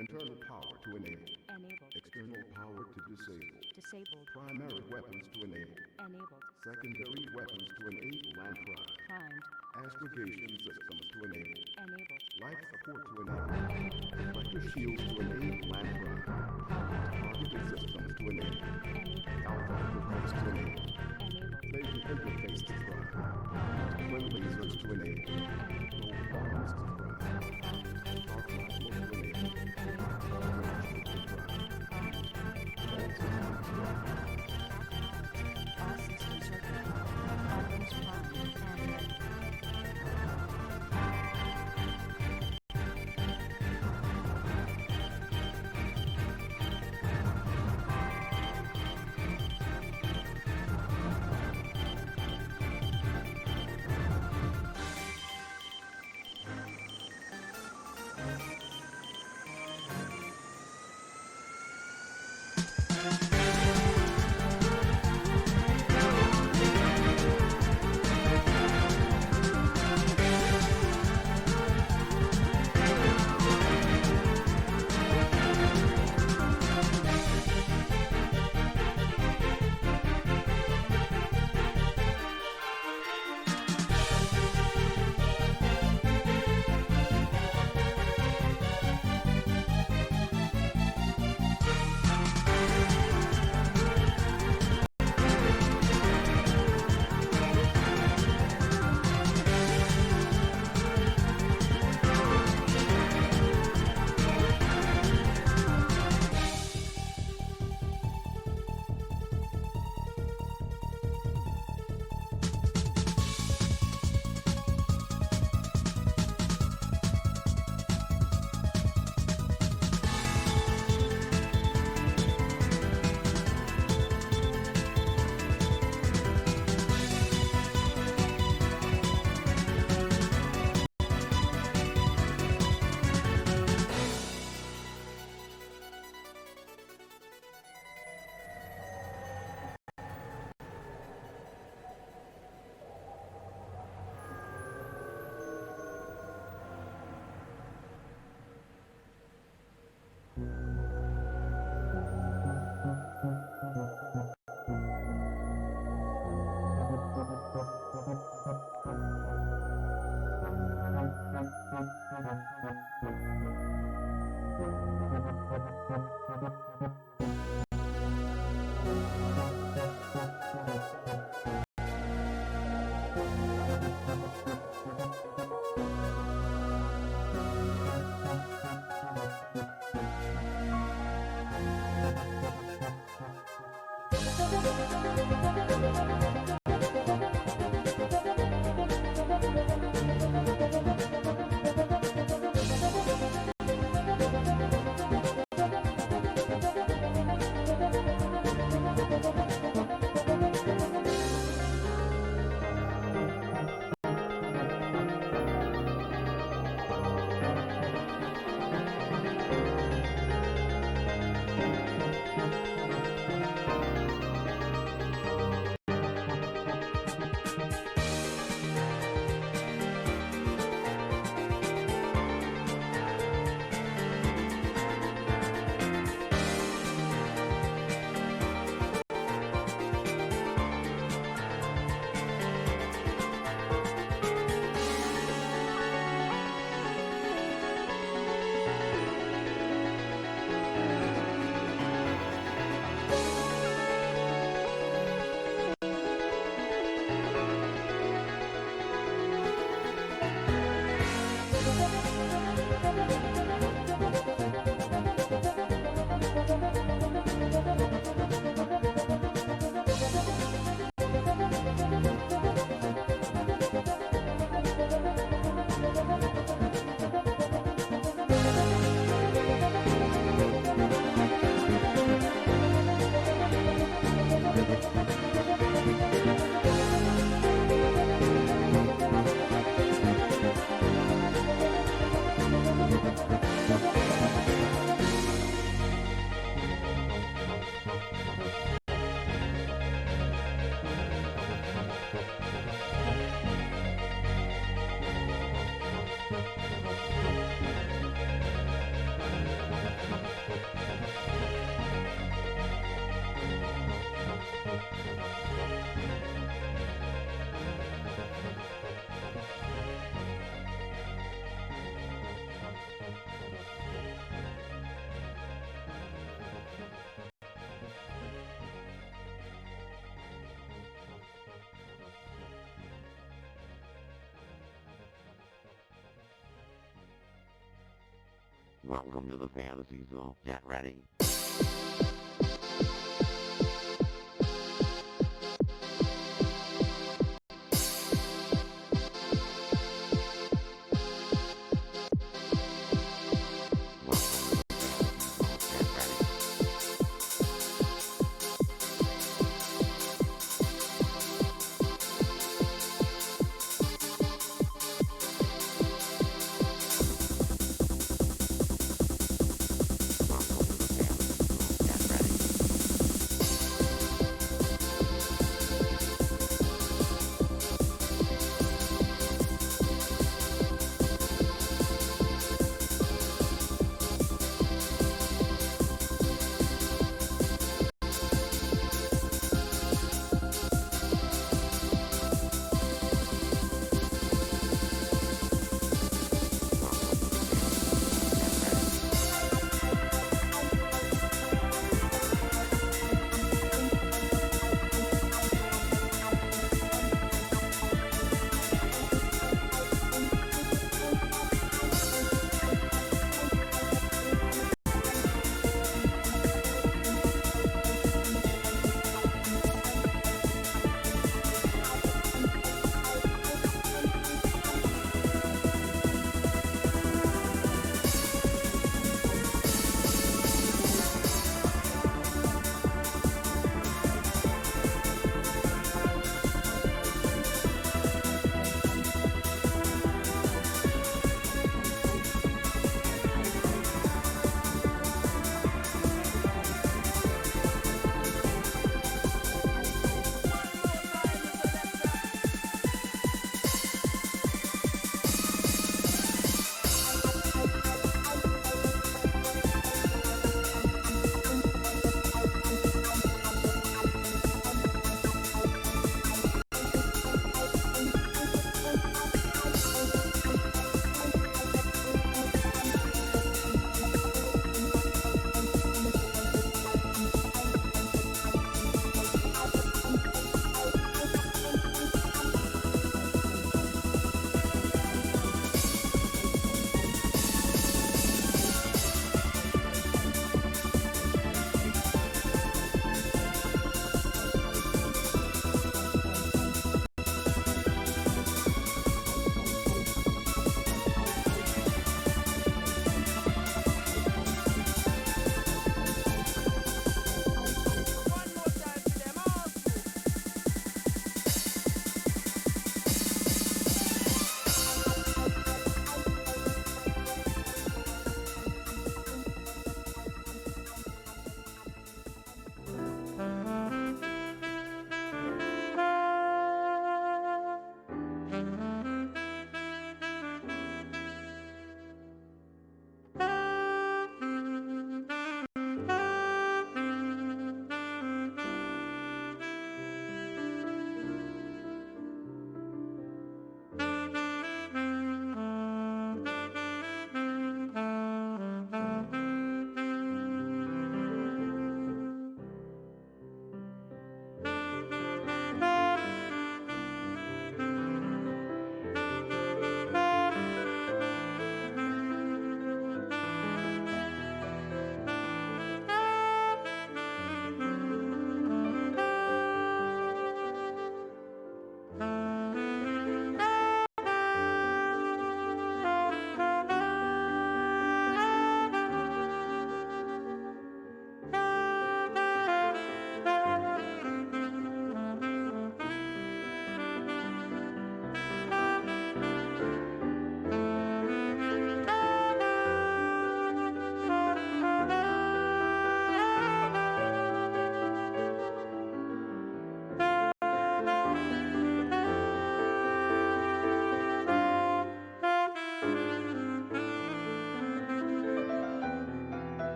Internal power to enable. Enabled. External power to disable. Disabled. Primary weapons to enable. Enabled. Secondary weapons to enable and prime. Primed. Astrogation systems to enable. Enabled. Life support to enable. Reflector shields to enable and prime. Targeted systems to enable. Enabled. Alpha interface to enable. Enabled. Laser interface to prime. Twin lasers to enable. Global arms to prime. Dark module to enable. All systems are go. Items primed and ready. Welcome to the Fantasy Zone. Get ready. Welcome to the Fantasy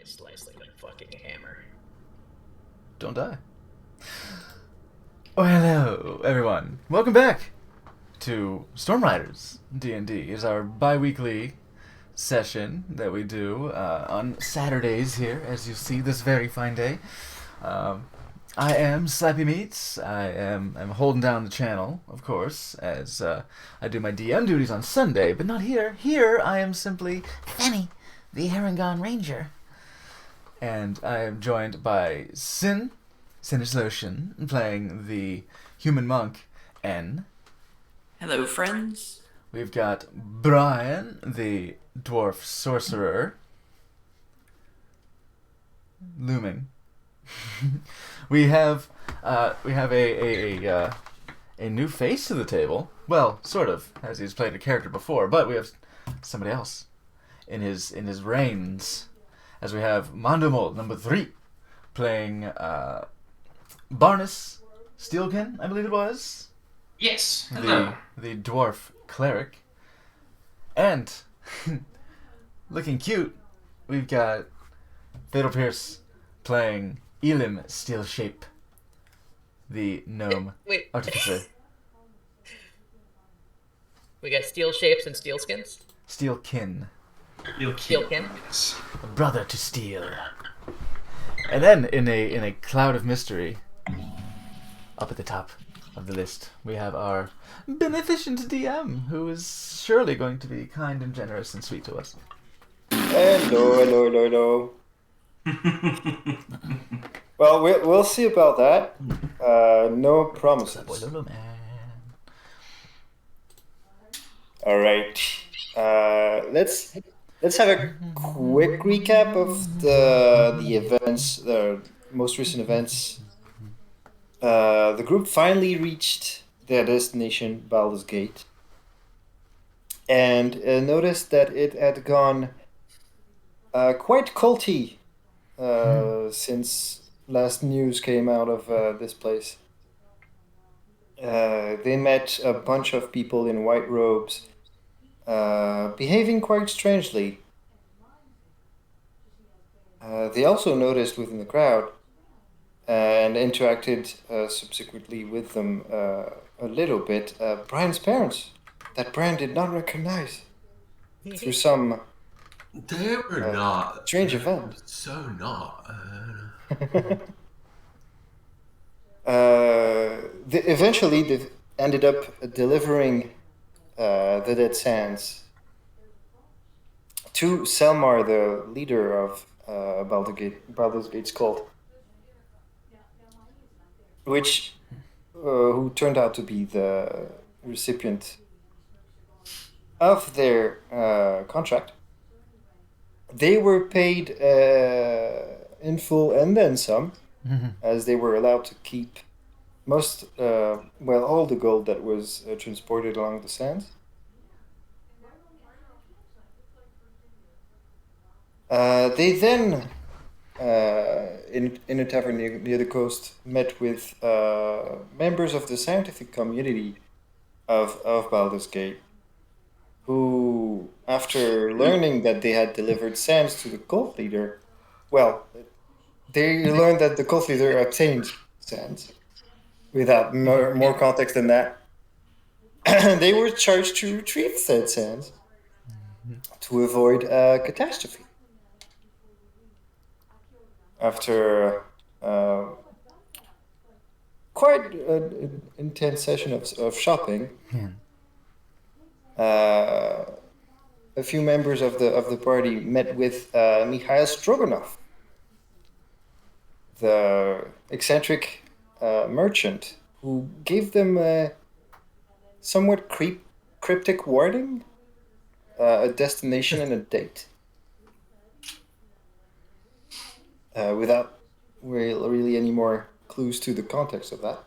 slice like a fucking hammer. Don't die. Oh, hello, everyone. Welcome back to Storm Riders D&D. It's our bi-weekly session that we do on Saturdays here, as you see this very fine day. I am Slappy Meats. I'm holding down the channel, of course, as I do my DM duties on Sunday, but not here. Here, I am simply Fanny, the Harangon Ranger. And I am joined by Sinister Lotion, playing the human monk, N. Hello, friends. We've got Brian, the dwarf sorcerer, looming. we have a new face to the table. Well, sort of, as he's played a character before, but we have somebody else in his reins, as we have Mondomol number 3 playing Barnus Steelkin, I believe it was. Yes. Hello. The dwarf cleric. And looking cute, we've got Fatal Pierce playing Elim Steelshape, the gnome Wait. artificer. We got steel shapes and steel skins. Steelkin, Steelkin. Yes. a brother to steel. And then in a cloud of mystery, up at the top of the list, we have our beneficent DM, who is surely going to be kind and generous and sweet to us. Hello. Well, we'll see about that. No promises. Boy, Lolo man. All right. Let's have a quick recap of the events, the most recent events. The group finally reached their destination, Baldur's Gate, and noticed that it had gone quite culty since last news came out of this place. They met a bunch of people in white robes, behaving quite strangely. They also noticed within the crowd and interacted subsequently with them a little bit. Brian's parents, that Brian did not recognize through some They were not. strange event. So not. Eventually, they ended up delivering the Dead Sands to Selmar, the leader of Baldur's Gate's cult, which who turned out to be the recipient of their contract. They were paid in full and then some, as they were allowed to keep all the gold that was transported along the sands. They then, in a tavern near the coast, met with members of the scientific community of Baldur's Gate, who, after learning that they had delivered sands to the cult leader, they learned that the cult leader obtained sands. Without more context than that, they were charged to retrieve said sands to avoid a catastrophe. After quite an intense session of shopping, a few members of the party met with Mikhail Stroganov, the eccentric merchant, who gave them a somewhat cryptic warning, a destination and a date, without really any more clues to the context of that.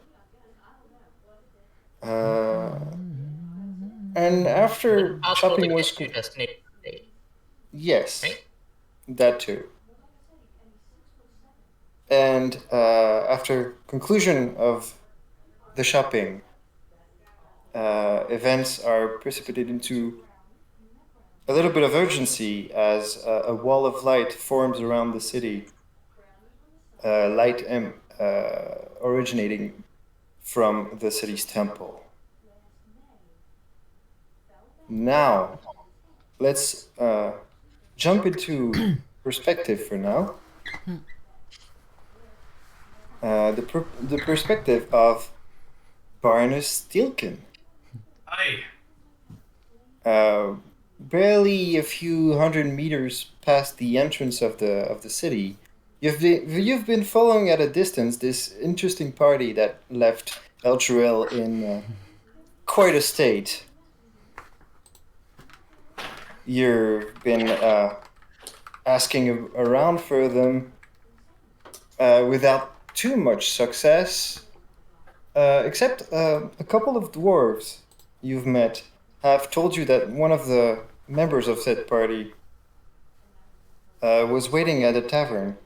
And after Possible to shopping was get to destination date. yes, Right? that too. And after conclusion of the shopping, events are precipitated into a little bit of urgency as a wall of light forms around the city. Originating from the city's temple. Now, let's jump into perspective for now. The perspective of Barnus Steelkin. Hi. Barely a few hundred meters past the entrance of the city, you've been following at a distance this interesting party that left Elturel in quite a state. You've been asking around for them without too much success, except a couple of dwarves you've met have told you that one of the members of said party was waiting at a tavern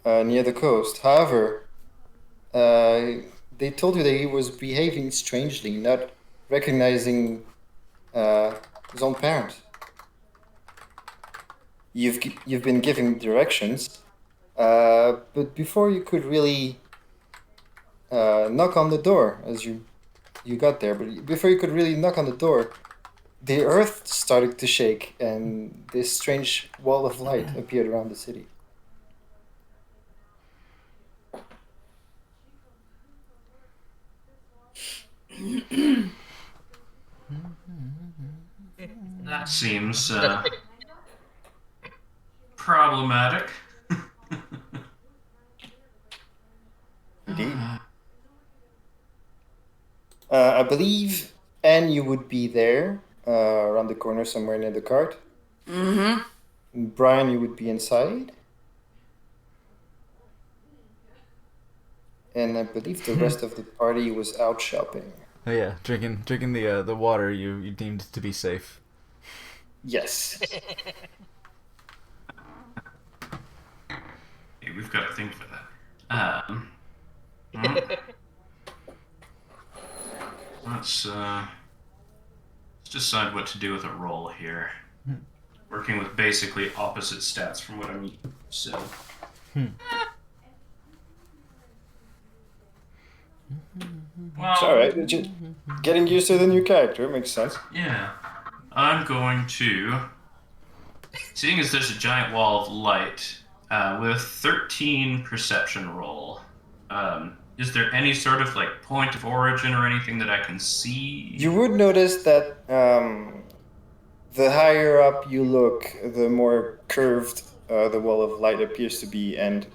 near the coast. However, they told you that he was behaving strangely, not recognizing his own parent. You've been giving directions, but before you could really knock on the door, as you got there, but before you could really knock on the door, the earth started to shake and this strange wall of light appeared around the city. That seems problematic. Indeed. I believe, Anne, you would be there, around the corner somewhere near the cart. Mm-hmm. Brian, you would be inside. And I believe the rest of the party was out shopping. Oh yeah, drinking the water you deemed to be safe. Yes. Hey, we've got a thing for that. Let's decide what to do with a roll here. Working with basically opposite stats from what I'm using, so. Well, It's alright. Getting used to the new character makes sense. yeah. I'm going to, seeing as there's a giant wall of light, with 13 perception roll, is there any sort of like point of origin or anything that I can see? You would notice that the higher up you look, the more curved the wall of light appears to be, and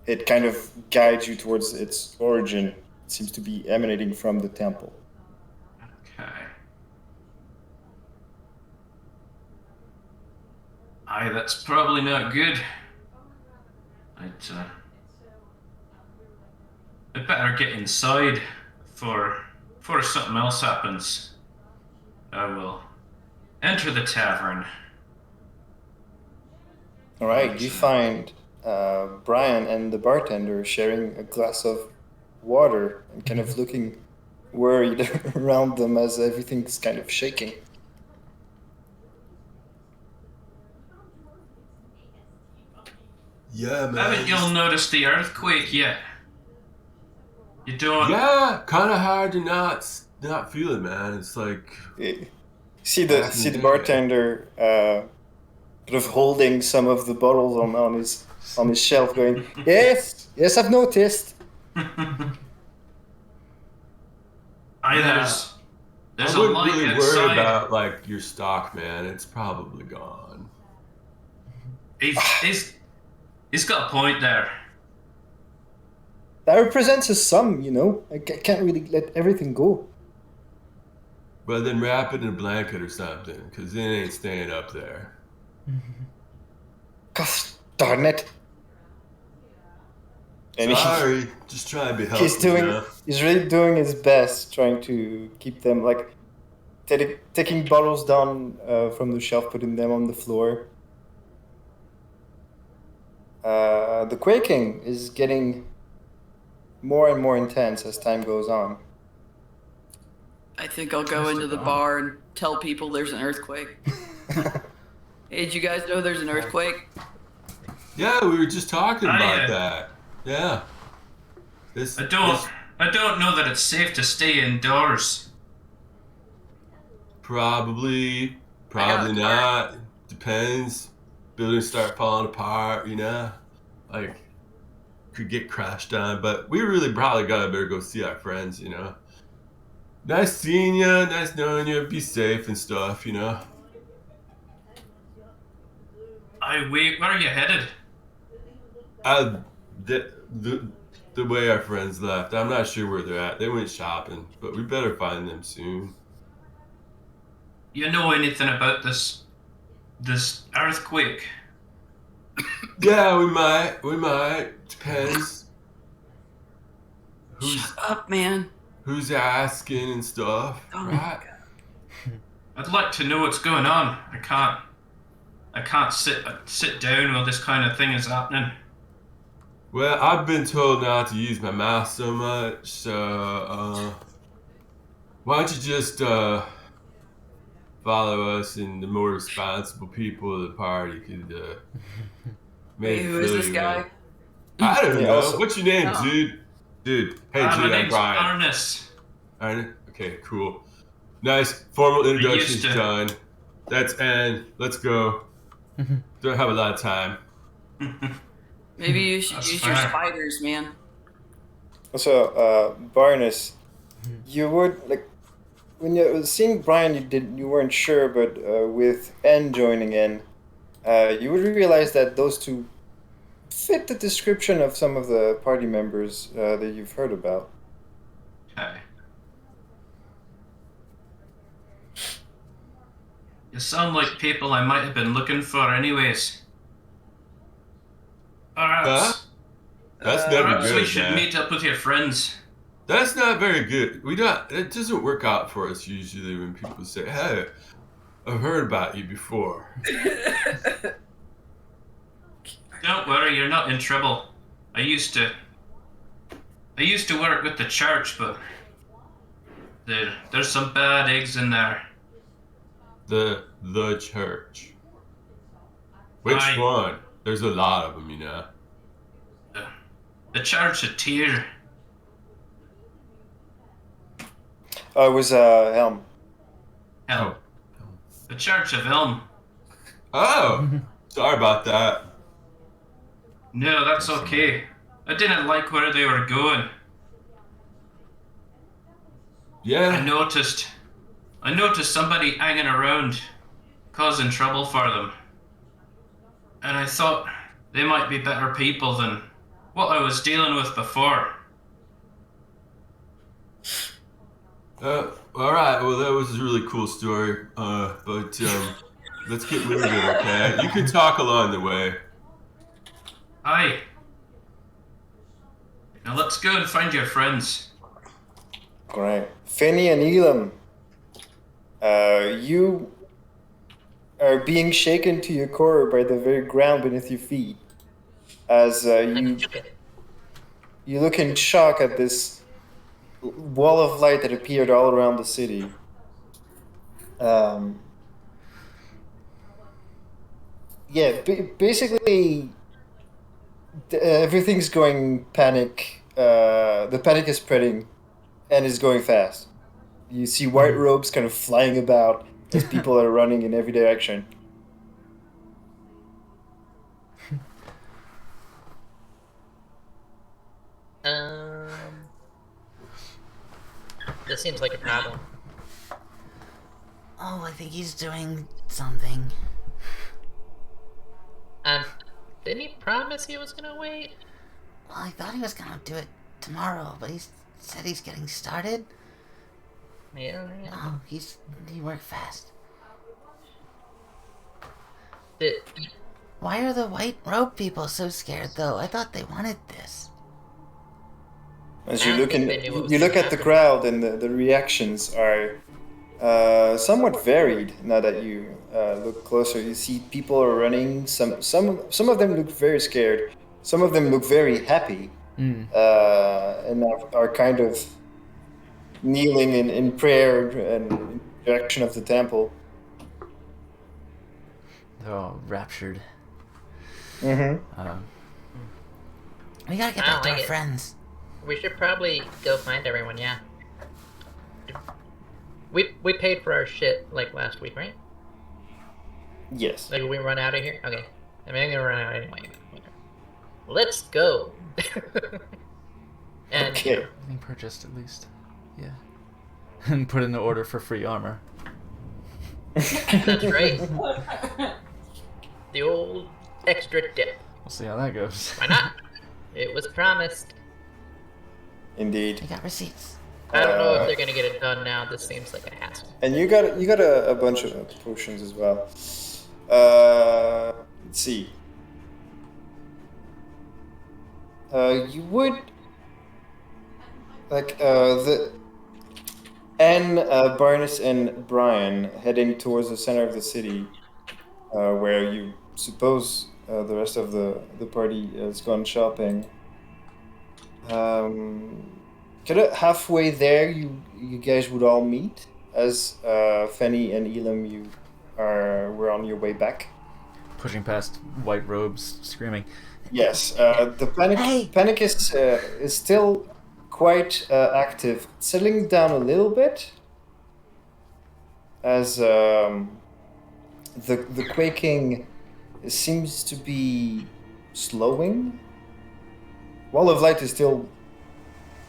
it kind of guides you towards its origin. It seems to be emanating from the temple. Okay. Aye, that's probably not good. I'd better get inside before something else happens. I will enter the tavern. Alright, you find Brian and the bartender sharing a glass of water and kind of looking worried around them as everything's kind of shaking. Yeah, man. Haven't you all noticed the earthquake yet? You don't? Yeah, kind of hard to not feel it, man. It's like See the bartender sort of holding some of the bottles on his shelf, going, yes, I've noticed. There's I a wouldn't light really outside. worry about like your stock, man. It's probably gone. He's got a point there. That represents a sum, you know. I can't really let everything go. Well, then wrap it in a blanket or something, because it ain't staying up there. Gosh darn it. And Sorry, just trying to be helpful. he's really doing his best, trying to keep them like taking bottles down from the shelf, putting them on the floor. The quaking is getting more and more intense as time goes on. I think I'll go into the bar and tell people there's an earthquake. Hey, did you guys know there's an earthquake? Yeah, we were just talking about I that. Yeah. I don't know that it's safe to stay indoors. Probably got a car. not. Depends. Buildings start falling apart, you know? Like, could get crashed on. But we really probably better go see our friends, you know? Nice seeing you. Nice knowing you. Be safe and stuff, you know? Wait, where are you headed? The way our friends left, I'm not sure where they're at. They went shopping, but we better find them soon. You know anything about this earthquake? Yeah, we might. Depends. Shut up, man. Who's asking and stuff, Oh my right? I'd like to know what's going on. I can't sit down while this kind of thing is happening. Well, I've been told not to use my mouth so much, so why don't you just follow us, and the more responsible people of the party could Hey, maybe who is fill this you guy? in. I don't Yeah, know. also- What's your name, Oh. dude? Dude. Hey, My dude, I'm name's Brian. Ernest. Alright, okay, cool. Nice formal introductions to- done. That's end. Let's go. Don't have a lot of time. Maybe you should That's use your fair. spiders, man. Also, Barnes, you would like when you seeing Brian, you weren't sure, but with N joining in, you would realize that those two fit the description of some of the party members that you've heard about. Okay. You sound like people I might have been looking for anyways. Perhaps, That's never perhaps we good, should man. meet up with your friends. That's not very good. It doesn't work out for us usually when people say, "Hey, I've heard about you before." Don't worry, you're not in trouble. I used to work with the church, but there's some bad eggs in there. The church. Which one? There's a lot of them, you know. The church of Tyr. Oh, it was Helm. Hell, the church of Elm. Oh, sorry about that. No, that's okay. I didn't like where they were going. I Yeah. noticed somebody hanging around, causing trouble for them. And I thought they might be better people than what I was dealing with before. All right. Well, that was a really cool story. But let's get moving, okay? You can talk along the way. Aye. Now let's go and find your friends. Great. Finny and Elam, you are being shaken to your core by the very ground beneath your feet as you look in shock at this wall of light that appeared all around the city. Basically, everything's going panic. The panic is spreading and is going fast. You see white robes kind of flying about as people are running in every direction. This seems like a problem. Oh, I think he's doing something. Didn't he promise he was gonna wait? Well, I thought he was gonna do it tomorrow, but he said he's getting started. Yeah. Oh, he worked fast. Why are the white robe people so scared, though? I thought they wanted this. As you look at the crowd, and the reactions are somewhat varied. Now that you look closer, you see people are running. Some of them look very scared. Some of them look very happy, and are kind of kneeling in prayer and direction of the temple. They're all raptured. Mm-hmm. We gotta get I back to like our it. friends. We should probably go find everyone, yeah. We paid for our shit, like, last week, right? Yes. Like, we run out of here? Okay. I mean, I'm gonna run out anyway. Let's go! And, Okay. Being purchased at least. Yeah. And put in the order for free armor. that's right. The old extra dip. We'll see how that goes. Why not? It was promised. Indeed. We got receipts. I don't know if they're gonna get it done now. This seems like a hassle. And you got a bunch of potions as well. Let's see. You would like the Anne, Barnes, and Brian heading towards the center of the city, where you suppose the rest of the party has gone shopping. Kind of halfway there, you guys would all meet as Fenny and Elam were on your way back. Pushing past white robes, screaming. Yes, the panic is still quite active, settling down a little bit as the quaking seems to be slowing. Wall of light is still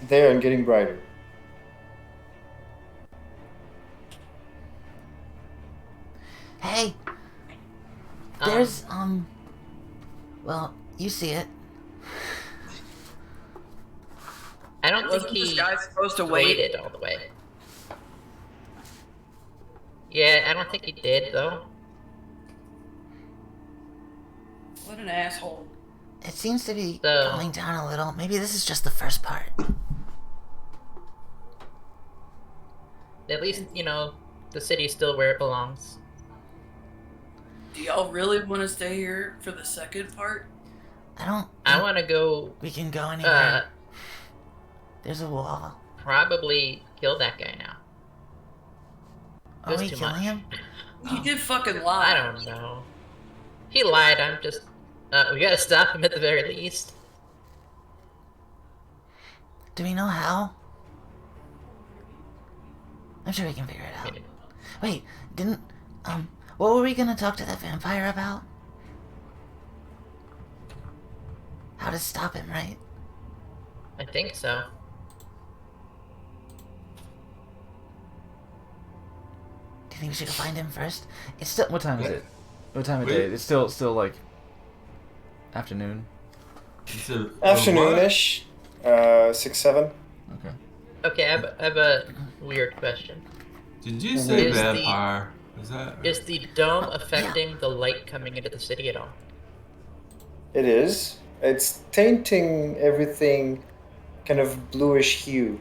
there and getting brighter. Hey, there's well, you see it. I don't think Wasn't this he guy supposed to wait? waited all the way. Yeah, I don't think he did though. What an asshole. It seems to be So- calming down a little. Maybe this is just the first part. At least, you know, the city's still where it belongs. Do y'all really want to stay here for the second part? I don't. I want to go, We can go anywhere. uh, There's a wall. probably kill that guy now. Are There's we too killing much. him? He did fucking lie. I don't know. He lied, I'm just... we gotta stop him at the very least. Do we know how? I'm sure we can figure it out. Wait, didn't what were we gonna talk to that vampire about? How to stop him, right? I think so. Do you think we should go find him first? It's still. What time is it? What time of Wait. day? It's still like afternoon. You said, Afternoonish, 6-7. Okay. Okay, I have a weird question. Did you say Is the- vampire? Is that? Is the dome affecting the light coming into the city at all? It is. It's tainting everything kind of bluish hue.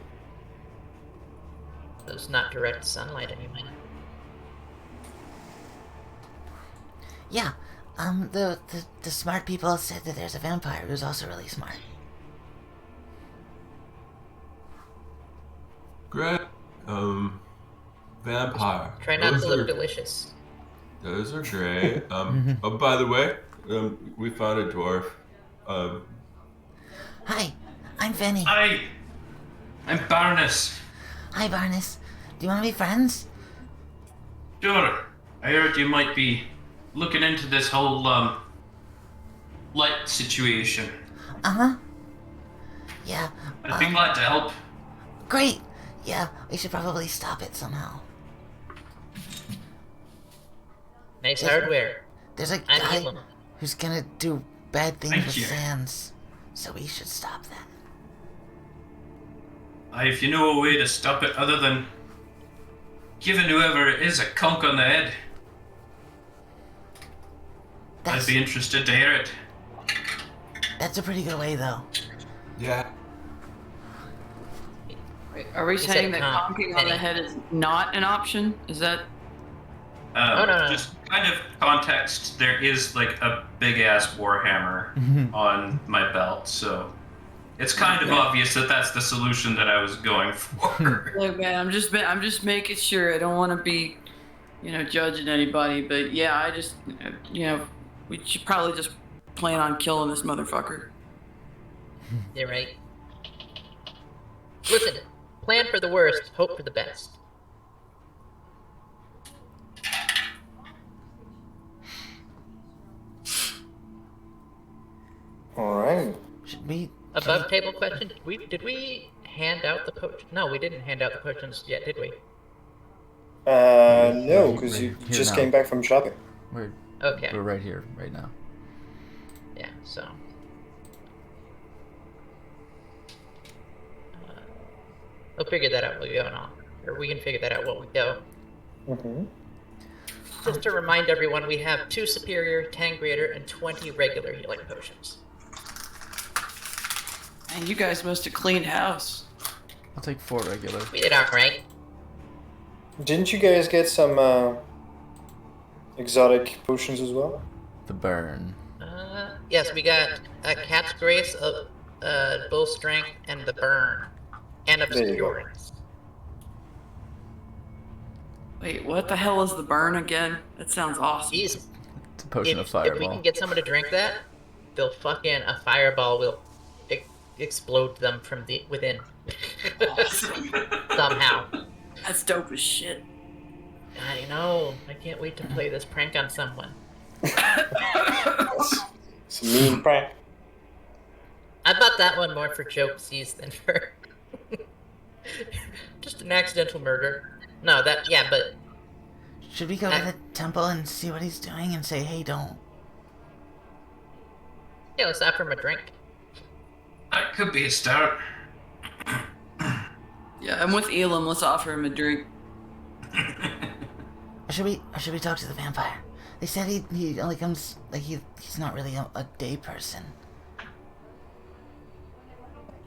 It's not direct sunlight anyway. Yeah. The smart people said that there's a vampire who's also really smart. Great. Vampire. Try not Those to look are- delicious. Those are great. Oh, by the way, we found a dwarf. Hi, I'm Fenny. Hi, I'm Baroness. Hi, Barnes. Do you want to be friends? Sure. I heard you might be looking into this whole light situation. Uh-huh. Yeah. I'd be glad to help. Great. Yeah, we should probably stop it somehow. Nice Yes. hardware. There's a I'm guy Elam. who's gonna do bad things Thank with you. Sans, so we should stop that. If you know a way to stop it other than giving whoever it is a conk on the head, That's I'd be interested to hear it. that's a pretty good way, though. Yeah. Wait, are we He said saying that conk, conking on the penny. head is not an option? Is that... Oh, no. Just kind of context, there is like a big ass warhammer on my belt, so It's kind of obvious that that's the solution that I was going for. Look, man, I'm just making sure. I don't want to be, judging anybody. But yeah, I just, we should probably just plan on killing this motherfucker. You're right. Listen, plan for the worst, hope for the best. All right. Should we? Above table question, did we hand out the potion? No, we didn't hand out the potions yet, did we? No, because you Here just now. came back from shopping. We're Okay. we're right here, right now. Yeah, so. We'll figure that out while we go on. Or we can figure that out while we go. Mm-hmm. Just to remind everyone, we have 2 superior, 10 greater, and 20 regular healing potions. And you guys must have cleaned house. I'll take 4 regular. We did alright. Didn't you guys get some exotic potions as well? The burn. Yes, we got a Cat's Grace, Bull Strength, and the Burn. And There you go. Obscurance. Wait, what the hell is the burn again? That sounds awesome. Jeez. It's a potion of If we fireball. can get someone to drink that, they'll fucking, a fireball will explode them from the within. Awesome. Somehow. That's dope as shit. I know. I can't wait to play this prank on someone. It's a mean prank. I bought that one more for jokesies than for just an accidental murder. No, but Should we go to the temple and see what he's doing and say, hey, don't? yeah, let's offer him a drink. That could be a start. Yeah, I'm with Elam. Let's offer him a drink. Or should we talk to the vampire? They said he only comes, like, he's not really a day person.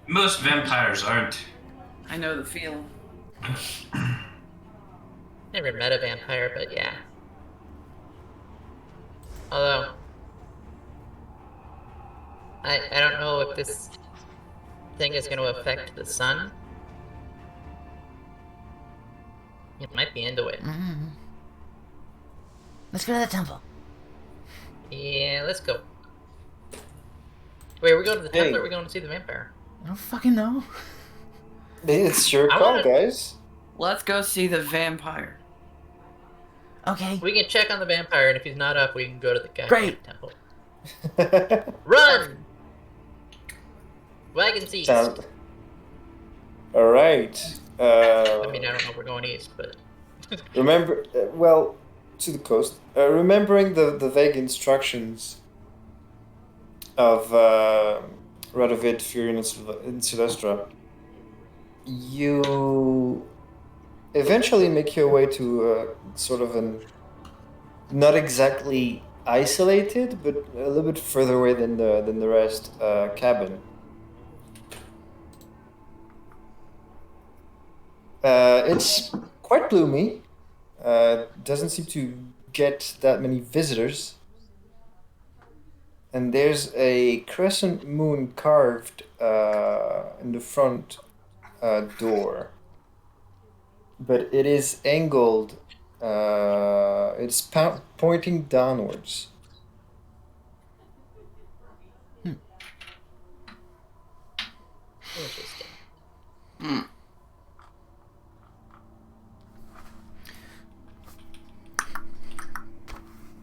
Most vampires aren't. I know the feeling. Never met a vampire, but yeah. Although, I don't know if this thing is going to affect the sun. It might be into it. Mm-hmm. Let's go to the temple. Yeah, let's go. Wait, are we going to the temple Hey. or are we going to see the vampire? I don't fucking know. It's your I call, wanna- guys. Let's go see the vampire. Okay. We can check on the vampire, and if he's not up, we can go to the goddamn Great. temple. Run! Wagon seats. Sound. All right. I mean, I don't know if we're going east, but Remember, well, to the coast. Remembering the vague instructions of Radovid, Furion, and Silvestra, you eventually make your way to sort of an not exactly isolated, but a little bit further away than the rest cabin. It's quite gloomy. Doesn't seem to get that many visitors. And there's a crescent moon carved in the front door. But it is angled. It's pointing downwards. interesting.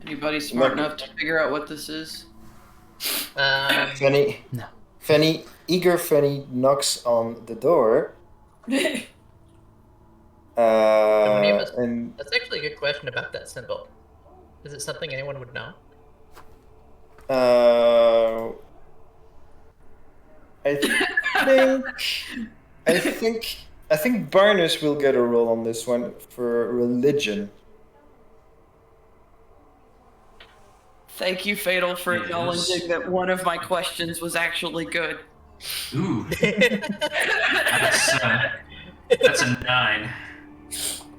Anybody smart enough to figure out what this is? Fenny, No. eager Fenny knocks on the door. Name is- And That's actually a good question about that symbol. Is it something anyone would know? I think Barnes will get a roll on this one for religion. Thank you, Fatal, for Yes. acknowledging that one of my questions was actually good. Ooh. That's a 9.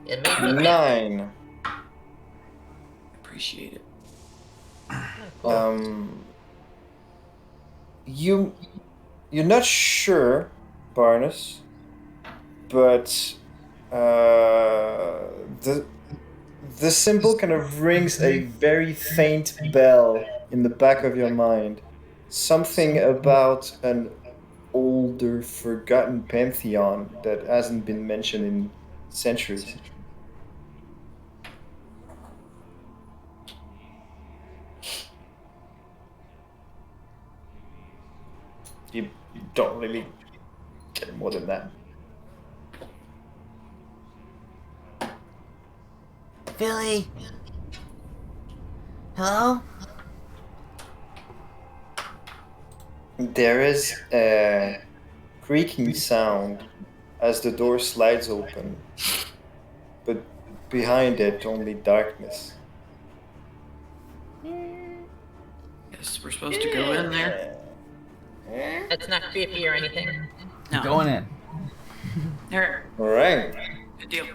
It may be 9. Appreciate it. you're not sure, Barnes, but the symbol kind of rings a very faint bell in the back of your mind. Something about an older, forgotten pantheon that hasn't been mentioned in centuries. You don't really get more than that. Philly? Hello? There is a creaking sound as the door slides open, but behind it only darkness. Guess we're supposed to go in there. That's not creepy or anything. No. Going in. There. Alright. Good deal.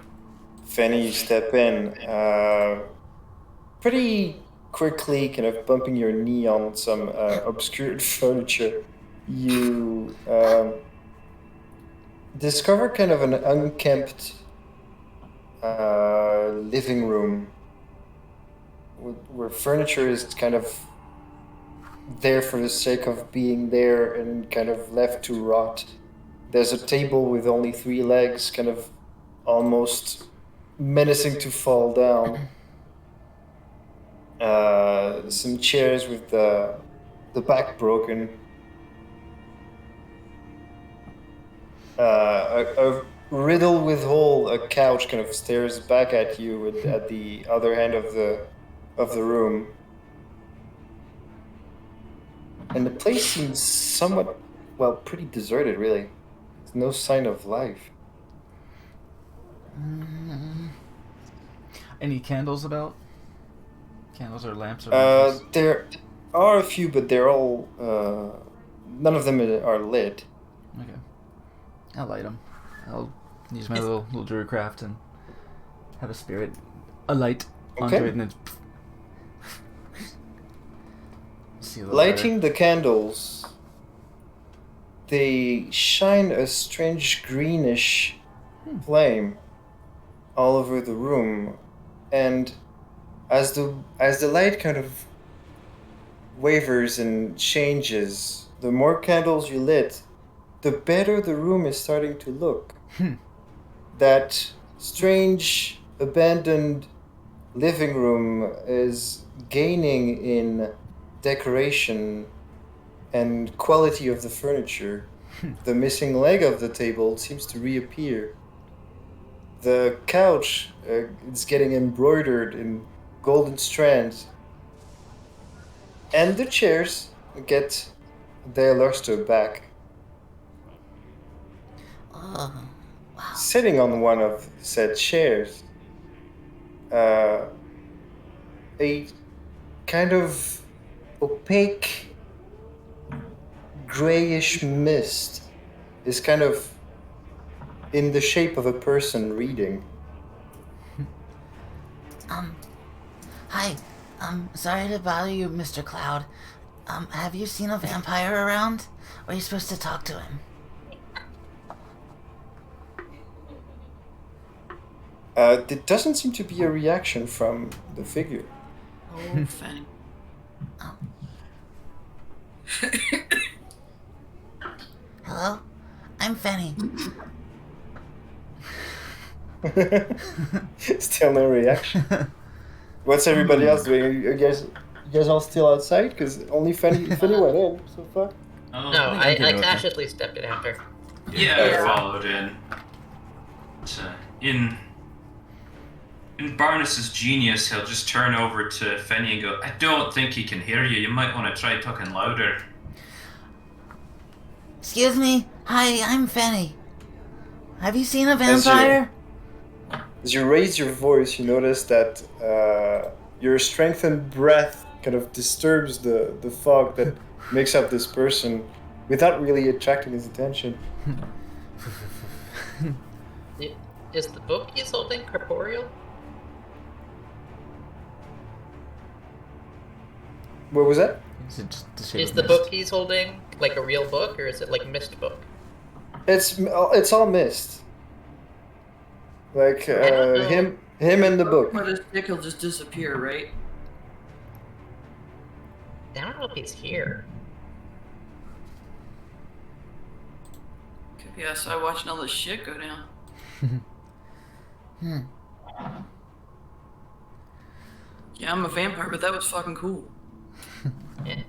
Fanny, you step in. Pretty quickly, kind of bumping your knee on some obscured furniture, you discover kind of an unkempt living room where furniture is kind of there for the sake of being there and kind of left to rot. There's a table with only 3 legs, kind of almost menacing to fall down. Some chairs with the back broken. A riddle with hole, a couch kind of stares back at you at the other end of the room. And the place seems somewhat, well, pretty deserted, really. There's no sign of life. Any candles about? Candles or lamps or lanterns? There are a few, but they're all, none of them are lit. Okay. I'll light them. I'll use my little druidcraft and have a light onto Okay. it, and then see a little Lighting the candles, they shine a strange greenish flame all over the room, and as the light kind of wavers and changes, the more candles you lit, the better the room is starting to look. That strange abandoned living room is gaining in decoration and quality of the furniture. The missing leg of the table seems to reappear. The couch is getting embroidered in golden strands. And the chairs get their luster back. Oh, wow. Sitting on one of said chairs, a kind of opaque grayish mist is kind of in the shape of a person reading. Hi. Sorry to bother you, Mr. Cloud. Have you seen a vampire around? Or are you supposed to talk to him? There doesn't seem to be a reaction from the figure. Oh, Fanny. Hello? I'm Fanny. Still no reaction. What's everybody else doing? You guys all still outside? Because only Fanny went in so far. Oh, No, I can go with cautiously stepped in after. Yeah, I followed in. But, in Barnes's genius, he'll just turn over to Fenny and go, I don't think he can hear you. You might want to try talking louder. Excuse me? Hi, I'm Fanny. Have you seen a vampire? As you raise your voice, you notice that your strengthened breath kind of disturbs the fog that makes up this person without really attracting his attention. Is the book he's holding corporeal? What was that? Is it just the shape Is of the mist? book he's holding like a real book, or is it like mist book? It's all mist. Like don't know. him and the book. But his dick will just disappear, right? I don't know if he's here. Yeah, so I watching all this shit go down. Yeah, I'm a vampire, but that was fucking cool. Yeah.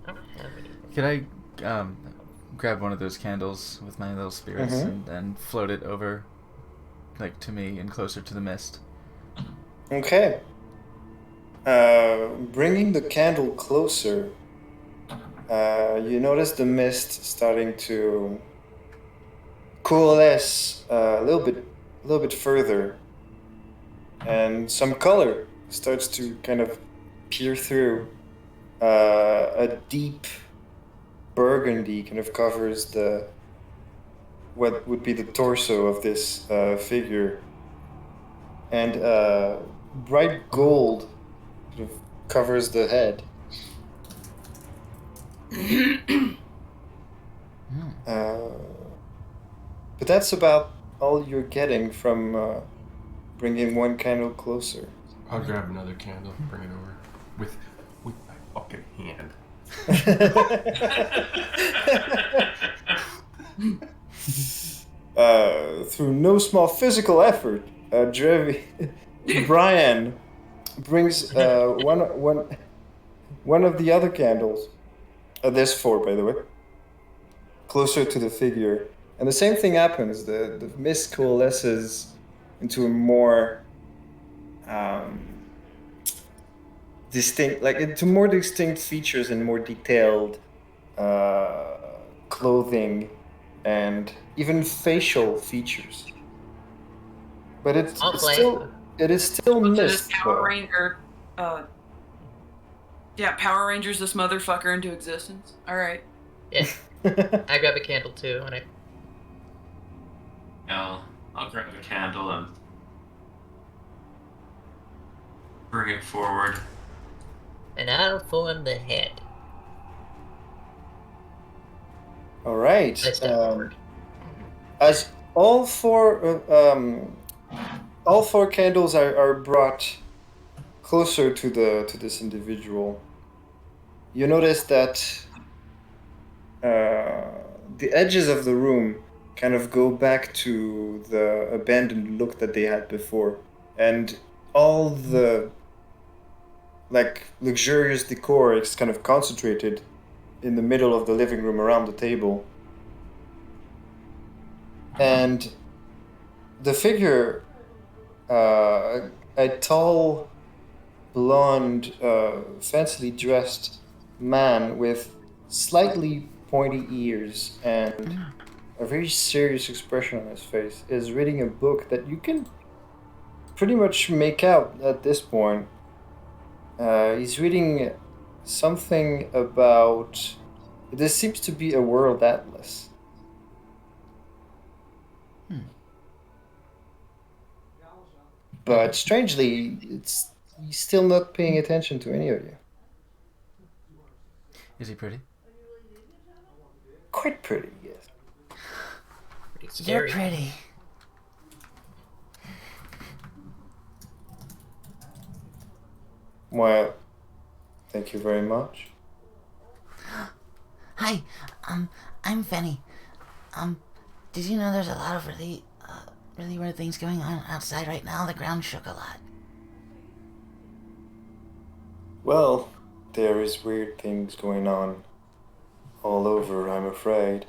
I don't have any. Could I grab one of those candles with my little spirits and float it over, like, to me and closer to the mist? Okay. Bringing the candle closer, you notice the mist starting to coalesce a little bit further, and some color starts to kind of peer through. A deep burgundy kind of covers what would be the torso of this figure, and bright gold sort of covers the head. But that's about all you're getting from bringing one candle closer. I'll grab another candle and bring it over with my fucking hand. Through no small physical effort, Brian brings one of the other candles. There's 4, by the way. Closer to the figure, and the same thing happens. The mist coalesces into a more distinct, like into more distinct features and more detailed clothing and even facial features. But it is still mist. Power though. Ranger. Yeah, Power Rangers this motherfucker into existence. All right. Yeah. I grab a candle too, and I'll grab a candle and bring it forward. I'll form the head. All right. I step forward. As all four candles are brought closer to this individual, you notice that the edges of the room kind of go back to the abandoned look that they had before, and all the luxurious decor is kind of concentrated in the middle of the living room around the table. And the figure, a tall, blonde, fancily dressed man with slightly pointy ears and a very serious expression on his face, is reading a book that you can pretty much make out at this point. He's reading something about... This seems to be a world atlas. But strangely, he's still not paying attention to any of you. Is he pretty? Quite pretty, yes. Pretty You're scary. pretty. Well, thank you very much. Hi, I'm Fenny. Did you know there's a lot of really weird things going on outside right now? The ground shook a lot. Well, there is weird things going on all over, I'm afraid.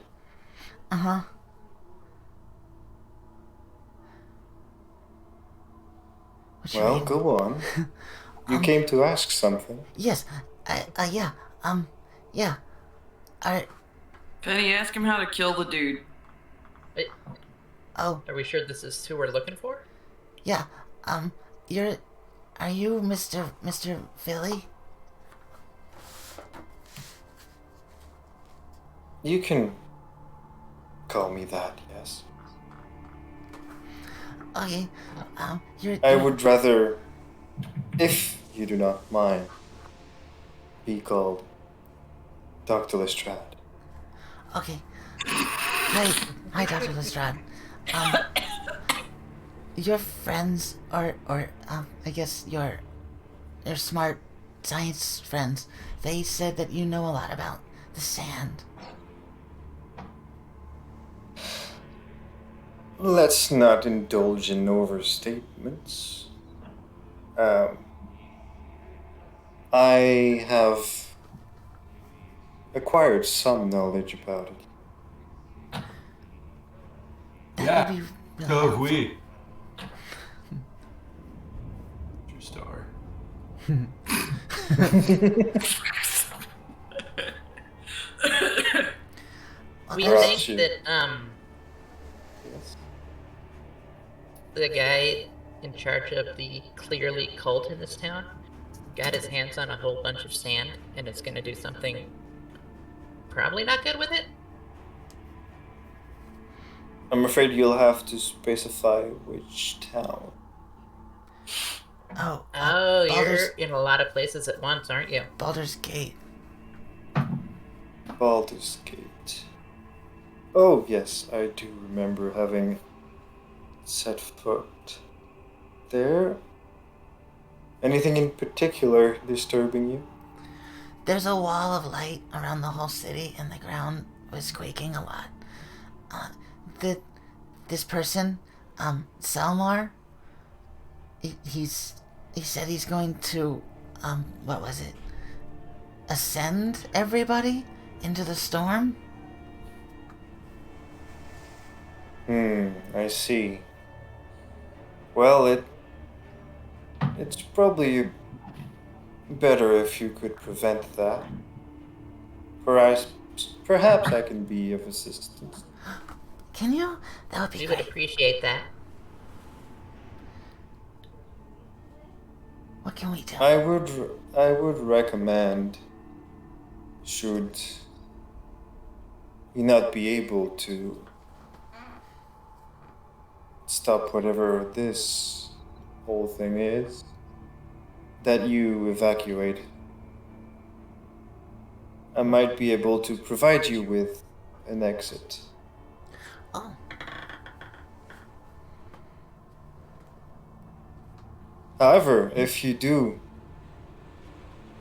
Uh-huh. What you Well, mean? go on. You came to ask something. Yes, yeah, yeah. Penny, ask him how to kill the dude. Oh, Are we sure this is who we're looking for? yeah, are you Mr. Philly? You can call me that, yes. Okay, I would rather... If you do not mind, be called Dr. Lestrade. Okay. Hi, Dr. Lestrade. Your friends, or I guess your smart science friends, they said that you know a lot about the sand. Let's not indulge in overstatements. I have acquired some knowledge about it. That Yeah, would be really so have helpful. we. True story. We Well, think you. that Yes. the guy in charge of the clearly cult in this town got his hands on a whole bunch of sand and is going to do something probably not good with it. I'm afraid you'll have to specify which town. Oh, Oh, Baldur's, you're in a lot of places at once, aren't you? Baldur's Gate. Baldur's Gate. Oh, yes, I do remember having set foot there. Anything in particular disturbing you? There's a wall of light around the whole city, and the ground was quaking a lot. This person, Salmar, he said he's going to, what was it? Ascend everybody into the storm? I see. Well, it's probably better if you could prevent that. Perhaps I can be of assistance. Can you? That would be We would great. appreciate that. What can we do? I would recommend, should you not be able to stop whatever this whole thing is, that you evacuate. I might be able to provide you with an exit. Oh, However, if you do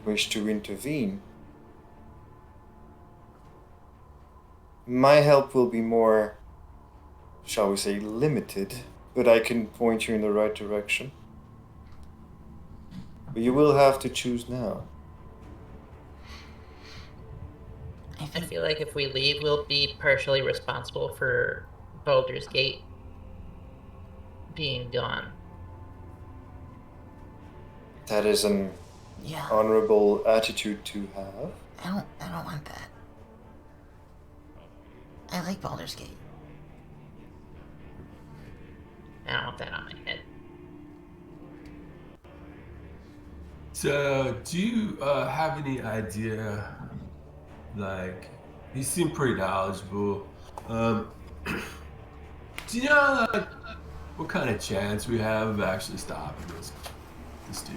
wish to intervene, my help will be more, shall we say, limited, but I can point you in the right direction. But you will have to choose now. I I think feel like if we leave, we'll be partially responsible for Baldur's Gate being gone. That is an yeah. honorable attitude to have. I don't want that. I like Baldur's Gate. I don't want that on my head. So, do you have any idea? Like, you seem pretty knowledgeable. Do you know, like, what kind of chance we have of actually stopping this dude?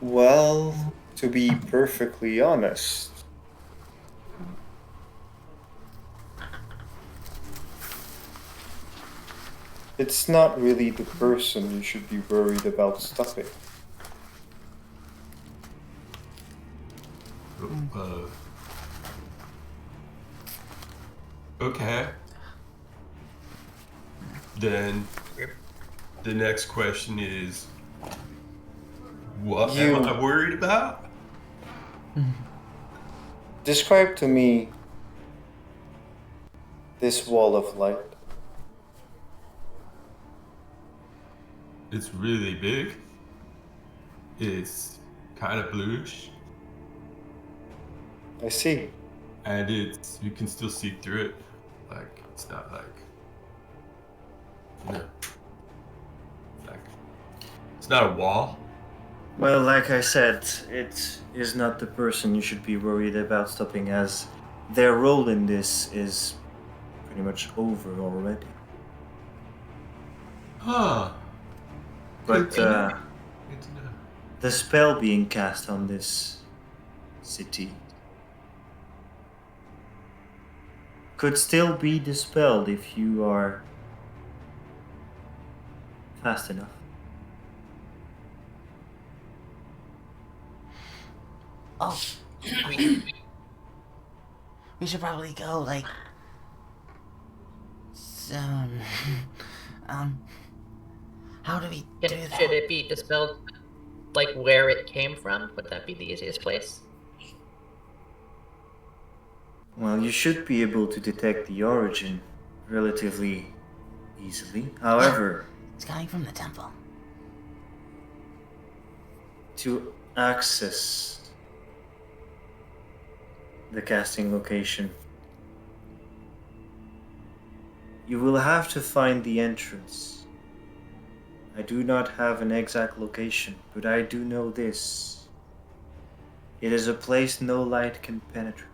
Well, to be perfectly honest, it's not really the person you should be worried about stopping. Okay. Then the next question is, what You- am I worried about? Describe to me this wall of light. It's really big. It's kind of bluish, I see. and you can still see through it. Like, it's not like, like, it's not a wall. Well, like I said, it is not the person you should be worried about stopping, as their role in this is pretty much over already. Huh. But Good to know. the spell being cast on this city could still be dispelled if you are fast enough. Oh, We, we should probably go, like, soon. How do we do that? should it be dispelled, like where it came from? Would that be the easiest place? Well, you should be able to detect the origin relatively easily. However, It's coming from the temple. to access the casting location, you will have to find the entrance. I do not have an exact location, but I do know this. It is a place no light can penetrate.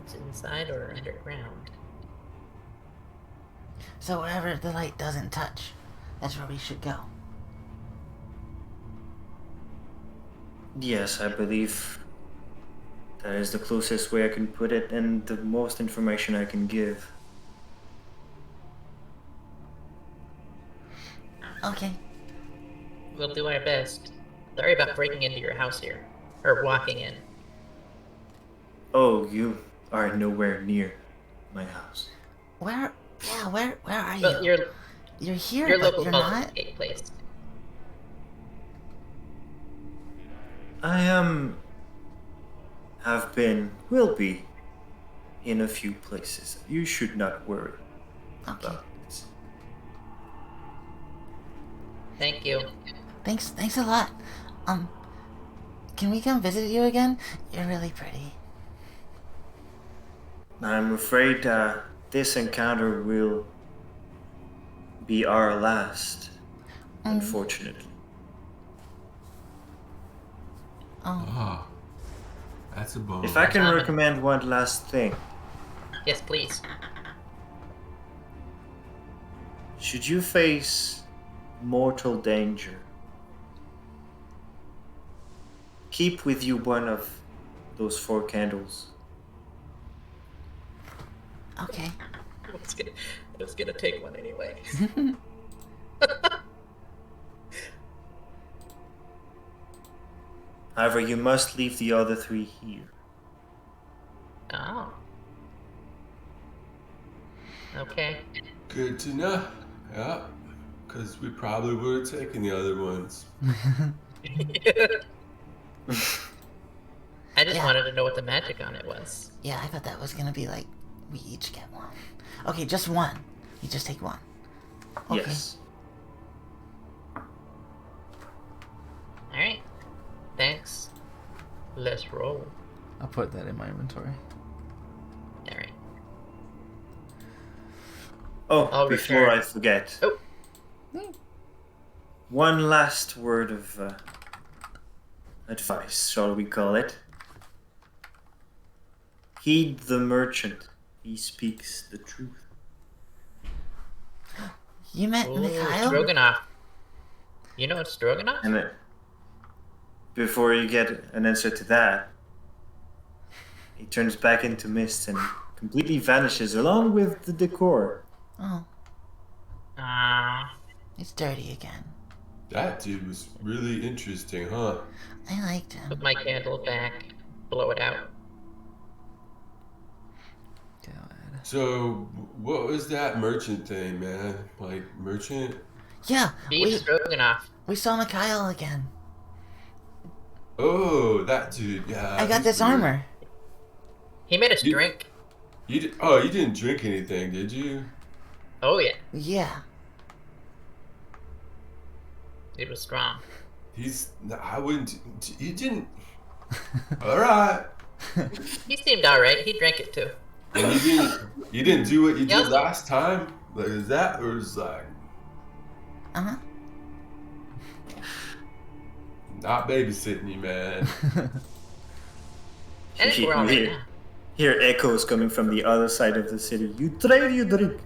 It's inside or underground? So wherever the light doesn't touch, that's where we should go. Yes, I believe that is the closest way I can put it and the most information I can give. Okay. We'll do our best. Sorry about breaking into your house here. Or walking in. Oh, you are nowhere near my house. Where? Yeah, where are you? But You're here, your but local you're Baldur's not? Gate place. I have been, will be, in a few places. You should not worry Okay. about it. Thank you. Thanks a lot. Can we come visit you again? You're really pretty. I'm afraid this encounter will be our last, unfortunately. Oh, Oh, that's a bummer. If I can recommend one last thing, Yes, please. should you face mortal danger, keep with you one of those 4 candles. okay. I was gonna take one anyway. However, you must leave the other 3 here. Oh. Okay. Good to know. Yeah, because we probably would have taken the other ones. I just Yeah. wanted to know what the magic on it was. Yeah, I thought that was gonna be like, we each get one. Okay, just one. You just take one. Okay. Yes. Alright. Thanks. Let's roll. I'll put that in my inventory. Alright. Oh, I'll before return. I forget. Oh. One last word of advice, shall we call it? Heed the merchant. He speaks the truth. You met Ooh, Mikhail? Stroganoff. You know it's Stroganoff? And before you get an answer to that, he turns back into mist and completely vanishes along with the decor. Oh, Ah. it's dirty again. That dude was really interesting, huh? I liked him. Put my candle back. Blow it out. God. So, what was that merchant thing, man? Like, merchant? Yeah, Beef Stroganoff. we saw Mikhail again. Oh, that dude, yeah. I got he's this weird. armor. He made us You- drink. You didn't drink anything, did you? Oh yeah. Yeah. It was strong. I wouldn't, you didn't. Alright. He seemed alright. He drank it too. And you didn't do what you Yep. did last time? Like, is that, or is like, Uh-huh. not babysitting you, man? I think we're all right now. Hear echoes coming from the other side of the city. You trade, you drink.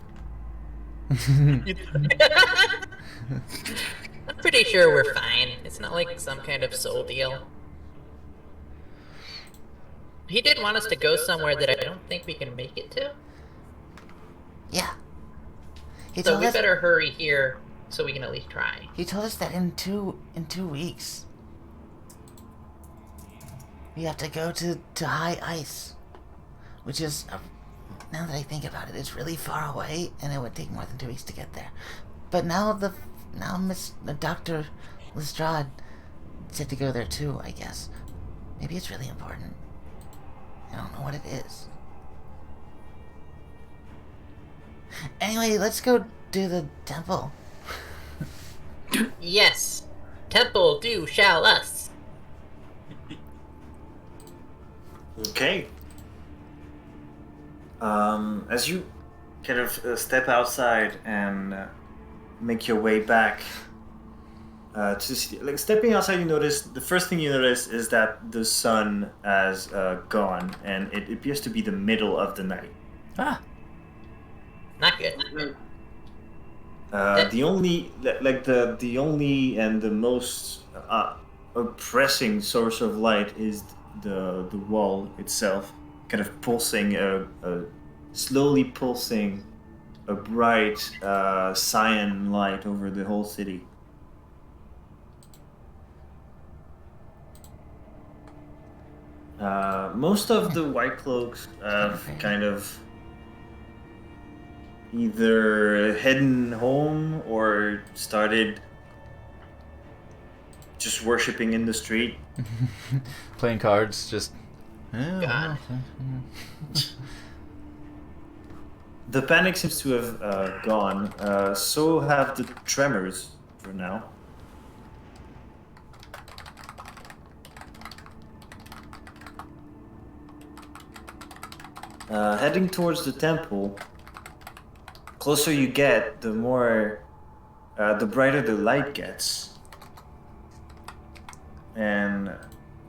I'm pretty sure we're fine. It's not like some kind of soul deal. He did want us to go somewhere that I don't think we can make it to. Yeah. He So told we us, better hurry here so we can at least try. he told us that in 2 weeks we have to go to high ice, which is now that I think about it, it's really far away, and it would take more than 2 weeks to get there. But now Dr. Lestrade said to go there too, I guess. Maybe it's really important. I don't know what it is. Anyway, let's go do the temple. Yes. Temple do shall us. Okay. As you kind of step outside and make your way back to the city, like stepping outside, the first thing you notice is that the sun has gone, and it appears to be the middle of the night. Ah. Not good. The only and the most oppressing source of light is the wall itself, kind of pulsing, slowly pulsing a bright cyan light over the whole city. Most of the White Cloaks have kind of either heading home or started just worshipping in the street. Playing cards, just. God. The panic seems to have gone. So have the tremors for now. Heading towards the temple. Closer you get, the more, the brighter the light gets. And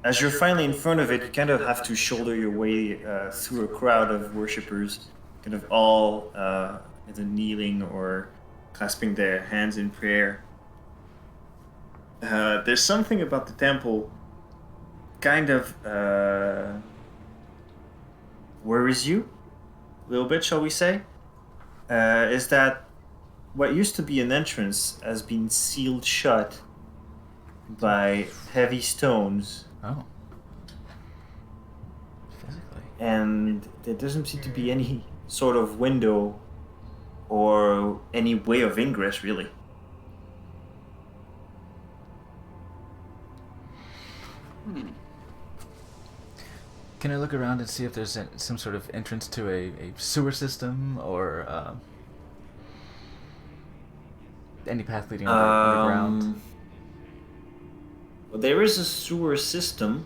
as you're finally in front of it, you kind of have to shoulder your way through a crowd of worshippers, kind of all either kneeling or clasping their hands in prayer. There's something about the temple kind of worries you a little bit, shall we say? Is that what used to be an entrance has been sealed shut by heavy stones. Oh. Physically. And there doesn't seem to be any sort of window or any way of ingress, really. Can I look around and see if there's some sort of entrance to a sewer system or any path leading underground? Well, there is a sewer system,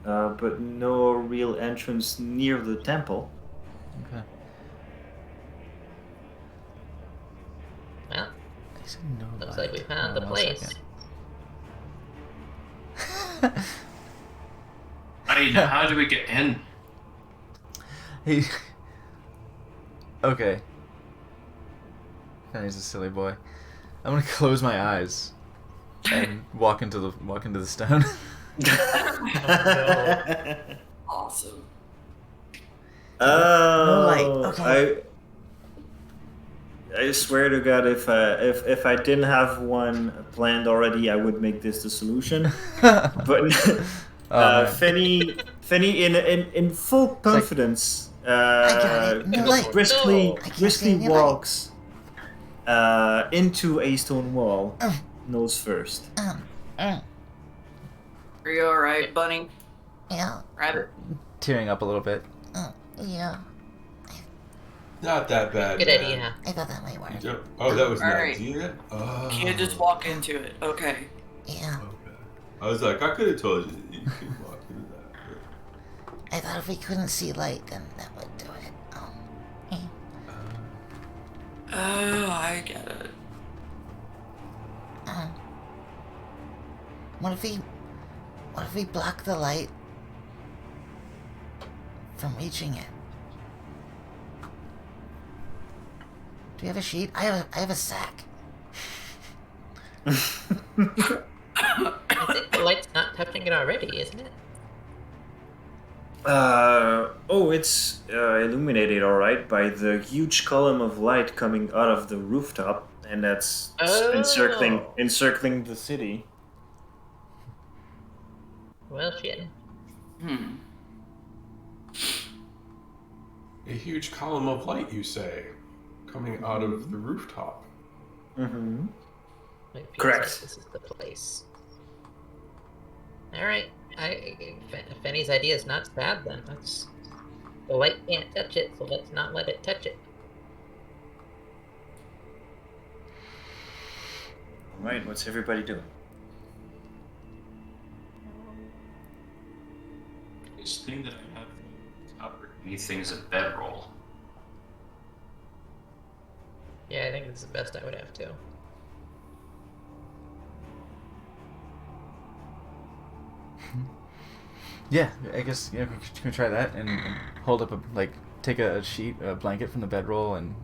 but no real entrance near the temple. Okay. Well, They said no looks light. like we found the One place. second. Hey, now how do we get in? He. Okay. He's a silly boy. I'm gonna close my eyes and walk into the stone. Awesome. Oh, No light, okay. I swear to God, if I didn't have one planned already, I would make this the solution. But man. Fenny, in full confidence, got it. No light. briskly I can't see any light. walks into a stone wall, nose first. Are you alright, bunny? Yeah, Rabbit? Tearing up a little bit. yeah. Not that bad. Good man. idea. I thought that might work. Oh, that was an Alright. idea? Oh. Can't just walk into it. Okay. Yeah. Okay. I was like, I could have told you that you could walk into that. I thought if we couldn't see light, then that would do it. Oh, I get it. What if we block the light from reaching it. Do you have a sheet? I have a sack. I think the light's not touching it already, isn't it? It's illuminated, all right, by the huge column of light coming out of the rooftop, and that's encircling the city. Well, shit. A huge column of light, you say, coming out of the rooftop. Mm-hmm. It feels Correct. like this is the place. Alright. Fenny's idea is not bad then. The light can't touch it, so let's not let it touch it. All right, what's everybody doing? This thing that I have covered anything is a bedroll. Yeah, I think this is the best I would have to. Yeah, I guess we can try that and hold up take a sheet, a blanket from the bedroll, and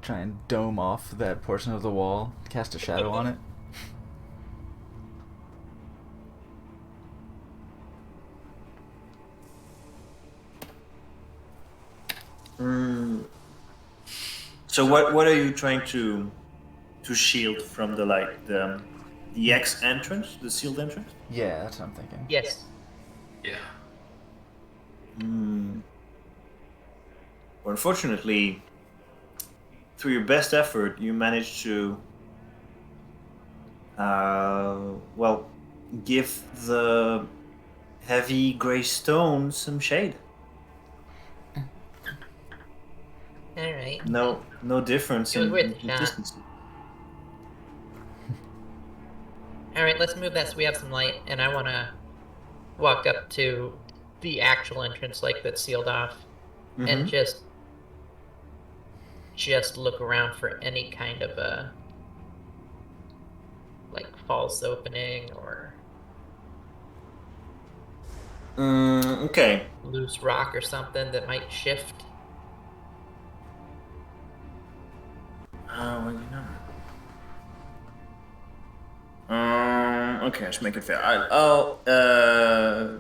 try and dome off that portion of the wall, cast a shadow on it. So what are you trying to shield from the light? The X entrance, the sealed entrance? Yeah, that's what I'm thinking. Yes. Yeah. Well, unfortunately, through your best effort, you managed to give the heavy gray stone some shade. Alright. No difference It was in worth a shot. consistency. Alright, let's move that so we have some light, and I want to walk up to the actual entrance, that's sealed off, and just look around for any kind of a, false opening, or Okay. loose rock or something that might shift. Well, okay, let's make it fair. I'll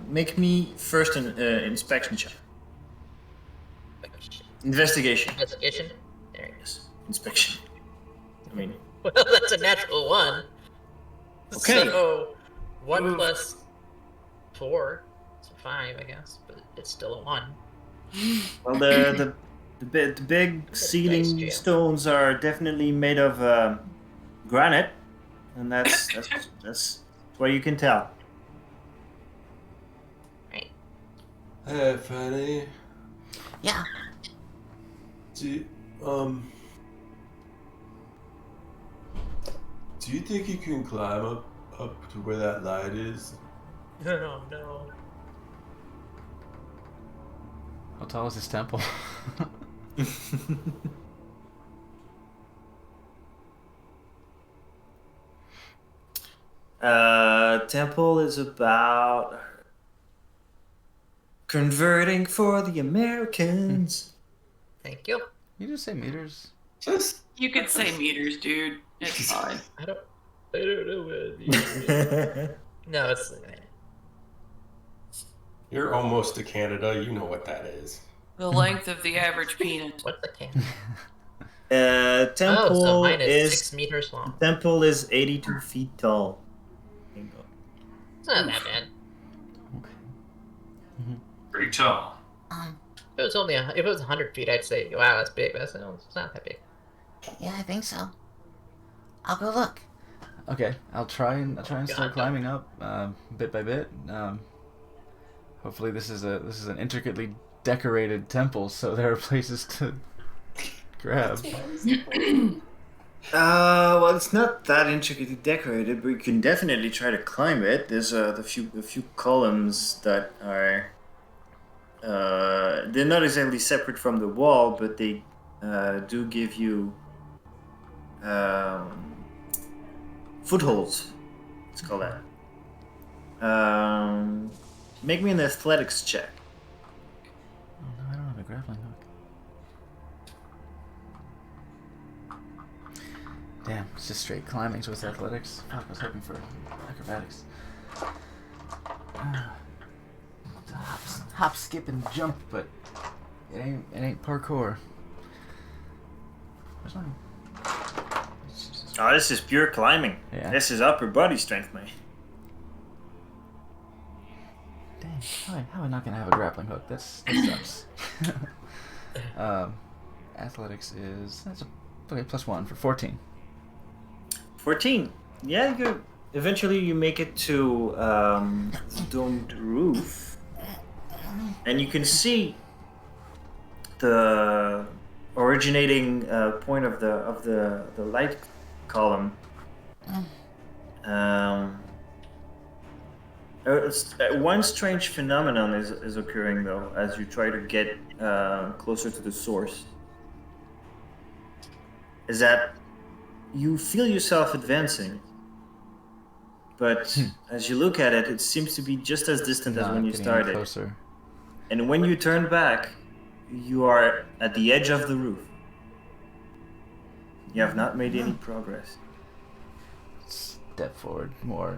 make me first an inspection check. Investigation. Investigation? There it is. Yes, inspection. I mean, Well, that's a natural one. Okay. So, 1 plus 4, so 5, I guess, but it's still a 1. well, the big ceiling jam. stones are definitely made of granite, and that's where you can tell. Right. Hey, Fanny. Yeah. Do you think you can climb up to where that light is? Oh, no. How tall is this temple? Temple is about converting for the Americans. Thank you. You just say meters. Just You could say meters, dude. It's fine. I don't know where No, it's... you're almost to Canada. You know what that is. The length of the average penis. What's the can? Temple Oh, so mine is is 6 meters long. temple is 82 feet tall. It's not that bad. Pretty tall. If it was 100 feet, I'd say, wow, that's big. But it's not that big. Yeah, I think so. I'll go look. Okay, I'll try and start God. climbing up, bit by bit. Hopefully, this is an intricately decorated temple, so there are places to grab. Well, it's not that intricately decorated, but you can definitely try to climb it. There's the few columns that are they're not exactly separate from the wall, but they do give you footholds. Let's call that. Make me an athletics check. Damn, it's just straight climbing with athletics. Fuck, I was hoping for acrobatics. Hop, skip, and jump, but it ain't parkour. Where's my... Oh, this is pure climbing. Yeah. This is upper body strength, mate. Dang, how am I not gonna have a grappling hook? That sucks. Athletics is okay, +1 for 14. 14. Yeah, eventually you make it to the domed roof, and you can see the originating point of the light column. One strange phenomenon is occurring though as you try to get closer to the source. Is that you feel yourself advancing, but as you look at it, it seems to be just as distant as when you Getting started. closer. And when you turn back, you are at the edge of the roof. You have not made any progress. Step forward more.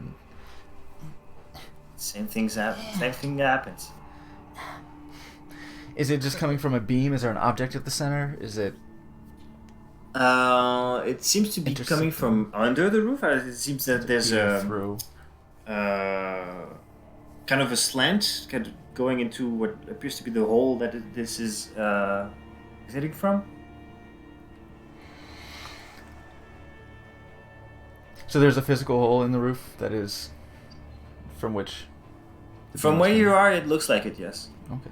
Same thing happens. Is it just coming from a beam? Is there an object at the center? Is it? It seems to be coming from under the roof. It seems that there's through. Kind of a slant going into what appears to be the hole that this is exiting from. So there's a physical hole in the roof that is from which. From where you are, it looks like it. Yes. Okay.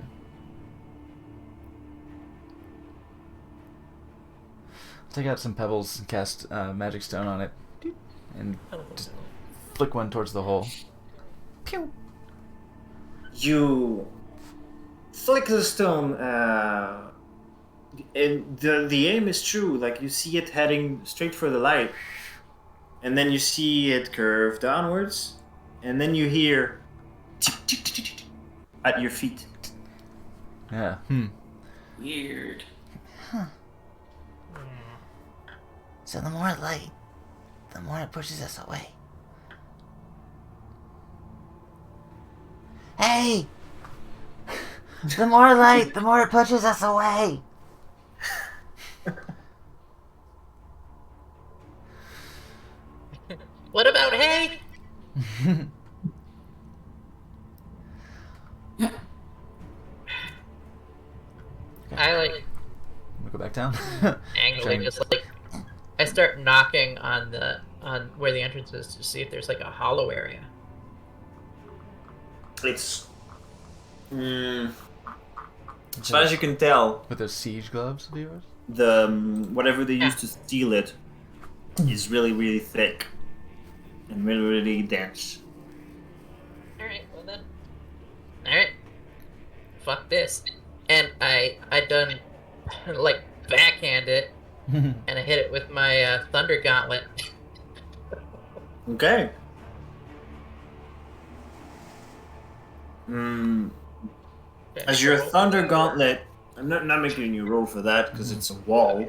Take out some pebbles and cast magic stone on it, and just flick one towards the hole. Pew. You flick the stone, and the aim is true. Like you see it heading straight for the light, and then you see it curve downwards, and then you hear at your feet. Yeah. Weird. So the more light, the more it pushes us away. Hey! The more light, the more it pushes us away. What about hay? I like We go back down. angrily just like I start knocking on where the entrance is to see if there's like a hollow area. It's as far as you can tell, With those siege gloves of yours. the whatever they used to steal it is really, really thick and really, really dense. Alright, well then. Alright. Fuck this. And I done like backhand it and I hit it with my thunder gauntlet. Okay. As your thunder gauntlet, I'm not making you roll for that because it's a wall.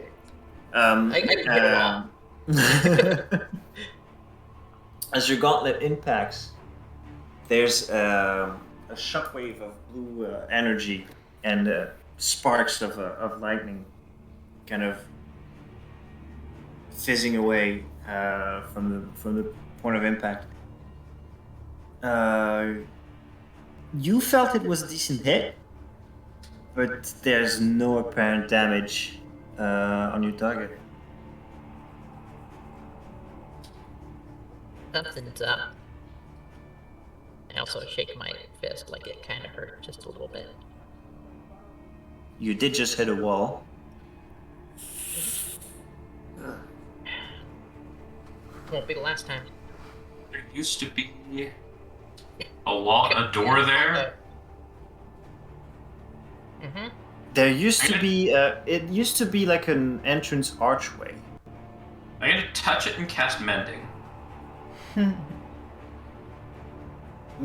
I can hit it all. As your gauntlet impacts, there's a shockwave of blue energy and sparks of lightning, kind of fizzing away from the point of impact. You felt it was a decent hit, but there's no apparent damage on your target. Something's up. I also shake my fist like it kind of hurt just a little bit. You did just hit a wall. Won't be the last time. There used to be a door there. Mm-hmm. There used to be it used to be like an entrance archway. I'm gonna touch it and cast mending.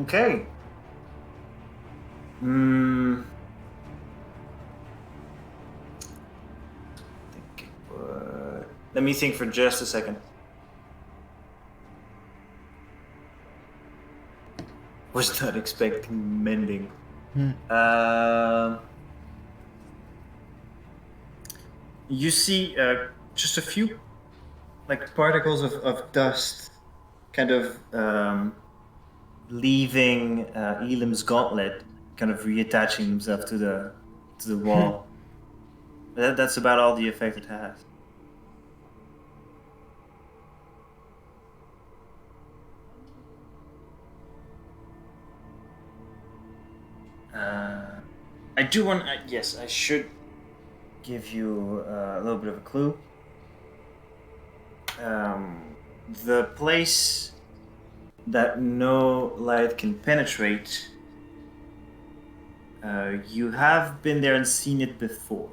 Okay. Let me think for just a second. Was not expecting mending. You see just a few like particles of dust kind of leaving Elam's gauntlet, kind of reattaching himself to the wall. That's about all the effect it has. I do want. Yes, I should give you a little bit of a clue. The place that no light can penetrate. You have been there and seen it before.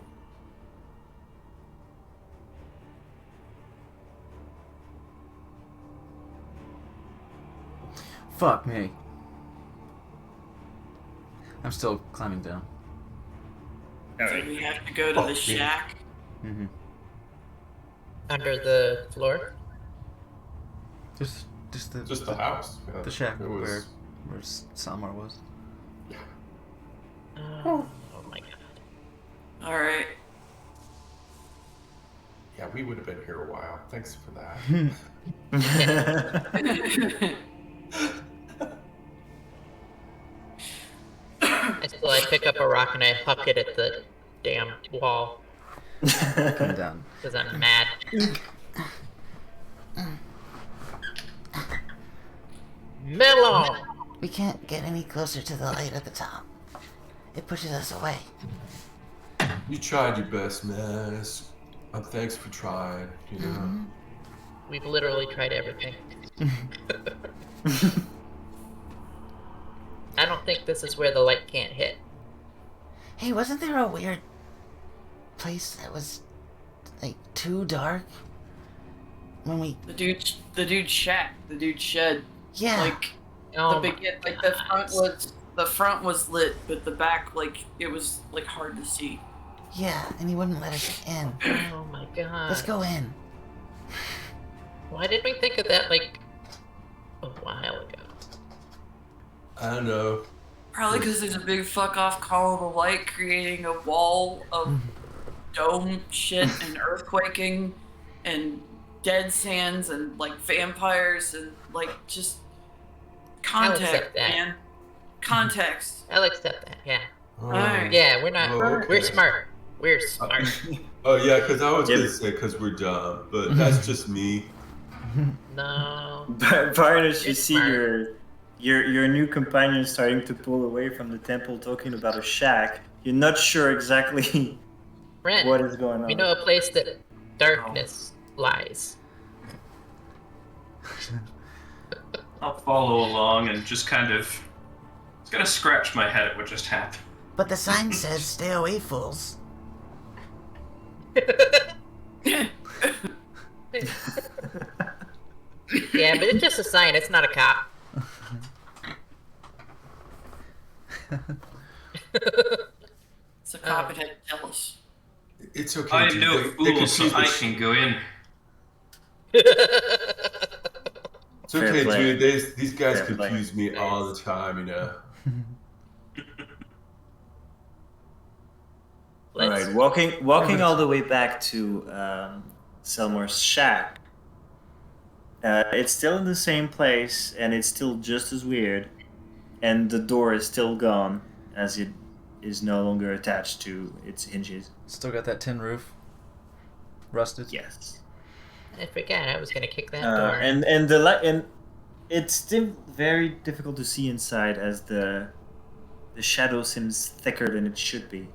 Fuck me. I'm still climbing down. So we have to go to the shack. Mm-hmm. Under the floor? Just the house. Yeah. The shack It was- where Salmar was. Oh my god. All right. Yeah, we would have been here a while. Thanks for that. I pick up a rock and I huck it at the damn wall. Come down. Because I'm mad. Mellow! We can't get any closer to the light at the top. It pushes us away. You tried your best, man. Thanks for trying. You know. We've literally tried everything. I don't think this is where the light can't hit. Hey, wasn't there a weird place that was like too dark when we? The dude's shack, the dude's shed. Yeah. Like Oh the the front was lit, but the back it was hard to see. Yeah, and he wouldn't let us in. Oh my god. Let's go in. Why didn't we think of that a while ago? I don't know. Probably because there's a big fuck off call of the light creating a wall of dome shit and earthquaking and dead sands and vampires and just context, accept that. man. Context. I'll accept that, yeah. Alright. Yeah, we're not. okay. We're smart. We're smart. Oh yeah, because I was gonna say because we're dumb, but that's just me. No. Varnish, you It's see smart. your new companion starting to pull away from the temple, talking about a shack. You're not sure exactly Brent, what is going on. we know a place that darkness lies. I'll follow along and just gonna scratch my head at what just happened. But the sign says "Stay away, fools." Yeah, but it's just a sign. It's not a cop. It's a cop and had to tell us. It's okay. I'm dude. no They fool, so confuse I me. can go in. It's okay, Fair play. dude. These guys Fair play. confuse me all the time, you know. All right, walking all the way back to Selmar's shack. It's still in the same place, and it's still just as weird. And the door is still gone, as it is no longer attached to its hinges. Still got that tin roof. Rusted. Yes. I forgot I was gonna kick that door. And the light, and it's still very difficult to see inside, as the shadow seems thicker than it should be.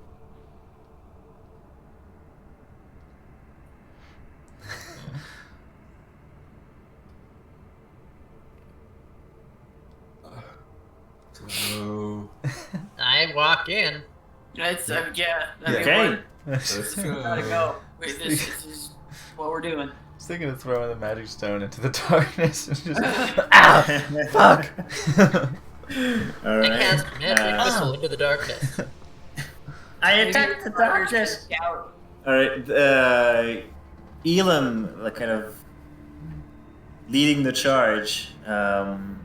So I walk in. It's yeah. I mean, Okay. let's we gotta go. Wait, this is what we're doing. I was thinking of throwing the magic stone into the darkness and just fuck. All I right. cast magic missile into the darkness. I Maybe attack the it's harder to darkness. scout. All right. Elam, like kind of leading the charge, I'm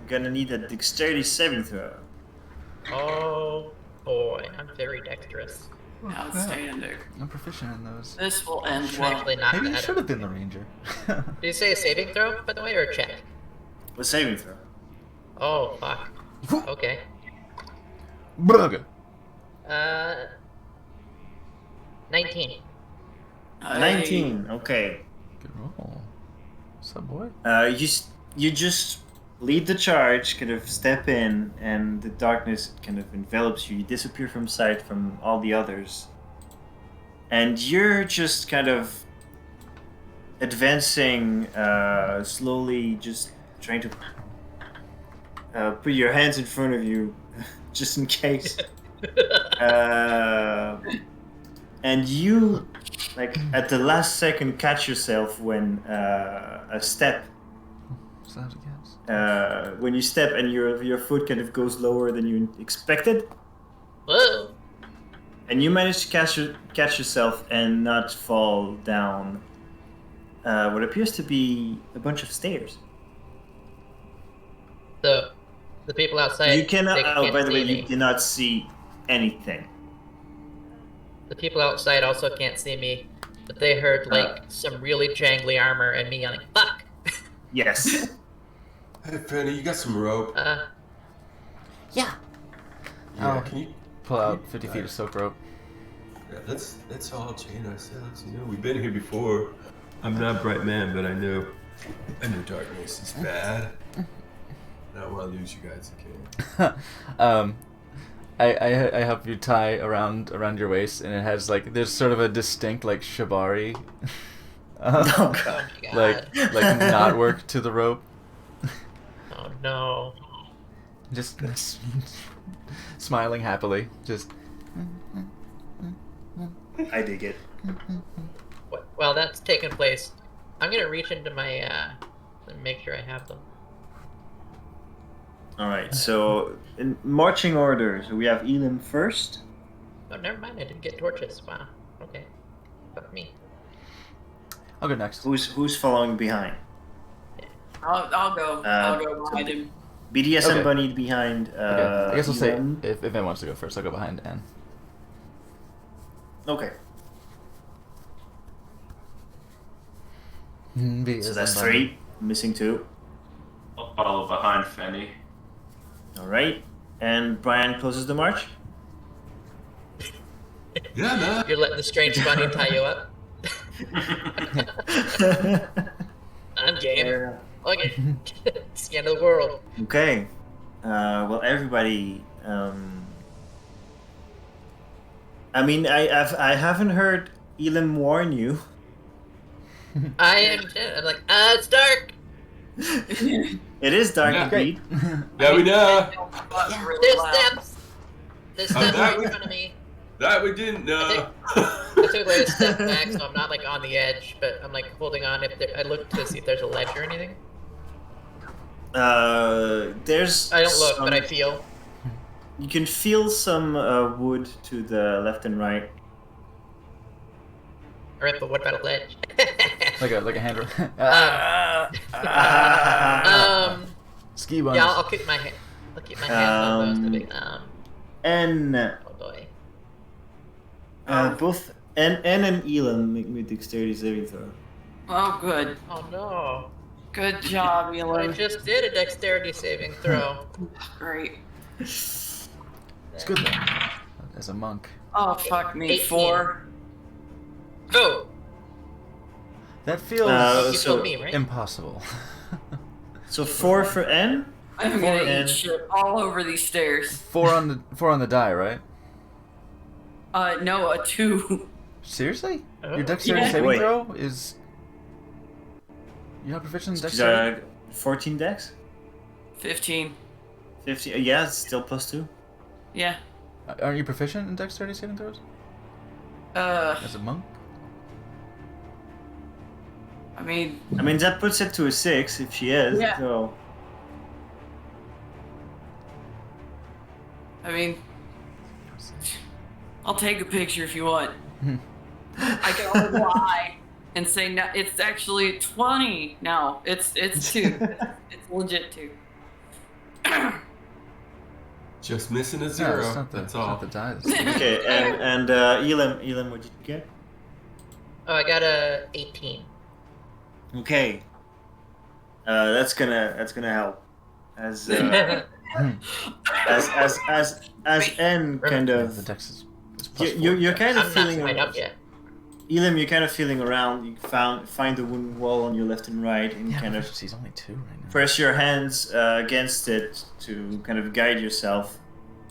gonna need a dexterity saving throw. Oh boy, I'm very dexterous. Outstanding. I'm proficient in those. This will end Should well. actually not Maybe you that. should have been the ranger. Did you say a saving throw, by the way, or a check? A saving throw. Oh, fuck. Okay. Brugge. 19. 19. Okay. Good roll. What's up, boy? You just lead the charge, kind of step in, and the darkness kind of envelops you. You disappear from sight from all the others, and you're just kind of advancing slowly, just trying to put your hands in front of you, just in case. And you, like at the last second, catch yourself when a step. Sounds against. When you step and your foot kind of goes lower than you expected, Whoa! and you manage to catch yourself and not fall down what appears to be a bunch of stairs. So, the people outside. You cannot. they Oh, can't by the way, see you me. cannot see anything. The people outside also can't see me, but they heard like some really jangly armor and me yelling "fuck." Yes. Hey, Fanny, you got some rope? Yeah. Yeah, Oh. can you? Pull out 50 feet of soap rope. Yeah, that's all Jane ourselves. You know, we've been here before. I'm not a bright man, but I know darkness is bad. I don't want to lose you guys again. I help you tie around your waist, and it has like there's sort of a distinct like shibari, Oh god. Oh my god. like knotwork to the rope. Oh no. Just smiling happily. Just I dig it. While that's taking place, I'm gonna reach into my and make sure I have them. All right. So in marching order, so we have Elam first. Oh, never mind. I didn't get torches. Wow. Okay. Fuck me. I'll go next. Who's following behind? I'll go. I'll go behind him. BDSM Okay. Bunny behind. Okay. I guess I'll say Elam. if Evan wants to go first, I'll go behind Anne. Okay. Mm, So that's 3. Missing 2. I'll follow behind Fanny. All right. And Brian closes the march. Yeah, man. You're letting the strange bunny tie you up. I'm game. Okay. It's the end of the world. Okay. Well, everybody. I mean, I haven't heard Elam warn you. I'm like, it's dark. It is dark Yeah. indeed. Yeah, we know. There's steps. There's steps that right we- in front of me. That we didn't know. I took like a step back, so I'm not like on the edge, but I'm like holding on. I look to see if there's a ledge or anything. There's. I don't look, but I some- feel. You can feel some wood to the left and right. Alright, but what about a ledge? Like a hand. Ski buns. Yeah, I'll keep my hand. I'll keep my hands on those. To be, And oh boy. both and Elam make me dexterity saving throw. Oh, good. Oh no. Good job, I Elam. just did a dexterity saving throw. Great. It's good though. As a monk. Oh, fuck me. 18. 4. Go! That feels You so told me, right? impossible. So 4 for N. I'm gonna and- eat shit all over these stairs. 4 on the die, right? No, a 2. Seriously? Oh. Your dexterity Yeah. saving Wait. throw is. You're not proficient in dexterity? 14 dex. 15. 50. Yeah, it's still +2. Yeah. Aren't you proficient in dexterity saving throws? Uh, As a monk? I mean, I mean, that puts it to a 6 if she is. Yeah. So I'll take a picture if you want. I can only lie and say no, it's actually 20 now. It's 2. It's legit 2. Just missing a No, zero. it's not the, That's it's all. not the die. Okay, and Elam, what did you get? Oh, I got a 18. Okay. That's gonna help. As N kind The of dex is plus you're 4. kind of I'm not feeling quite up yet. Elam, you're kind of feeling around. You find the wooden wall on your left and right, and Yeah, kind of he's only 2 right now. press your hands against it to kind of guide yourself,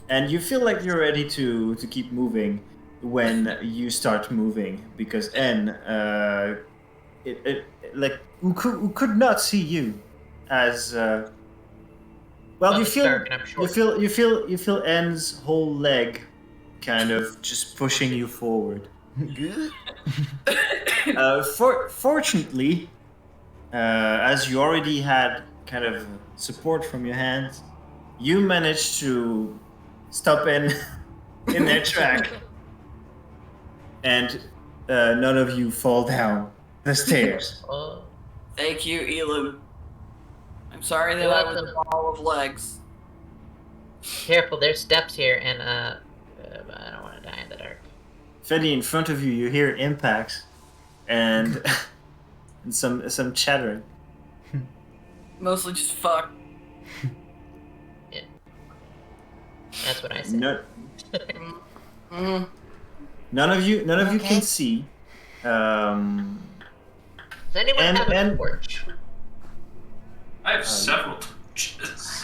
and you feel like you're ready to keep moving when you start moving, because N it like who could not see you as well, you it's feel dark and I'm short. you feel N's whole leg kind of just pushing you forward. Fortunately, as you already had kind of support from your hands, you managed to stop in their track, and none of you fall down the stairs. Oh, Thank you, Elam. I'm sorry that You're I was a welcome. ball of legs. careful, there's steps here, and I don't want to die in the dark. Freddy, in front of you, you hear impacts and, and some chattering. Mostly just fuck. That's what I said. No, Mm. none of you Okay. can see. Does anyone And- have a and- torch? I have several torches.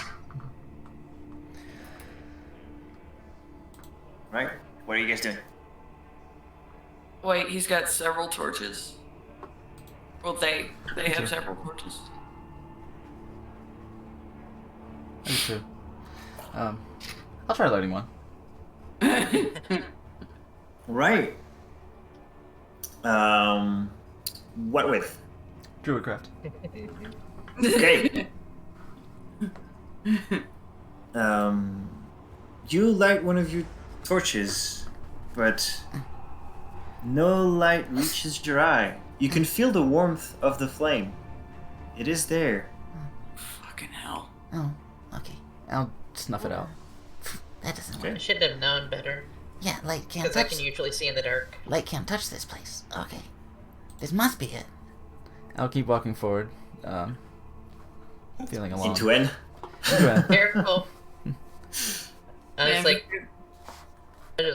Right? What are you guys doing? Wait, he's got several torches. Well, they have several torches. I do too. I'll try lighting one. Right. What with? Druidcraft. Okay. You light one of your torches, but no light reaches your eye. You can feel the warmth of the flame. It is there. Fucking hell. Oh, okay. I'll snuff it out. That doesn't Okay. work. I should have known better, Yeah, light can't because I touch. can usually see in the dark. Light can't touch this place. Okay. This must be it. I'll keep walking forward. Feeling along. Into N. Into N. Careful. I was Man,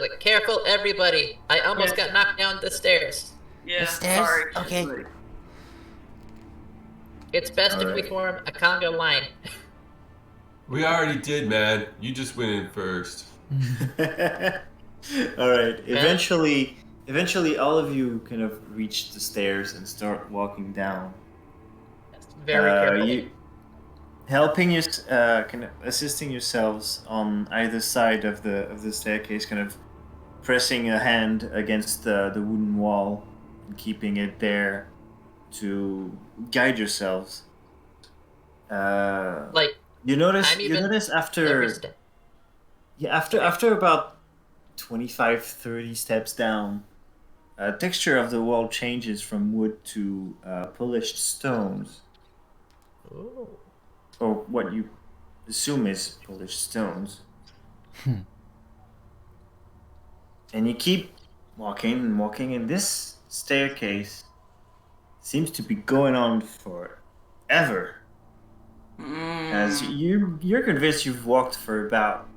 like, careful, everybody! I almost got knocked down the stairs. Yeah, The stairs? sorry. Okay. It's best if we Alright. form a conga line. We already did, man. You just went in first. All right. Eventually, all of you kind of reach the stairs and start walking down. Very careful. You helping you, kind of assisting yourselves on either side of the staircase, kind of pressing a hand against the wooden wall and keeping it there to guide yourselves. Like, You notice I'm even after every step. yeah, after about 25, 30 steps down, texture of the wall changes from wood to polished stones, Ooh. or what you assume is polished stones. And you keep walking and walking, and this staircase seems to be going on forever. As you're convinced you've walked for about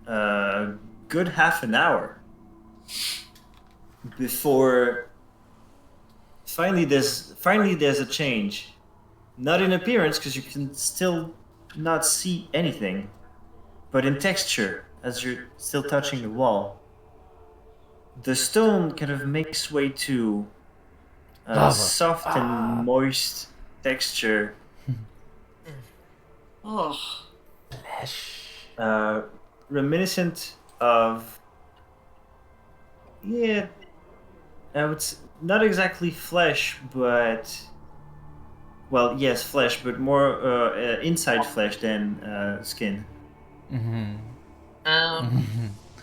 a good half an hour before finally there's a change. Not in appearance, because you can still not see anything, but in texture, as you're still touching the wall. The stone kind of makes way to a Lava. soft and moist texture, Oh, reminiscent of, yeah, I would not exactly flesh, but, well, yes, flesh, but more inside flesh than skin.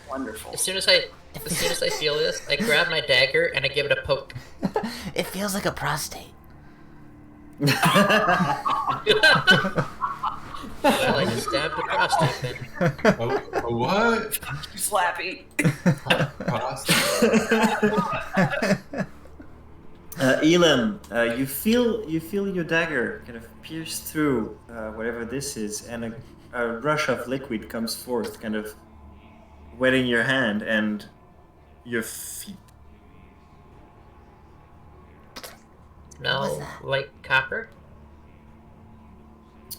wonderful. As soon as I feel this, I grab my dagger and I give it a poke. It feels feels like a prostate. Well, I just stabbed the prostate then. A what? Slappy. Elam, you feel your dagger kind of pierce through whatever this is, and a rush of liquid comes forth, kind of wetting your hand and your feet. No, like copper?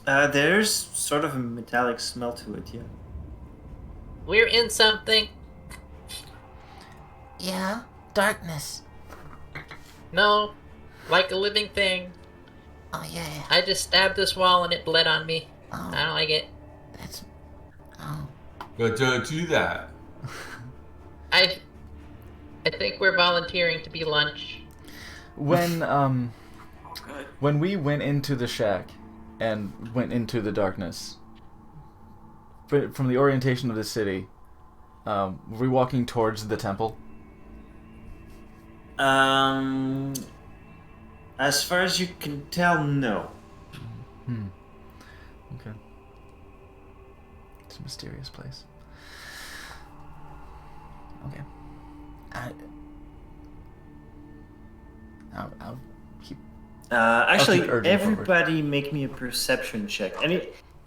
There's sort of a metallic smell to it, yeah. We're in something. Yeah, darkness. No, like a living thing. Oh yeah. I just stabbed this wall and it bled on me. Oh, I don't like it. that's. Oh. But don't do that. I think we're volunteering to be lunch. When Oh, good. when we went into the shack and went into the darkness, from the orientation of the city, were we walking towards the temple? As far as you can tell, no. Okay. It's a mysterious place. Okay. I'll keep. Actually, keep urging everybody make me a perception check.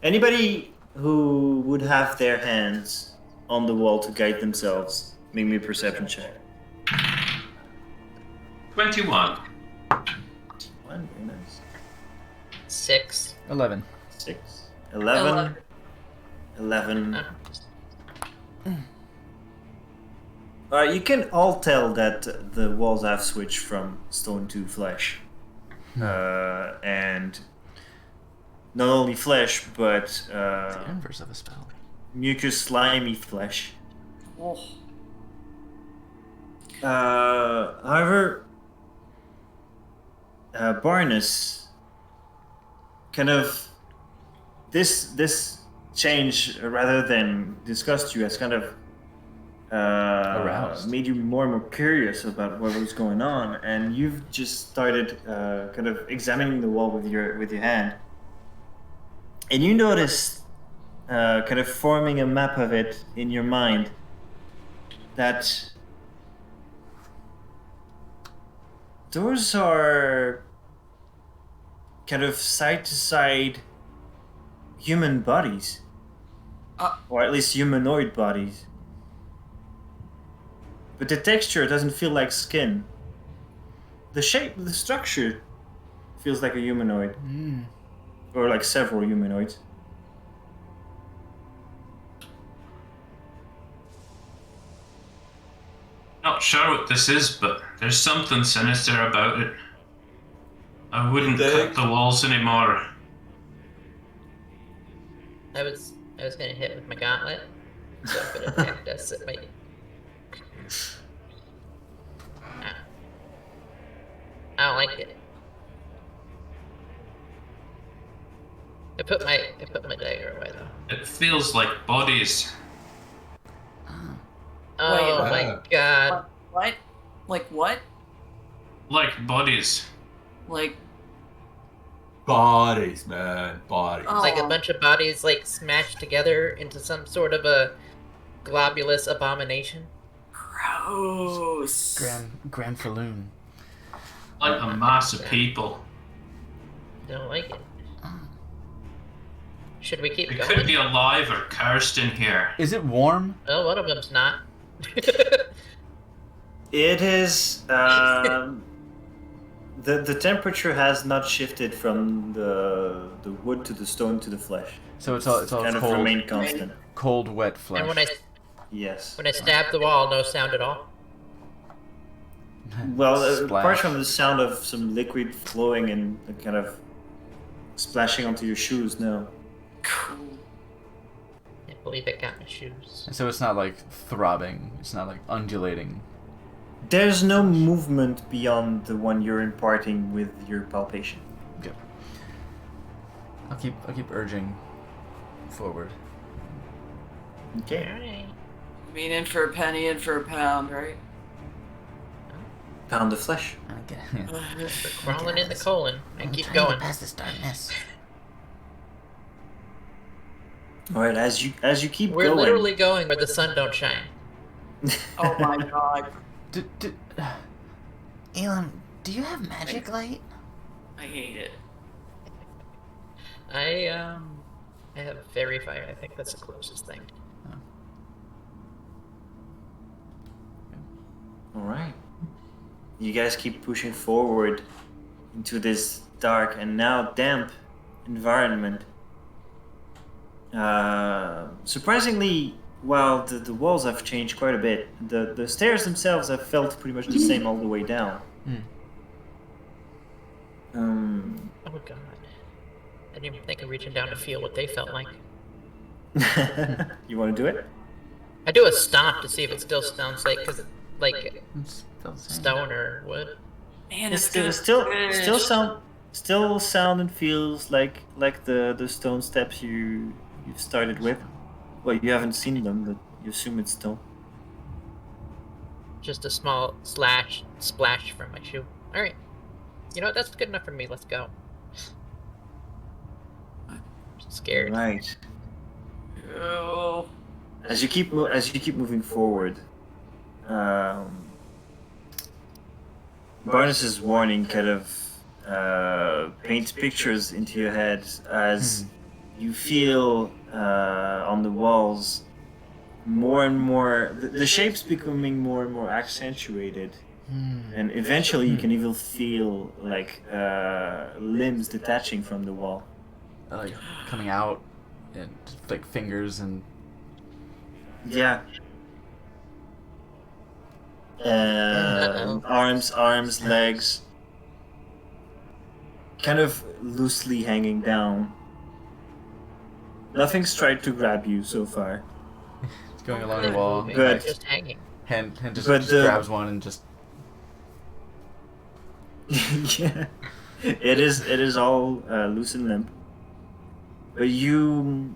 Anybody who would have their hands on the wall to guide themselves, make me a perception check. 21. 1, very nice. 6. 11. 6, 11, 11. You can all tell that the walls have switched from stone to flesh. And not only flesh, but The inverse of a spell. mucus slimy flesh. Oh. However, Barnus kind of this change, rather than disgust you, has kind of Aroused. made you more and more curious about what was going on, and you've just started kind of examining the wall with your hand, and you notice kind of forming a map of it in your mind that those are kind of side to side human bodies, or at least humanoid bodies. But the texture doesn't feel like skin. The shape, the structure feels like a humanoid. Or like several humanoids. Not sure what this is, but there's something sinister about it. I wouldn't cut the walls anymore. I was gonna hit with my gauntlet, so if it attacked us, it might. I don't like it. I put my dagger away though. It feels like bodies. Oh Wait, my god. What? Like what? Like bodies. Like Bodies, man. Bodies. Oh. Like a bunch of bodies like smashed together into some sort of a globulous abomination. gross. Grand Falloon. Like a mass of people. Don't like it. Should we keep It going? could be alive or cursed in here. Is it warm? Oh, one of them's not. It is. The temperature has not shifted from the wood to the stone to the flesh. So it's all kind of cold, remained constant. cold, wet flesh. And when I Yes. stabbed the wall, no sound at all. Well, Splash. apart from the sound of some liquid flowing and kind of splashing onto your shoes, no. Cool. I believe it got my shoes. So it's not like throbbing. It's not like undulating. There's no movement beyond the one you're imparting with your palpation. Okay. I'll keep urging forward. Okay. Alright. I mean, in for a penny, in for a pound, right? Pound of flesh. I'm gonna We're crawling in the colon and keep trying to going. get past this darkness. All right, as you keep We're going. literally going where the sun don't shine. Oh my god. Elam, do you have magic light? I hate it. I have fairy fire. I think that's the closest thing. All right. You guys keep pushing forward into this dark and now damp environment. Surprisingly, while the walls have changed quite a bit, the stairs themselves have felt pretty much the same all the way down. Oh god. I didn't even think of reaching down to feel what they felt like. You want to do it? I do a stomp to see if it still sounds like It's still the same. stone or wood. Man, It's it's still sound and feels like the stone steps you've started with. Well, you haven't seen them, but you assume it's stone. Just a small splash from my shoe. Alright. You know what? That's good enough for me. Let's go. I'm scared. Right. Oh. As you keep moving forward, Barnes's warning kind of paints pictures into your head as you feel on the walls more and more the shapes becoming more and more accentuated, and eventually you can even feel like limbs detaching from the wall. Like coming out, and like fingers and. Yeah. Arms, legs, kind of loosely hanging down. Nothing's tried to grab you so far. It's going along the wall. Good. Just hanging. Hand just But grabs one and just. Yeah, it is all loose and limp. But you.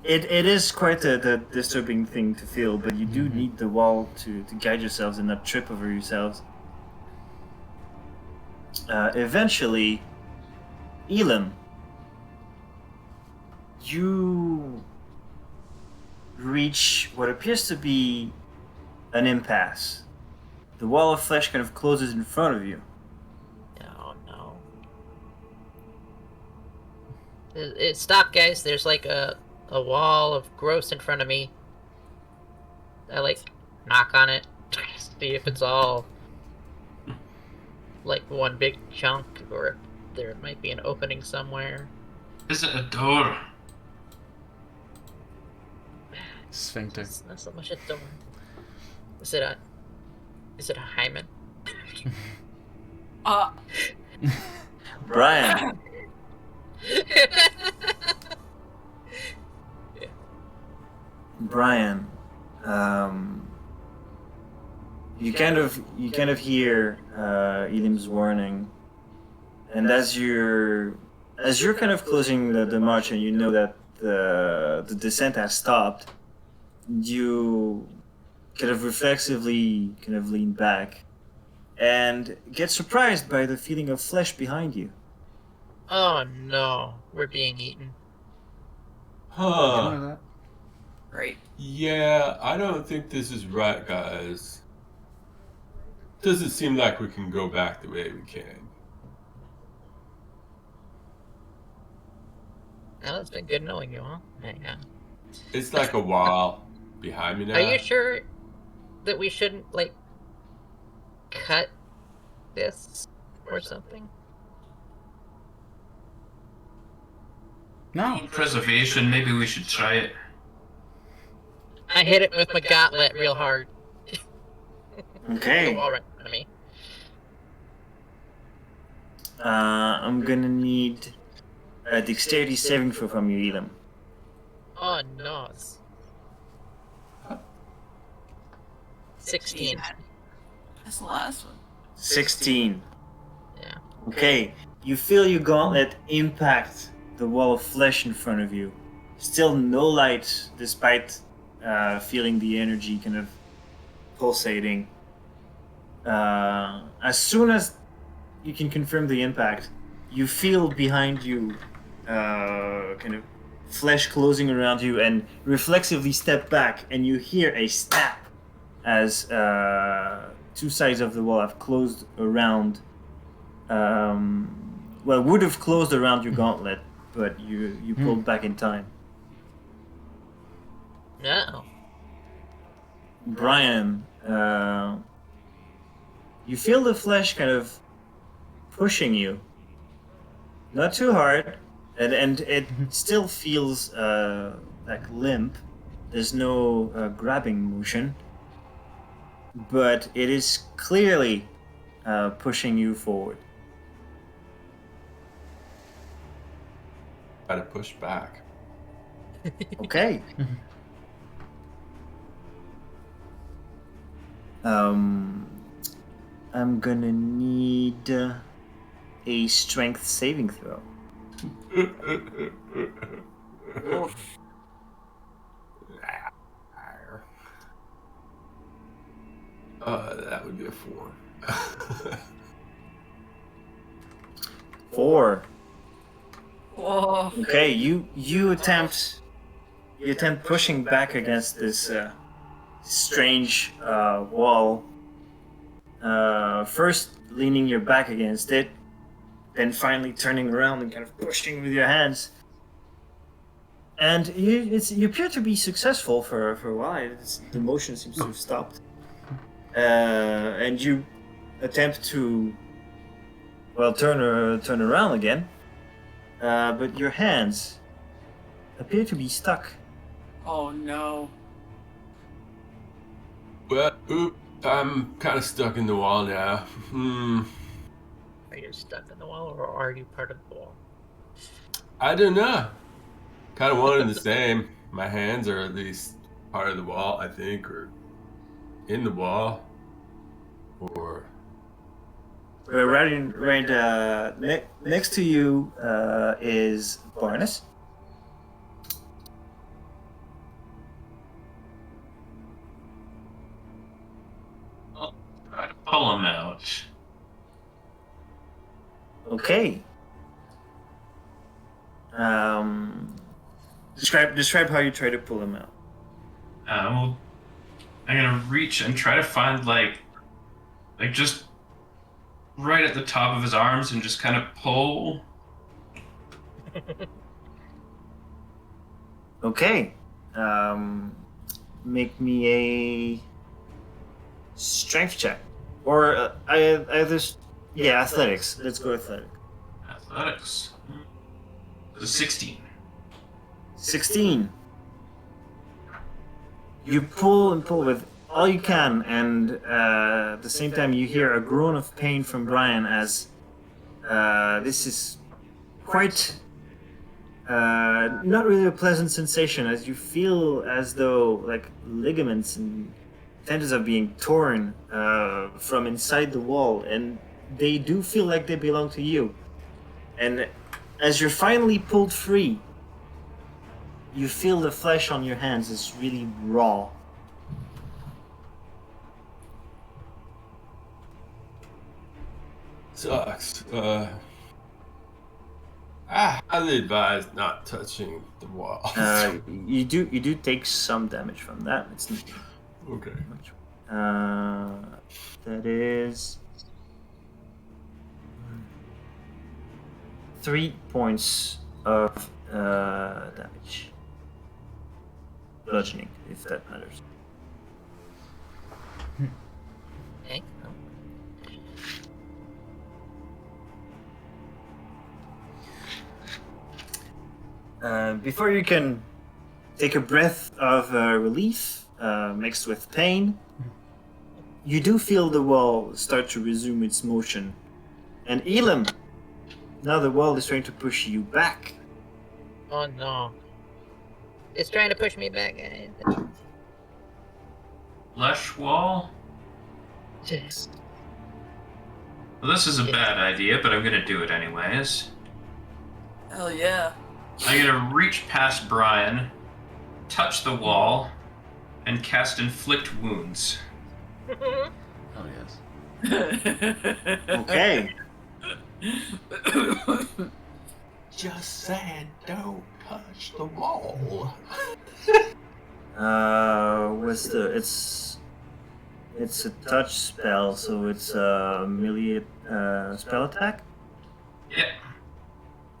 It is quite a disturbing thing to feel, but you do need the wall to guide yourselves and not trip over yourselves. Eventually, Elam, you reach what appears to be an impasse. The wall of flesh kind of closes in front of you. Oh no. Stop, guys. There's like a wall of gross in front of me. I like knock on it, see if it's all like one big chunk, or if there might be an opening somewhere. Is it a door? Sphincter. It's not so much a door. Is it a hymen? Brian. Brian, you kind of hear Elim's warning, and as you're kind of closing the march, and you know that the descent has stopped, you kind of reflexively kind of lean back, and get surprised by the feeling of flesh behind you. Oh no, we're being eaten. Huh. Right. Yeah, I don't think this is right, guys. Doesn't seem like we can go back the way we came. Well, it's been good knowing you, huh? Hang on. It's like a wall behind me now. Are you sure that we shouldn't, like, cut this or something? No. Preservation, maybe we should try it. I hit it with my gauntlet real hard. Okay. The wall right in front of me. I'm gonna need a dexterity saving throw from you, Elam. Oh no. 16. That's the last one. 16. Yeah. Okay, you feel your gauntlet impact the wall of flesh in front of you. Still no light, despite feeling the energy kind of pulsating. as soon as you can confirm the impact, you feel behind you kind of flesh closing around you, and reflexively step back, and you hear a snap as two sides of the wall have closed around. Would have closed around your gauntlet, but you pulled back in time. No. Brian, you feel the flesh kind of pushing you. Not too hard, and it still feels like limp. There's no grabbing motion, but it is clearly pushing you forward. Try to push back. Okay. I'm gonna need a strength saving throw. That would be a 4. 4. Whoa. Okay, you attempt pushing back against this strange wall. First leaning your back against it, then finally turning around and kind of pushing with your hands. And you appear to be successful for a while. The motion seems to have stopped. And you attempt to, turn around again. But your hands appear to be stuck. Oh no. Well, I'm kind of stuck in the wall now. Are you stuck in the wall, or are you part of the wall? I don't know. Kind of one and the same. My hands are at least part of the wall, I think, or in the wall, or Next to you is Barnes. I'll try to pull him out. Okay. Describe how you try to pull him out. Well, I'm gonna reach and try to find like just right at the top of his arms and just kind of pull. Okay. Make me a strength check, or athletics. Let's go athletic. Athletics. It's a 16. 16. You pull and pull with all you can, and at the same time you hear a groan of pain from Brian as this is quite not really a pleasant sensation, as you feel as though like ligaments and tendons are being torn from inside the wall, and they do feel like they belong to you. And as you're finally pulled free, you feel the flesh on your hands is really raw. sucks. I highly advise not touching the wall. You do take some damage from that. It's not Okay. much. That is 3 points of damage. Bludgeoning, if that matters. Okay. Before you can take a breath of relief mixed with pain, you do feel the wall start to resume its motion. And Elam, now the wall is trying to push you back. Oh no. It's trying to push me back, guys. Flesh wall? Just Well, this is a bad idea, but I'm gonna do it anyways. Hell yeah. I'm gonna reach past Brian, touch the wall, and cast Inflict Wounds. Oh yes. Okay. Just saying, don't touch the wall. It's a touch spell, so it's a melee spell attack. Yeah.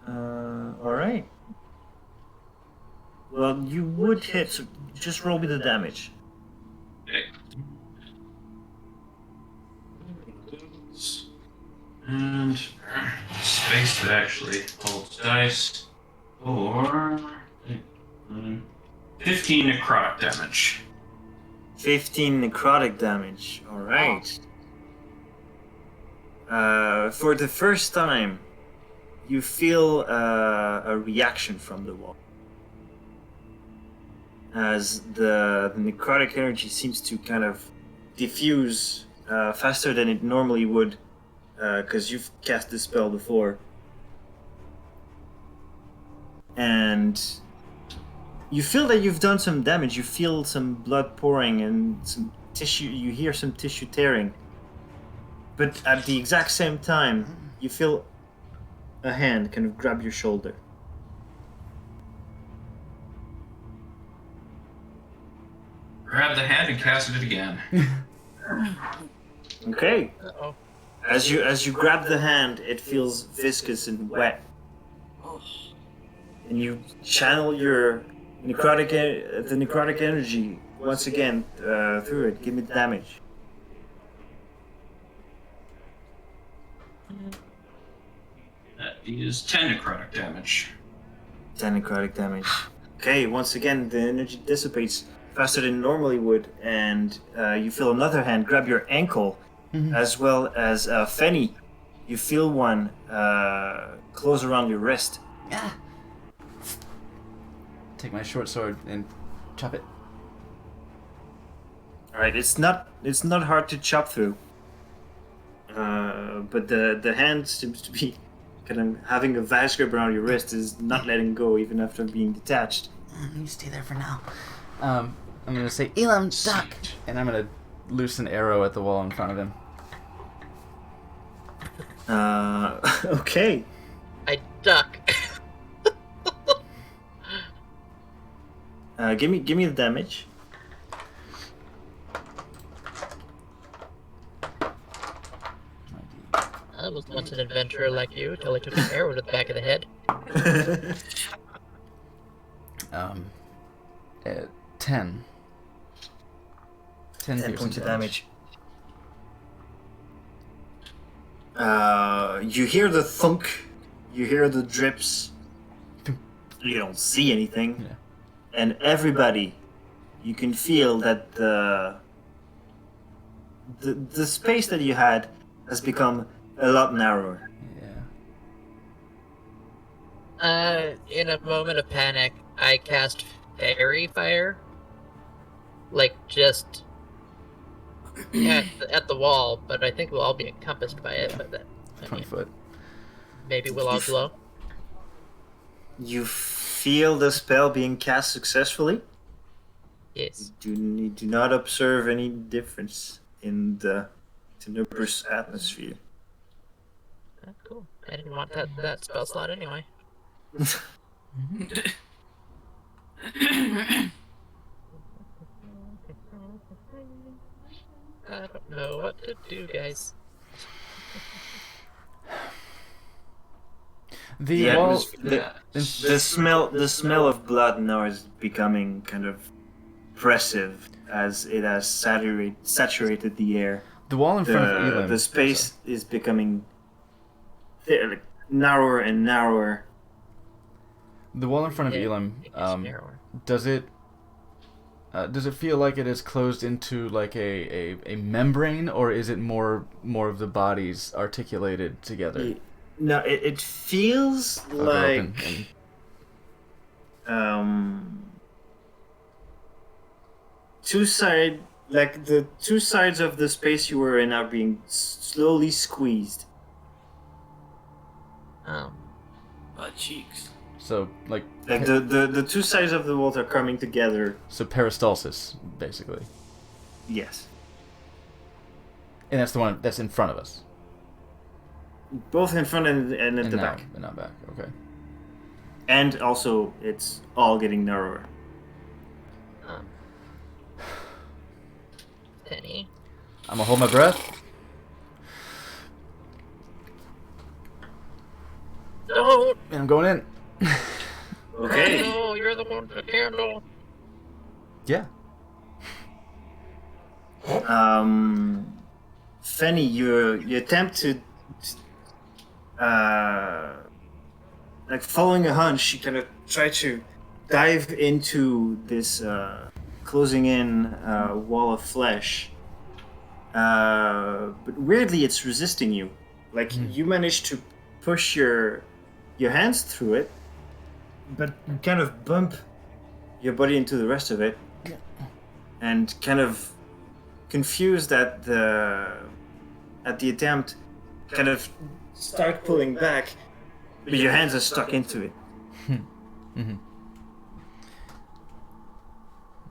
All right. Well, you would hit. So just roll me the damage. Okay. And space that actually holds dice for 15 necrotic damage. 15 necrotic damage. All right. For the first time, you feel a reaction from the wall. As the necrotic energy seems to kind of diffuse faster than it normally would, because you've cast this spell before. And you feel that you've done some damage. You feel some blood pouring and some tissue. You hear some tissue tearing. But at the exact same time, you feel a hand kind of grab your shoulder. Grab the hand and cast it again. Okay. Uh-oh. As you grab the hand, it feels viscous and wet. And you channel your the necrotic energy once again through it. Give me the damage. That is 10 necrotic damage. 10 necrotic damage. Okay, once again, the energy dissipates faster than it normally would, and you feel another hand grab your ankle, as well as Fenny. You feel one close around your wrist. Yeah. Take my short sword and chop it. All right, it's not hard to chop through, but the hand seems to be kind of having a vice grip around your wrist, is not letting go even after being detached. You stay there for now. I'm gonna say, Elam, duck! And I'm gonna loose an arrow at the wall in front of him. Okay. I duck. Give me the damage. I was once an adventurer like you till I took an arrow to the back of the head. 10. 10 10 points of damage. You hear the thunk, you hear the drips. You don't see anything, Yeah. and everybody, you can feel that the space that you had has become a lot narrower. Yeah. In a moment of panic, I cast Fairy Fire. Like, just at the wall, but I think we'll all be encompassed by it. Yeah. But that, 20 foot. maybe we'll all glow. You feel the spell being cast successfully. Yes. You do not observe any difference in the tenebrous atmosphere. Oh, cool. I didn't want that spell slot anyway. I don't know what to do, guys. The Yeah, wall. the smell of blood now is becoming kind of oppressive as it has saturated the air. The wall in front of Elam. The space is becoming narrower and narrower. The wall in front of Yeah, Elam. it gets narrower. Does it feel like it is closed into like a membrane, or is it more of the bodies articulated together? No, it feels I'll go like open and- the two sides of the space you were in are being slowly squeezed. Butt cheeks. So like The two sides of the wall are coming together. so peristalsis basically. Yes. And that's the one that's in front of us. Both in front and at And the now, back. and not back. Okay. And also, it's all getting narrower. Penny. I'm gonna hold my breath. Don't. And I'm going in. Okay. No, you're the one with the candle. Yeah. Fanny, you attempt to, like following a hunch, you kind of try to dive into this closing in wall of flesh. But weirdly, it's resisting you. Like you manage to push your hands through it, but you kind of bump your body into the rest of it, and kind of confused at the attempt, kind of start pulling back, but your hands are stuck into it. Mm-hmm.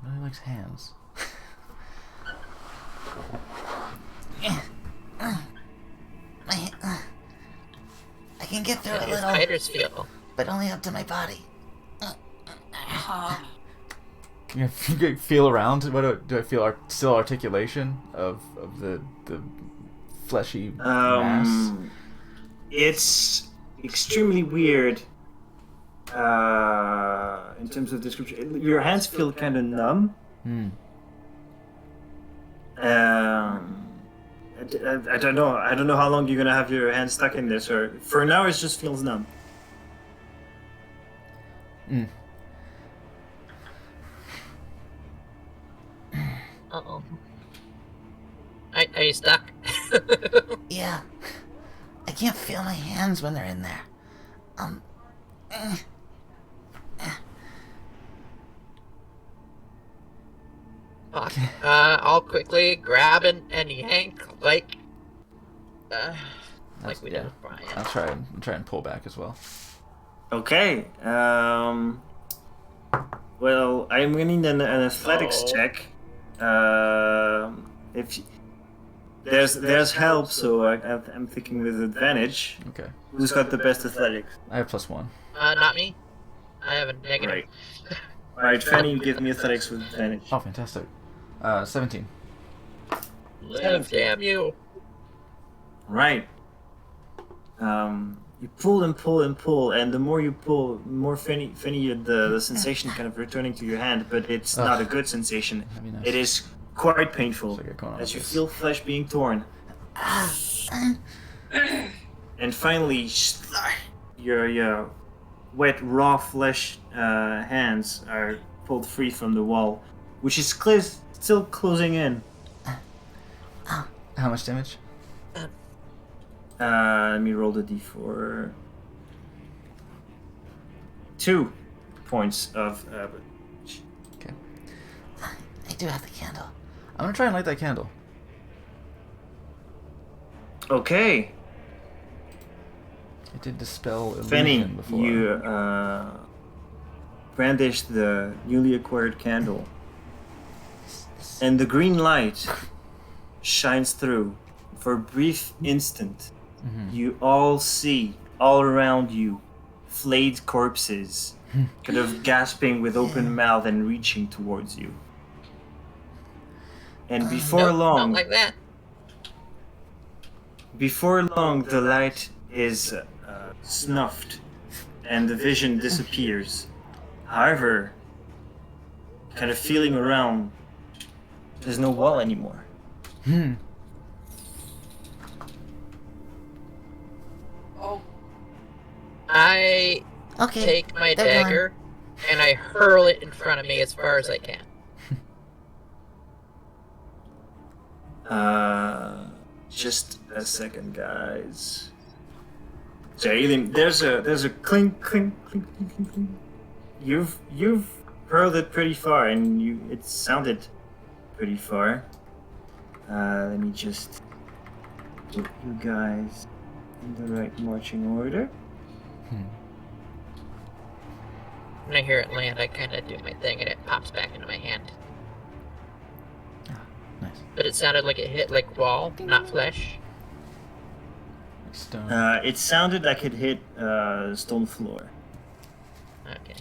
Nobody likes hands. I can get through How a do your little, spiders feel? but only up to my body. You feel around. What do I feel? Still articulation of the fleshy mass. It's extremely weird. In terms of description, your hands feel kind of numb. I don't know. I don't know how long you're gonna have your hands stuck in this, or for now it just feels numb. Uh-oh. Are you stuck? Yeah. I can't feel my hands when they're in there. Fuck. I'll quickly grab and yank like we did with Brian. I'll try and pull back as well. Okay. Well, I'm gonna need an athletics check. If there's help, so I'm thinking with advantage. Okay. Who's got the best athletics? I have +1. Not me. I have a negative. Right. All right, Fanny, you give me athletics with advantage. Oh, fantastic. 17. Live, damn you. Right. You pull and pull and pull, and the more you pull, the more Fanny, the sensation kind of returning to your hand, but it's not a good sensation. That'd be nice. It is quite painful Looks like a cone as you office. feel flesh being torn. And finally, your wet, raw flesh hands are pulled free from the wall, which is still closing in. How much damage? Let me roll the d4. 2 points of. Okay. I do have the candle. I'm gonna try and light that candle. Okay, I did dispel illusion Fanny, before. you brandish the newly acquired candle, and the green light shines through. For a brief instant, you all see, all around you, flayed corpses, kind of gasping with open mouth and reaching towards you. And before long, Not like that. before long, the light is snuffed, and the vision disappears. However, kind of feeling around, there's no wall anymore. Oh, I Okay. take my they're gone. dagger and I hurl it in front of me as far as I can. Just a second, guys. So Aileen, there's a clink, clink, clink, clink, clink, clink. You've hurled it pretty far, and it sounded pretty far. Let me just put you guys in the right marching order. When I hear it land, I kind of do my thing and it pops back into my hand. Nice. But it sounded like it hit like wall, not flesh. Like stone. It sounded like it hit stone floor. Okay.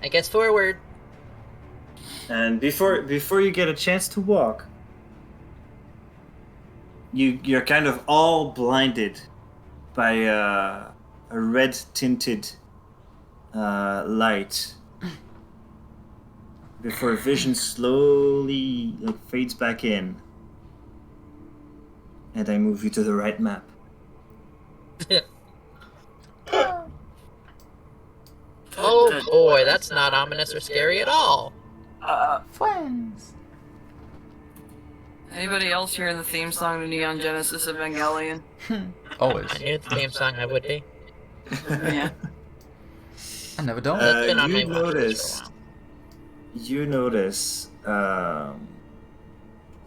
I guess forward. And before you get a chance to walk, you're kind of all blinded by a red tinted light before vision slowly fades back in. And I move you to the right map. Oh boy, that's not ominous or scary at all. Friends. Anybody else hearing the theme song to Neon Genesis Evangelion? Always. I knew the theme song I would be. Yeah. I never don't. It's been on my You watch list notice. for a while. You notice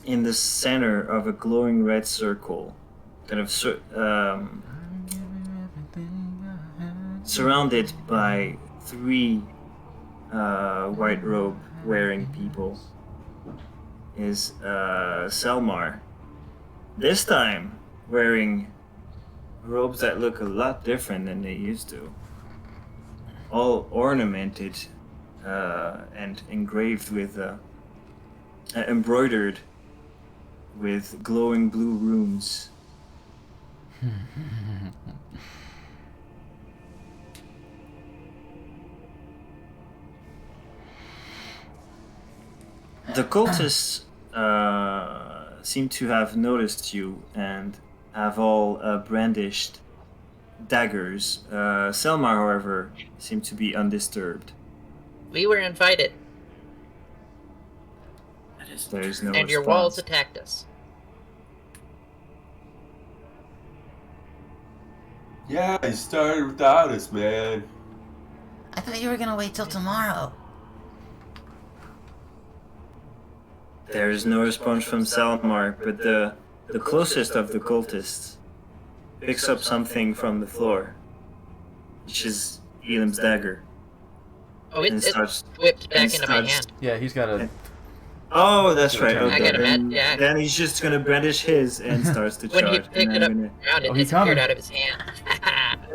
in the center of a glowing red circle, kind of surrounded by 3 white robe wearing people, is Selmar. This time wearing robes that look a lot different than they used to. All ornamented and engraved with, embroidered with glowing blue runes. The cultists seem to have noticed you and have all brandished daggers. Selmar, however, seemed to be undisturbed. We were invited, That is There is no and your response. walls attacked us. Yeah, you started without us, man. I thought you were gonna wait till tomorrow. There is no response from Selmar, but the closest of the cultists picks up something from the floor, which is Elam's dagger. Oh, And it starts- whipped back and into my starts- hand. Yeah, he's got a. Oh, that's right. I Okay, got a then, yeah. then he's just gonna brandish his and starts to When he charge. picked and it up I'm from the ground, it Oh, he disappeared coming. out of his hand.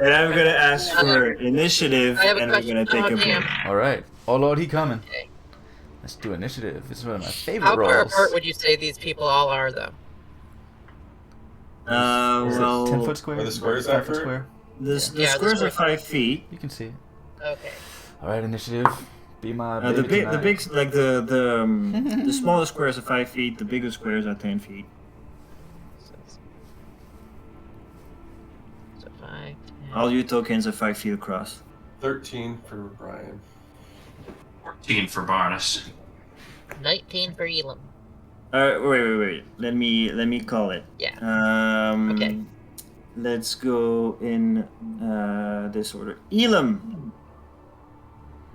and I'm gonna ask for initiative, I have a and we're question. gonna take Oh, a damn. break. All right. Oh Lord, he coming. Okay. Let's do initiative. This is one of my favorite How far rolls. apart would you say these people all are, though? Is it Well, 10-foot square? Are the squares 5-foot accurate? square? the Yeah, the squares are square. 5 feet. You can see it. Okay. All right, initiative. Be my baby The big, tonight. like the smallest squares are 5 feet. The bigger squares are 10 feet. So 5, 10. All your tokens are 5 feet across. 13 for Brian. 14 for Barnes. 19 for Elam. Wait. Let me call it. Yeah. Okay. Let's go in this order. Elam,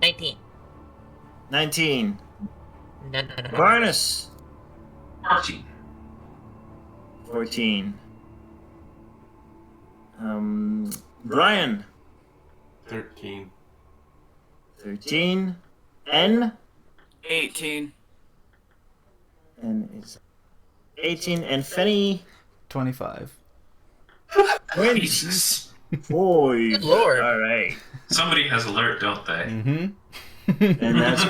19. 19. No. Barnes, 14. 14. Brian, 13. 13. N 18. is 18. And Fenny, 25. 20. Jesus. Boy. Good lord. All right. Somebody has alert, don't they? Mm-hmm. And that's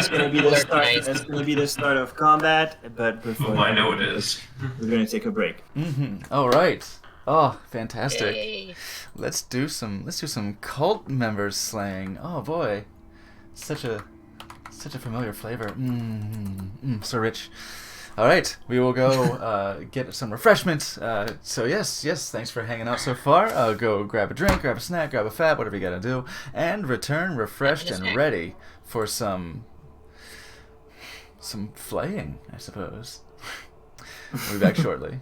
gonna be the Alert start. nice. That's gonna be the start of combat. But before Oh, I that, know it is. we're gonna take a break. Mm-hmm. All right. Oh, fantastic. Yay. Let's do some cult members slaying. Oh boy, such a familiar flavor. So rich. All right, we will go get some refreshments. So yes, thanks for hanging out so far. Go grab a drink, grab a snack, grab a fat, whatever you gotta do, and return refreshed and ready for some flaying, I suppose. We'll be back shortly.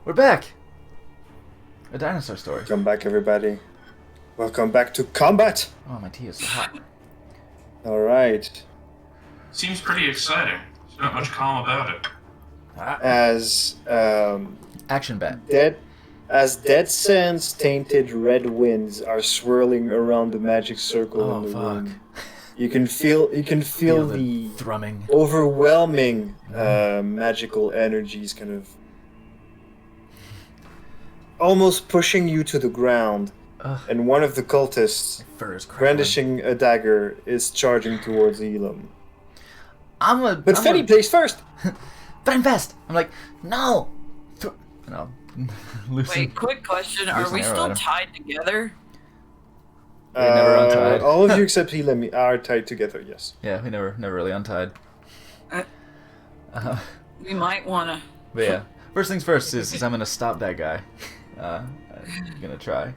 We're back! A dinosaur story. Welcome back, everybody. Welcome back to combat. Oh, my tea is so hot. All right. Seems pretty exciting. There's not much calm about it. As Action bet. Dead Sands tainted red winds are swirling around the magic circle Oh, in the fuck. room. You can feel the thrumming. overwhelming magical energies kind of almost pushing you to the ground. Ugh. And one of the cultists, Fur is crackling. brandishing a dagger, is charging towards Elam. But I'm Fetty plays first! Fetty fast! I'm like, no! And I'll loosen. Wait, quick question. Are Loosen we arrow still at him. tied together? We never untied. All of you except Elam are tied together, yes. Yeah, we never really untied. We might want to... But yeah, first things first is I'm gonna stop that guy. I'm gonna try.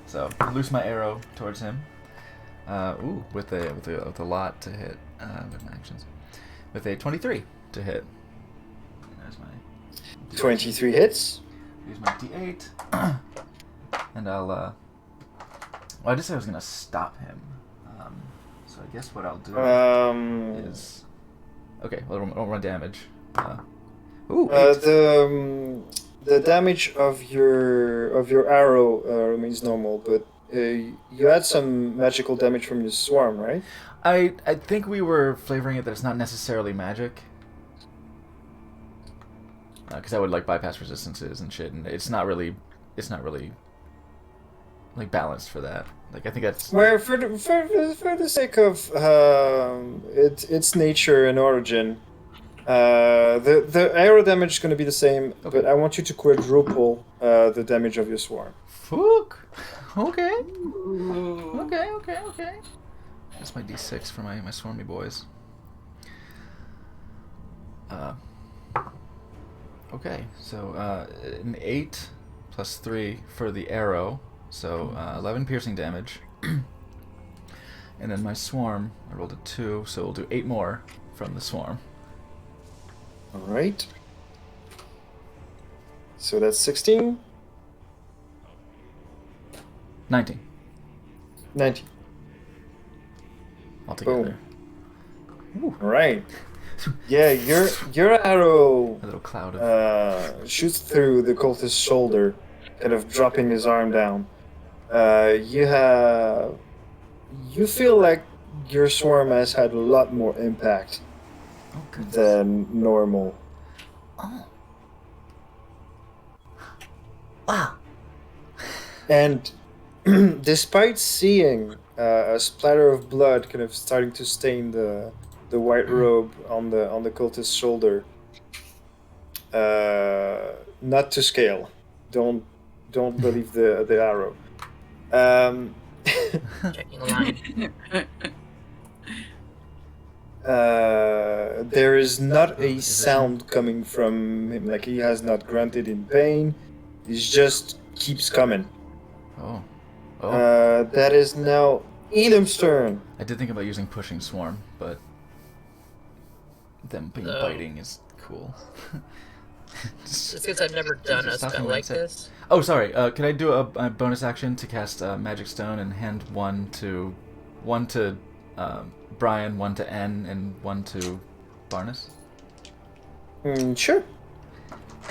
So loose my arrow towards him. Ooh, with a lot to hit. With my actions, with a 23 to hit. There's my 23 hits. Use my D8, and I'll. Well, I just said I was gonna stop him. So I guess what I'll do is. Okay, well, I'll run damage. Ooh. The damage of your arrow remains normal, but you had some magical damage from your swarm, right? I think we were flavoring it that it's not necessarily magic, because that would like bypass resistances and shit, and it's not really like balanced for that. Like I think that's Well, for the sake of its nature and origin, the arrow damage is going to be the same, but I want you to quadruple the damage of your swarm. Fuck. Okay. Okay. That's my D6 for my swarmy boys. Okay, so an 8 plus 3 for the arrow, so 11 piercing damage. And then my swarm, I rolled a 2, so we'll do 8 more from the swarm. Alright. So that's 16? 19 19. altogether. Alright. Yeah, your arrow A little cloud of... shoots through the cultist's shoulder, kind of dropping his arm down. You feel like your swarm has had a lot more impact than normal. Oh. Wow. And despite seeing a splatter of blood kind of starting to stain the white robe on the cultist's shoulder, not to scale. Don't believe the arrow. Checking the line. There is not a sound coming from him. Like he has not grunted in pain. He just keeps coming. Oh. That is now Elam's turn. I did think about using pushing swarm, but them being biting is cool. Just because I've never done a Stop spell me like when I say- this. Oh, sorry. Can I do a bonus action to cast Magic Stone and hand one to Brian, one to N, and one to Barnes? Sure.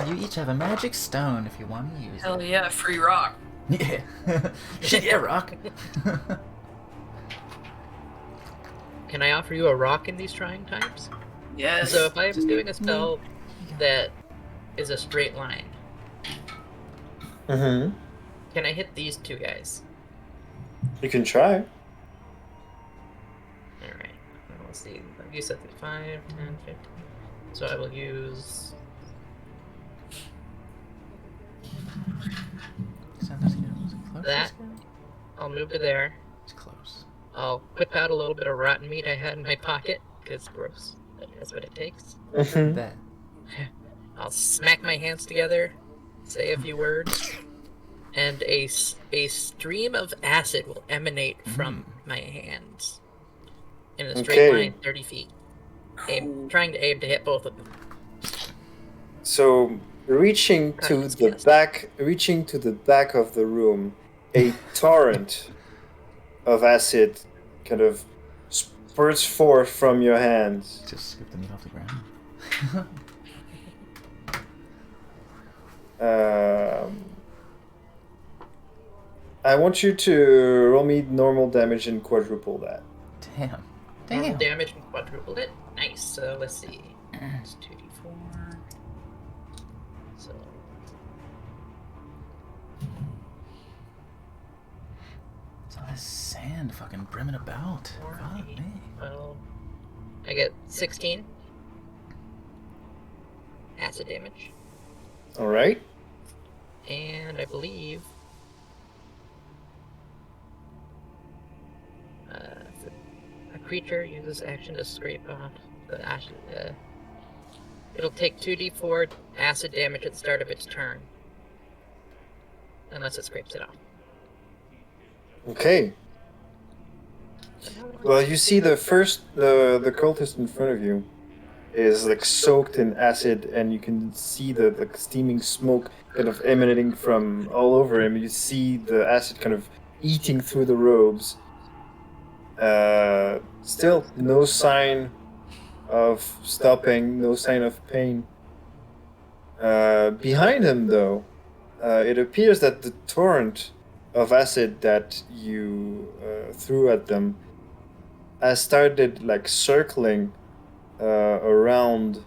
You each have a magic stone if you want to use Hell it. yeah, free rock. Yeah. Shit, yeah, rock. Can I offer you a rock in these trying times? Yes. So if I'm doing a spell that is a straight line, Mm-hmm. can I hit these two guys? You can try. Alright. Let's see. You said 5, 10, 15. So I will use... that. I'll move to there. It's close. I'll whip out a little bit of rotten meat I had in my pocket, because gross. That's what it takes. Mm-hmm. That. I'll smack my hands together, say a few words, and a stream of acid will emanate from my hands in a straight Okay. line 30 feet. Trying to aim to hit both of them. So reaching to the back of the room, a torrent of acid kind of spurts forth from your hands. Just skip the meat off the ground. I want you to roll me normal damage and quadruple that. Damn. Normal damage and quadruple it. Nice. So let's see. It's 2d4. So. It's all this sand fucking brimming about. Fuck me. Well, I get 16 acid damage. All right. And I believe a creature uses action to scrape off the acid. It'll take 2d4 acid damage at the start of its turn, unless it scrapes it off. Okay. Well, you see the cultist in front of you is like soaked in acid, and you can see the like steaming smoke kind of emanating from all over him. You see the acid kind of eating through the robes. Still, no sign of stopping, no sign of pain. Behind him, though, it appears that the torrent of acid that you threw at them has started like circling around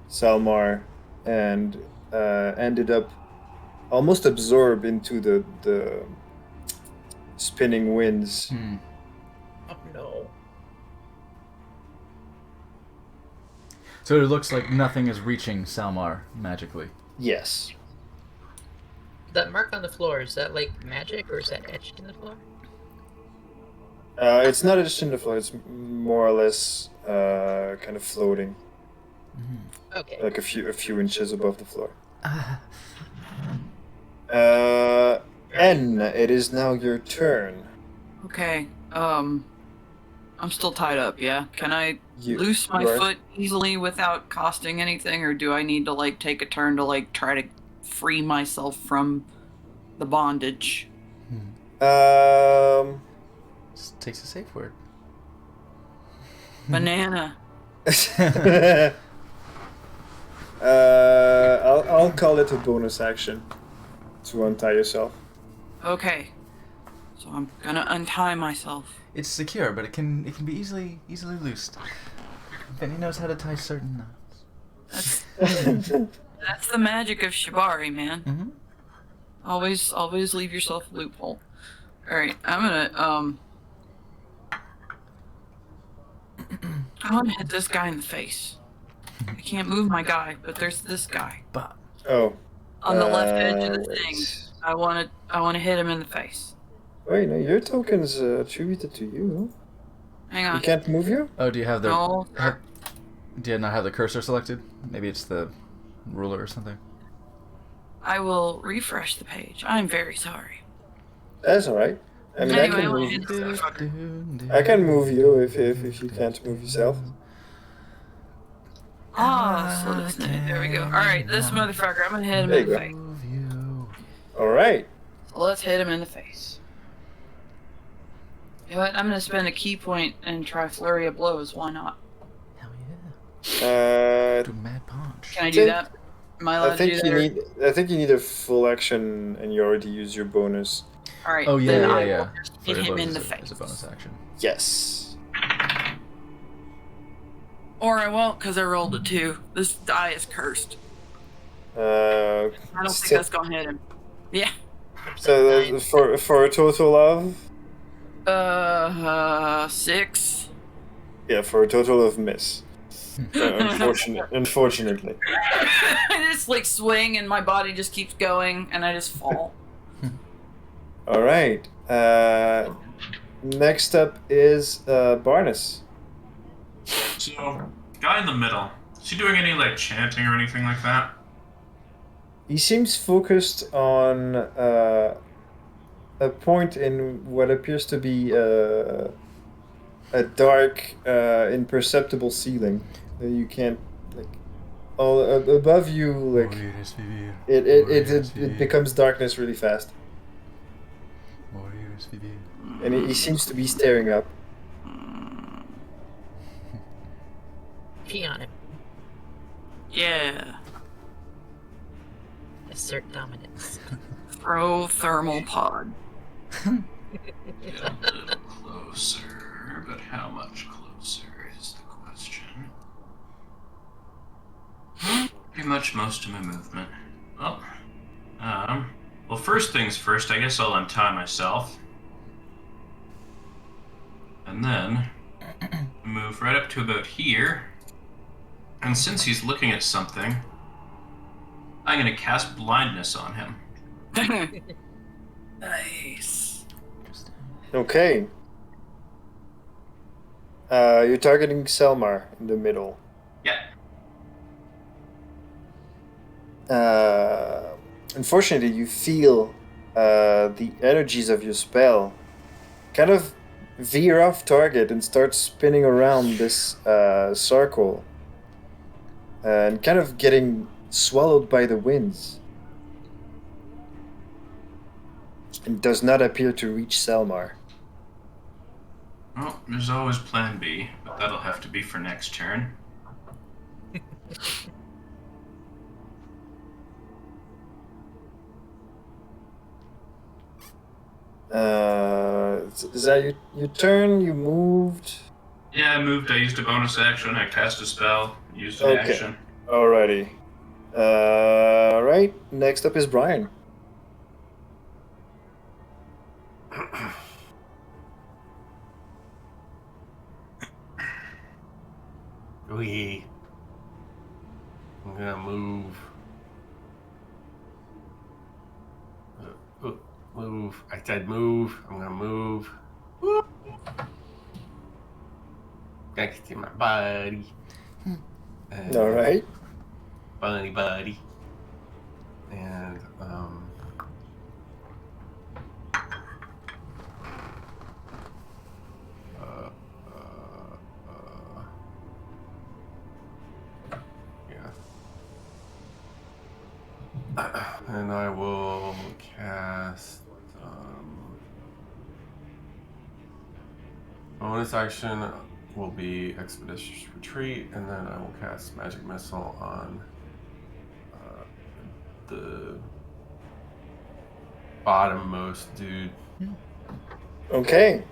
Salmar and ended up almost absorbed into the spinning winds. Oh no. So it looks like nothing is reaching Salmar magically. Yes. That mark on the floor, is that like magic or is that etched in the floor? It's not etched in the floor, it's more or less kind of floating. Okay. Like a few inches above the floor. N, it is now your turn. Okay. I'm still tied up, yeah? Can I loose my you are- foot easily without costing anything, or do I need to, like, take a turn to, like, try to free myself from the bondage? Just takes a safe word. Banana. I'll call it a bonus action to untie yourself. Okay. So I'm gonna untie myself. It's secure, but it can be easily loosed. Benny knows how to tie certain knots. That's the magic of Shibari, man. Mm-hmm. Always leave yourself a loophole. Alright, I'm gonna, I wanna hit this guy in the face. I can't move my guy, but there's this guy. Oh. On the left edge of the thing. I wanna hit him in the face. Wait, no, your token's attributed to you. Hang on. You can't move you? Oh, do you have the? No. Do you not have the cursor selected? Maybe it's the ruler or something. I will refresh the page. I'm very sorry. That's alright. I mean, Anyway, I can I wanna move. hit this motherfucker. I can move you if you can't move yourself. Slow this minute. There we go. Alright, this motherfucker, I'm gonna hit him There in you the go. face. Alright. So let's hit him in the face. You know what? I'm gonna spend a key point and try flurry of blows. Why not? Do mad punch. Can I do that? Am I allowed I think to do that? I think you need a full action, and you already used your bonus. All right. Oh yeah, then I yeah. will just hit him in the face. It's a bonus action. Yes. Or I won't, because I rolled a 2. This die is cursed. I I don't think that's gonna hit him. Yeah. So for a total of 6. yeah, for a total of miss. Unfortunately. I just like swing and my body just keeps going and I just fall. All right. Next up is Barnes. So, guy in the middle. Is he doing any like chanting or anything like that? He seems focused on a point in what appears to be a dark, imperceptible ceiling that you can't above you, like Morir es vivir. it becomes darkness really fast, Morir es vivir. and he seems to be staring up. Pee on him. Yeah. Assert dominance. Throw thermal pod. Get a little closer, but how much closer is the question? Pretty much most of my movement. Well, first things first, I guess I'll untie myself. And then move right up to about here. And since he's looking at something, I'm gonna cast blindness on him. Nice. Okay. You're targeting Selmar in the middle. Yeah. Unfortunately, you feel the energies of your spell kind of veer off target and start spinning around this circle and kind of getting swallowed by the winds. And does not appear to reach Selmar. Well, there's always plan B, but that'll have to be for next turn. Is that your turn? You moved? Yeah, I moved, I used a bonus action, I cast a spell, used an Okay. action. Alrighty. Right. Next up is Brian. We. I'm gonna move. Move. I said move. I'm gonna move. Whoop. Next to my buddy. Alright. Buddy. And and I will cast bonus action will be Expeditious Retreat, and then I will cast Magic Missile on the bottommost dude. Okay.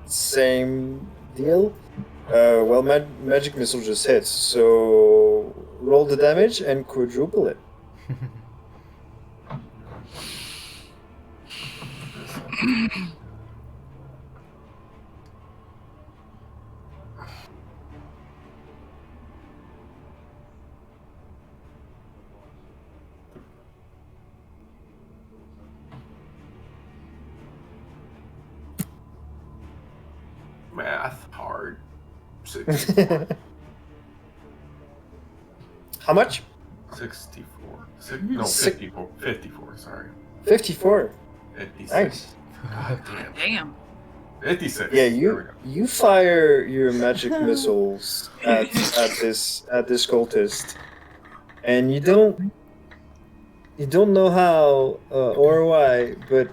Same deal. Well, Magic Missile just hits, so roll the damage and quadruple it. Math hard. 64. How much? 64. No, 54. 54, sorry. 54. 56. Nice. Damn. 56. Yeah, There we go. you fire your magic missiles at this cultist, and you don't know how or why, but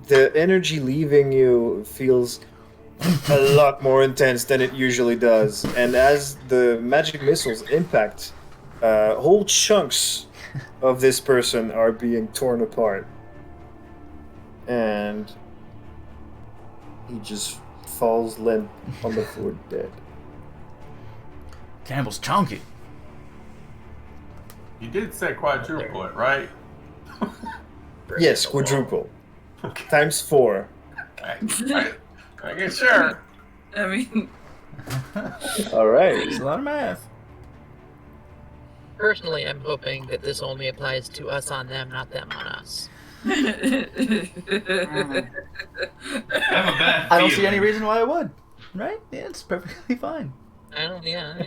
the energy leaving you feels a lot more intense than it usually does. And as the magic missiles impact, whole chunks of this person are being torn apart, and he just falls limp on the floor dead. Campbell's chunky. You did say quadruple it, right? Yes, quadruple. Times 4. I get sure. I mean, Alright. It's a lot of math. Personally, I'm hoping that this only applies to us on them, not them on us. I have a bad I don't see feeling. any reason why I would. Right? Yeah, it's perfectly fine. I don't, yeah.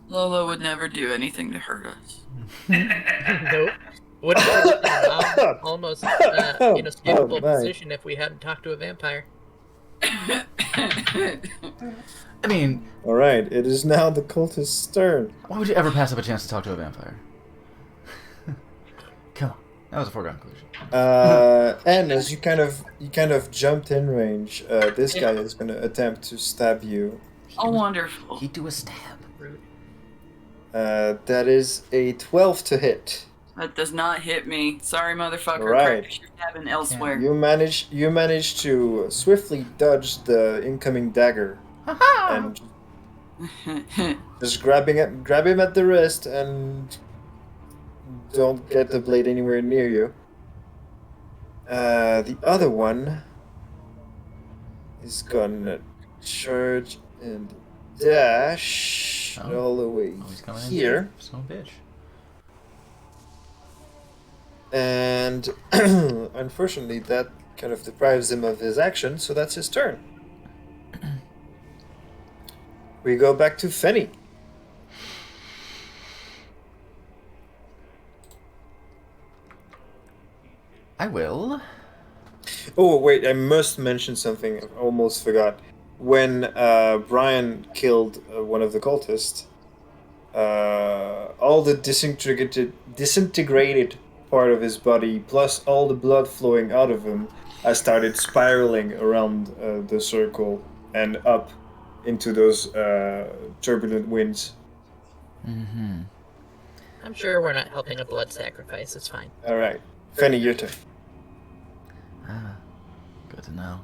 Lola would never do anything to hurt us. Nope. Would have been almost inescapable my. position if we hadn't talked to a vampire. I mean, All right, it is now the cultist's turn. why would you ever pass up a chance to talk to a vampire? Come on, that was a foregone conclusion. And as you kind of jumped in range, this guy is going to attempt to stab you. Oh, wonderful. He'd do a stab. That is a 12 to hit. That does not hit me. Sorry, motherfucker. Right. Crack your cabin elsewhere. You manage to swiftly dodge the incoming dagger and just grab him at the wrist and don't get the blade anywhere near you. The other one is gonna charge and dash all the way He's coming in here. Son of a bitch. And unfortunately, that kind of deprives him of his action, so that's his turn. We go back to Fenny. I will. Oh, wait, I must mention something. I almost forgot. When Brian killed one of the cultists, all the disintegrated part of his body, plus all the blood flowing out of him, has started spiraling around the circle and up into those turbulent winds. Mm-hmm. I'm sure we're not helping a blood sacrifice. It's fine. All right, Fenny, your turn. Ah, good to know.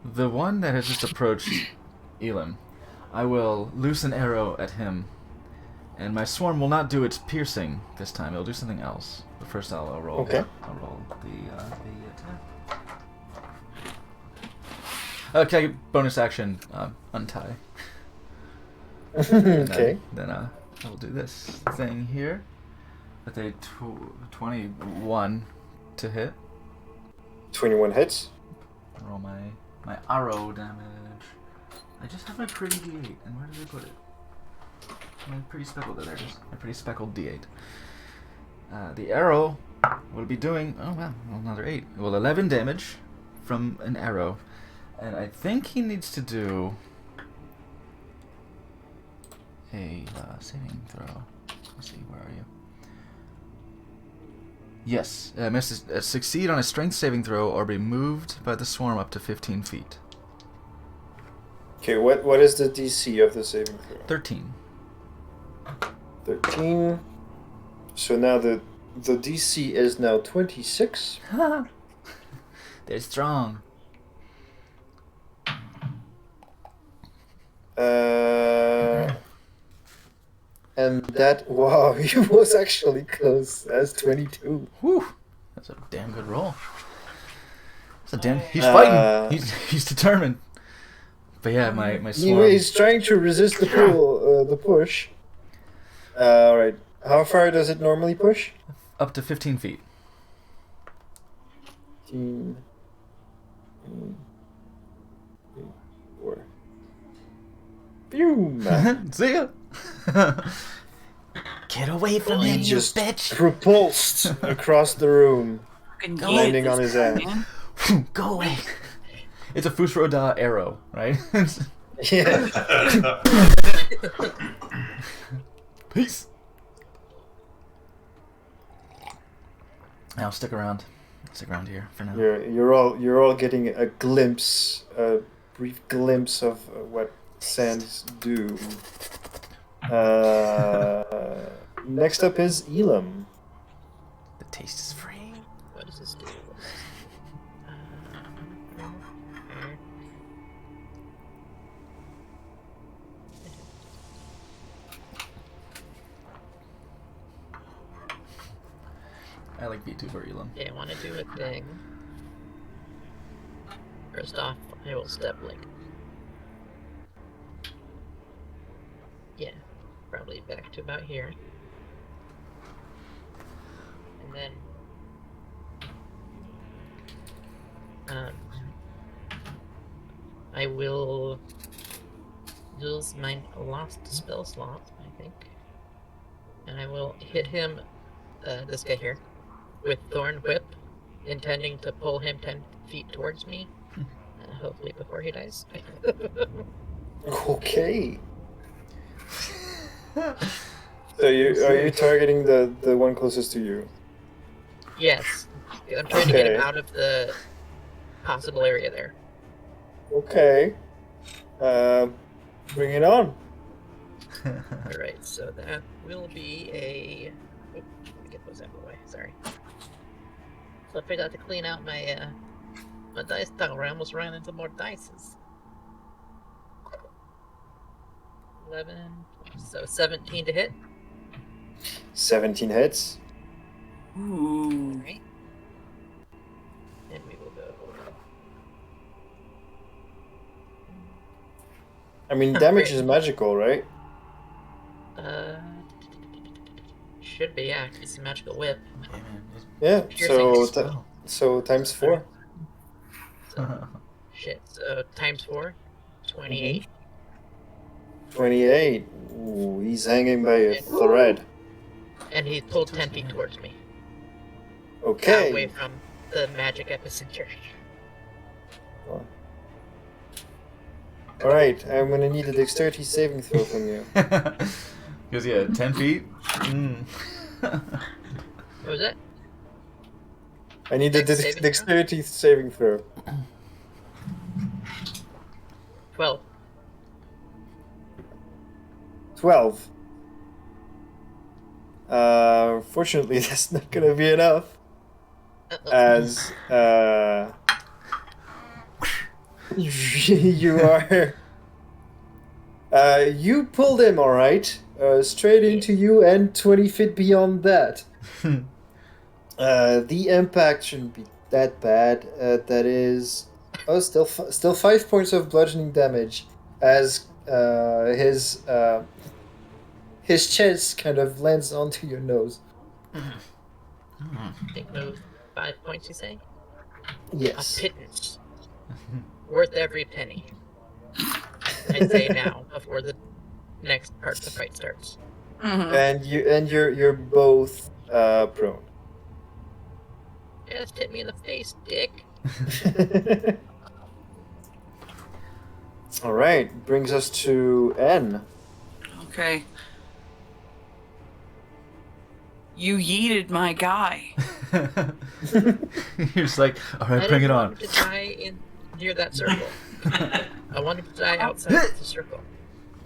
The one that has just approached Elam, I will loose an arrow at him, and my swarm will not do its piercing this time. It'll do something else. But first, I'll roll. Okay. I'll roll the attack. Okay, bonus action, untie. Okay. Then I will do this thing here with a 21 to hit. 21 hits. Roll my arrow damage. I just have my pretty D8, and where did I put it? My pretty speckled. There it is. My pretty speckled D8. The arrow will be doing. Oh wow, another 8. Well, 11 damage from an arrow, and I think he needs to do a saving throw. Let's see, where are you? Yes, succeed on a strength saving throw or be moved by the swarm up to 15 feet. Okay, what is the DC of the saving throw? 13. 13. So now the DC is now 26. They're strong. And that, wow, he was actually close. That's 22. Whew. That's a damn good roll. That's a damn. He's fighting. He's determined. But yeah, my swarm. He's trying to resist the pull, the push. All right. How far does it normally push? Up to 15 feet. 15. 4. Boom! See ya. Get away from him, you just bitch! propulsed across the room, Fucking landing hate on this his guy, ass. man. Go away. It's a Fusroda arrow, right? Yeah. Peace. I'll stick around. Stick around here for now. You're all getting a brief glimpse of what sands do. Next up is Elam. The taste is free. What does this do? I like VTuber Elam. Yeah, I want to do a thing. First off, I will step like. Yeah, probably back to about here. And then. I will use my last spell slot, I think. And I will hit him, this guy here, with Thorn Whip, intending to pull him 10 feet towards me, hopefully before he dies. Okay. So are you targeting the one closest to you? Yes. I'm trying to get him Okay. out of the possible area there. Okay. Bring it on. Alright, so that will be a... Oh, let me get those out of the way, sorry. So I forgot to clean out my, my dice tower. I almost ran into more dices. 11, so 17 to hit. 17 hits. Ooh. Alright. And we will go... I mean, damage is magical, right? Should be, yeah. It's a magical whip. Yeah. Piercing So so times 4. Shit, so times 4, 28. 28. Ooh, he's hanging by a thread. And he pulled 10 feet towards me. Okay. Away from the magic epicenter. Alright, I'm gonna need a dexterity saving throw from you. Because, yeah, 10 feet? Mm. What was that? I need a Dex saving throw? dexterity saving throw. 12. 12. Fortunately, that's not gonna be enough. As you are, you pulled him all right, straight into you and 20 feet beyond that. The impact shouldn't be that bad. That is, still 5 points of bludgeoning damage, as his chest kind of lands onto your nose. Take those 5 points, you say? Yes. A pittance. Worth every penny. I say now, before the next part of the fight starts. And you're both prone. Just hit me in the face, dick. All right, brings us to N. Okay. You yeeted my guy. You're just like, all right, bring it on. I didn't want to die near that circle. I wanted to die outside the circle.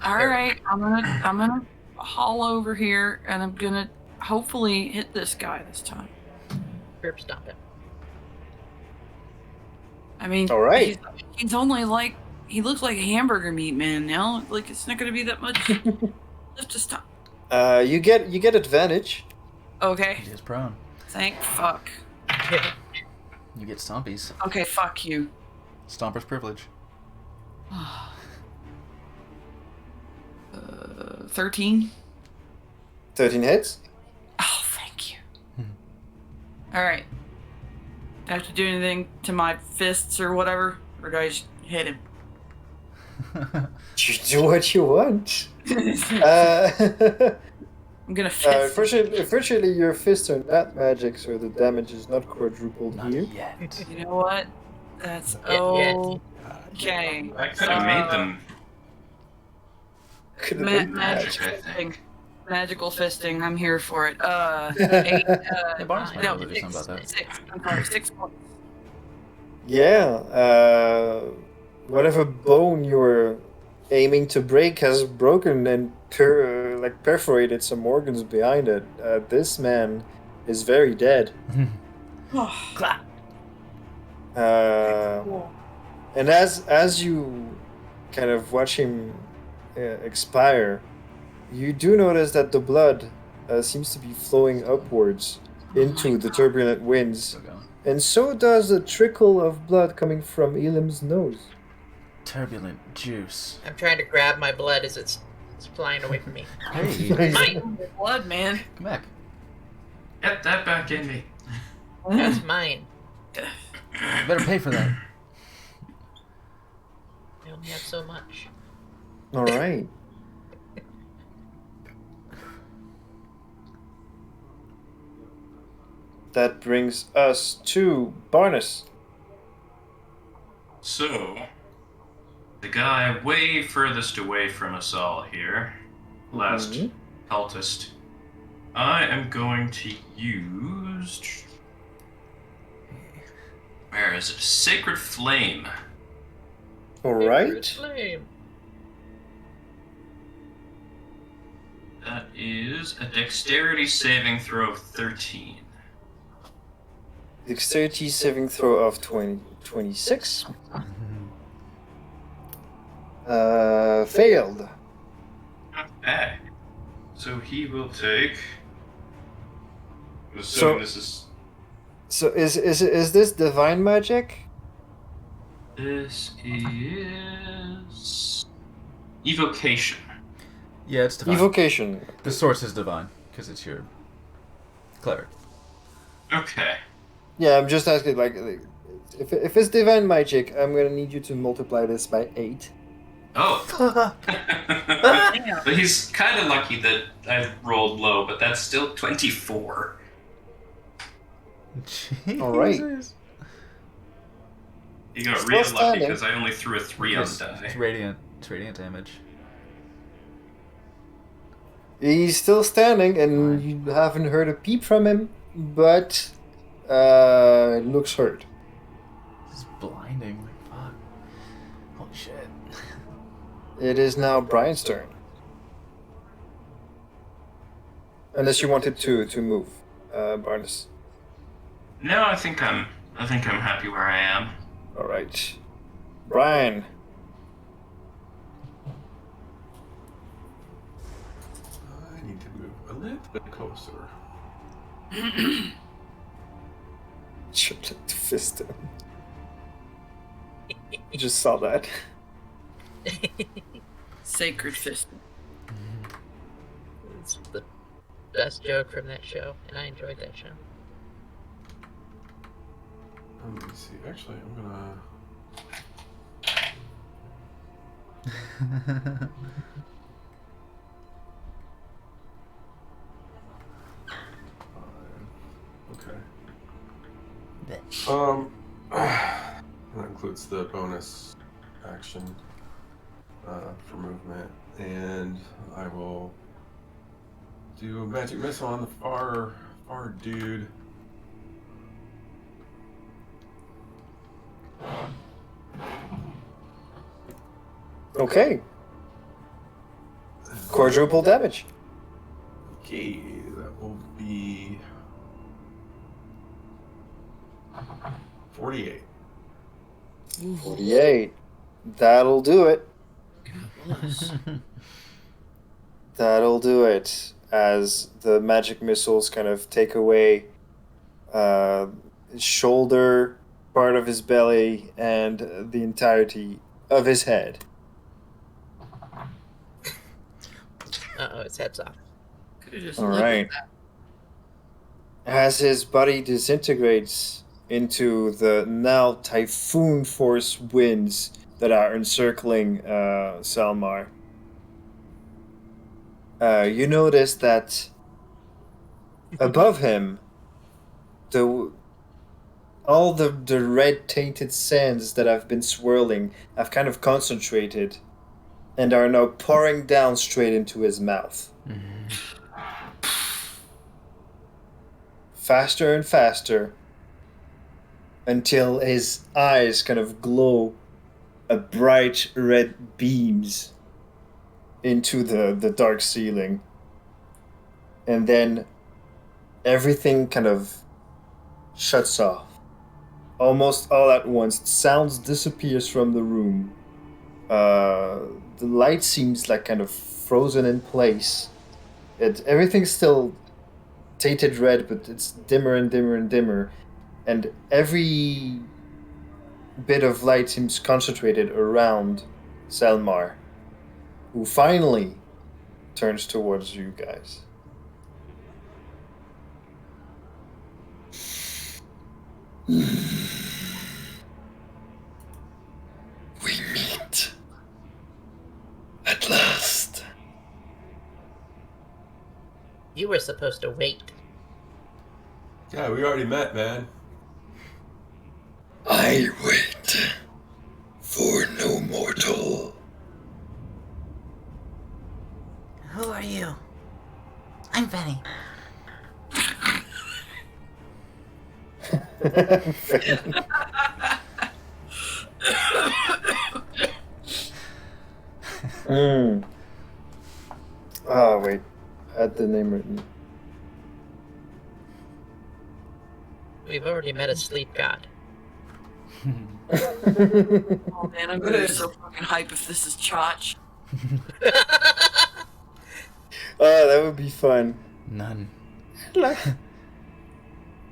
All right, I'm gonna haul over here, and I'm gonna hopefully hit this guy this time. Curb stomp him. I mean, All right. he's only like, he looks like hamburger meat, man. Now, like, it's not gonna be that much lift to stop. You get advantage. Okay. He is prone. Thank fuck. You get stompies. Okay, fuck you. Stomper's privilege. 13. 13 hits. Oh, thank you. All right. Do I have to do anything to my fists or whatever, or do I just hit him? You do what you want. I'm gonna fist. Fortunately, your fists are not magic, so the damage is not quadrupled here. Yet. You know what? That's Yeah. okay. I could have made them. Could have been Magic magic, I think. fisting. Magical fisting. I'm here for it. 8. Hey, Barnes might No, be able to do something about that. 6. I'm sorry, 6 points. Yeah. Whatever bone you were aiming to break has broken and perforated some organs behind it. This man is very dead. And as you kind of watch him expire, you do notice that the blood seems to be flowing upwards into the turbulent winds, Still going. and so does a trickle of blood coming from Elam's nose. Turbulent juice. I'm trying to grab my blood as it's flying away from me. Hey, Mine! Blood, man. come back. Get that back in me. That's mine. You better pay for that. I only have so much. All right. That brings us to Barnes. So, the guy way furthest away from us all here, last Mhm. cultist, I am going to use. Where is it? Sacred Flame. All right. Flame. That is a dexterity saving throw of 13. Dexterity saving throw of 26. Failed. Okay. So he will take. I'm So- assuming this is. So is this divine magic? This is. Evocation. Yeah, it's divine. Evocation. The source is divine because it's your cleric. Okay. Yeah, I'm just asking. Like, if it's divine magic, I'm gonna need you to multiply this by 8. Oh. But he's kind of lucky that I rolled low, but that's still 24. All right. Jesus. You got Still real lucky standing. because I only threw a 3 on the It's die. radiant. It's radiant damage. He's still standing, and you haven't heard a peep from him, but it looks hurt. It's blinding. Like, fuck. Holy shit. It is now Brian's turn. Unless you wanted to move, Barnes. No, I think I'm happy where I am. All right, Brian. I need to move a little bit closer. Should like to fist him. I just saw that. Sacred fist. It's the best joke from that show, and I enjoyed that show. Let me see. Actually, I'm gonna. Okay. That includes the bonus action for movement, and I will do a magic missile on the far dude. Okay. Quadruple damage. Okay, that will be 48. 48. That'll do it. That'll do it. As the magic missiles kind of take away his shoulder, part of his belly, and the entirety of his head. Uh-oh, his head's off. Could've just All lived with right. that. As his body disintegrates into the now typhoon force winds that are encircling Salmar, you notice that above him, all the red tainted sands that have been swirling have kind of concentrated and are now pouring down straight into his mouth. Faster and faster until his eyes kind of glow a bright red beams into the dark ceiling. And then everything kind of shuts off. Almost all at once. Sounds disappears from the room. The light seems like kind of frozen in place. Everything's still tainted red, but it's dimmer and dimmer and dimmer. And every bit of light seems concentrated around Selmar, who finally turns towards you guys. We meet. At last. You were supposed to wait. Yeah, we already met, man. I wait for no mortal. Oh, wait. I had the name written. We've already met a sleep god. Oh man, I'm gonna be so fucking hype if this is Chotch. Oh, that would be fun. None. Like,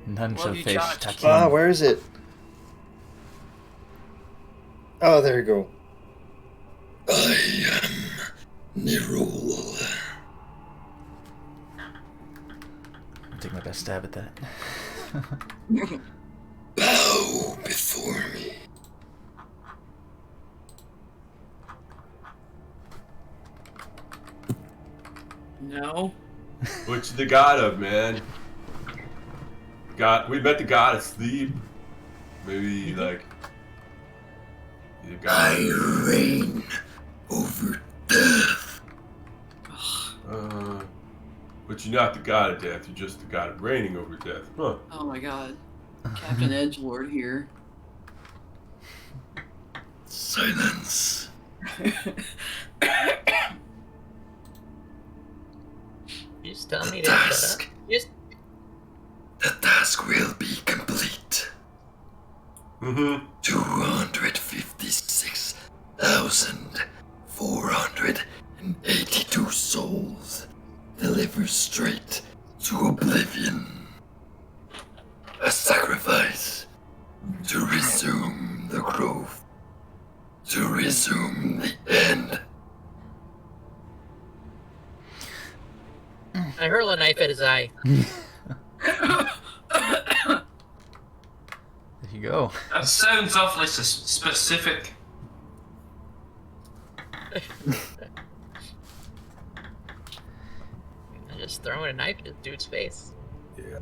None Love shall you, face Josh. Takim. where is it? Oh, there you go. I am Nirul. I'll take my best stab at that. Bow before me. No. Which the god of, man? God, we met the god of sleep. Maybe like the god. I reign over death. But you're not the god of death. You're just the god of reigning over death, huh? Oh my god. Captain Edgelord here. Silence. You just tell me to shut up. Just The task will be complete. 256,482 souls delivered straight to oblivion. A sacrifice to resume the growth, to resume the end. I hurl a knife at his eye. There you go. That sounds awfully specific. I'm just throwing a knife at this dude's face. Yeah.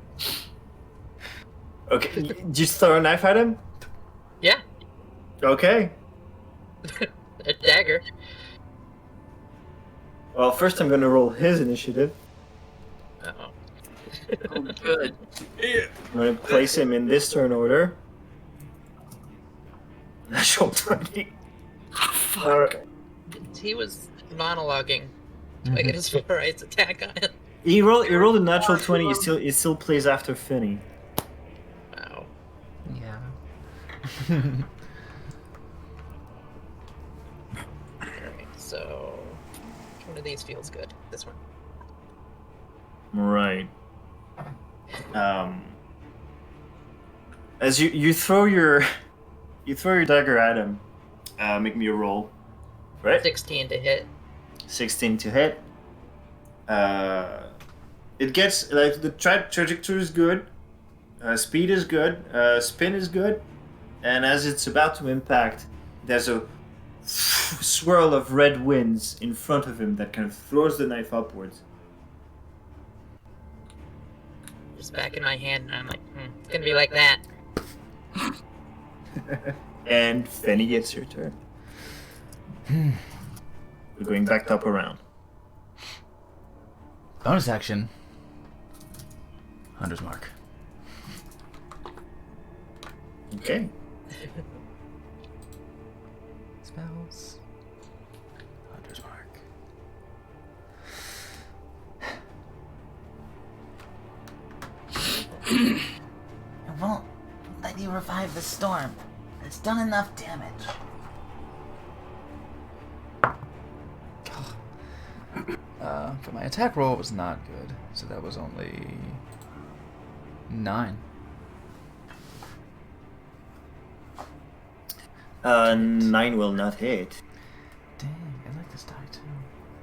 Okay, just throw a knife at him? Yeah, Okay. a dagger. Well, first I'm gonna roll his initiative. Uh-oh. Oh, good. I'm gonna place him in this turn order. Natural 20. Alright. He was monologuing. Do I get his full rights attack on him? He rolled a natural 20, it still plays after Finney. Wow. Yeah. Alright, so which one of these feels good? This one. Right. As you throw your dagger at him, make me a roll. Right? 16 to hit. 16 to hit. It gets like the trajectory is good, speed is good, spin is good, and as it's about to impact, there's a swirl of red winds in front of him that kind of throws the knife upwards. Just back in my hand, and I'm like, it's gonna be like that. And Fenny, it's your turn. We're going back up around. Bonus action. Hunter's Mark. Okay. Spells. Hunter's Mark. It won't let you revive the storm. It's done enough damage. But my attack roll was not good, so that was only 9. 9 will not hit. Dang, I like this die too.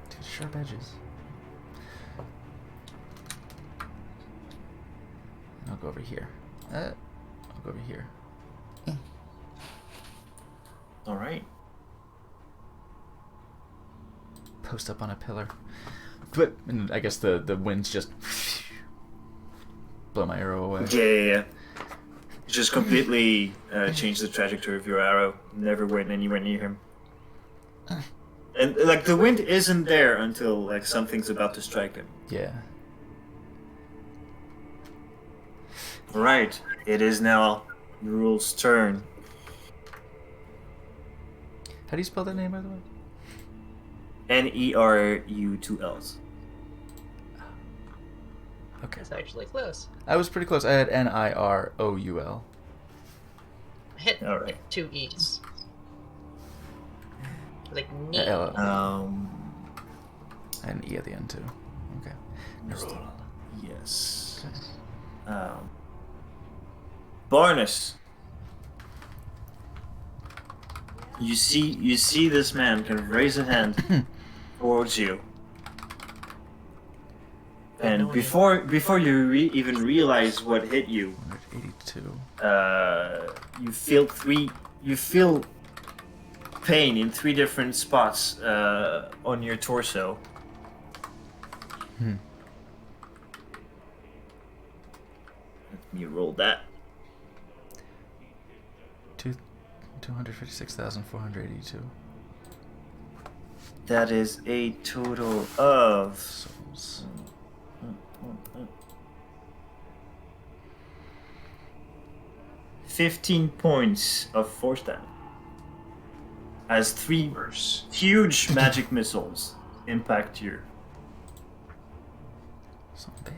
Two sharp edges. And I'll go over here. I'll go over here. All right. Post up on a pillar. But and I guess the winds just blow my arrow away. Yeah. Just completely change the trajectory of your arrow. Never went anywhere near him. And like the wind isn't there until like something's about to strike him. Yeah. Right. It is now Nirul's turn. How do you spell that name, by the way? Neru 2 L's. Okay. That's actually close. I was pretty close. I had Niroul. I hit All right. like 2 E's. Like knee. And E at the end too. Okay. Nerul. Yes. Okay. Barnes. You see this man kind of raise a hand towards you. And before you even realize what hit you, 182. you feel pain in 3 different spots on your torso. Let me roll that. 256,482 That is a total of souls. 15 points of force damage. As 3 Worse. huge magic missiles impact you. Son of a bitch.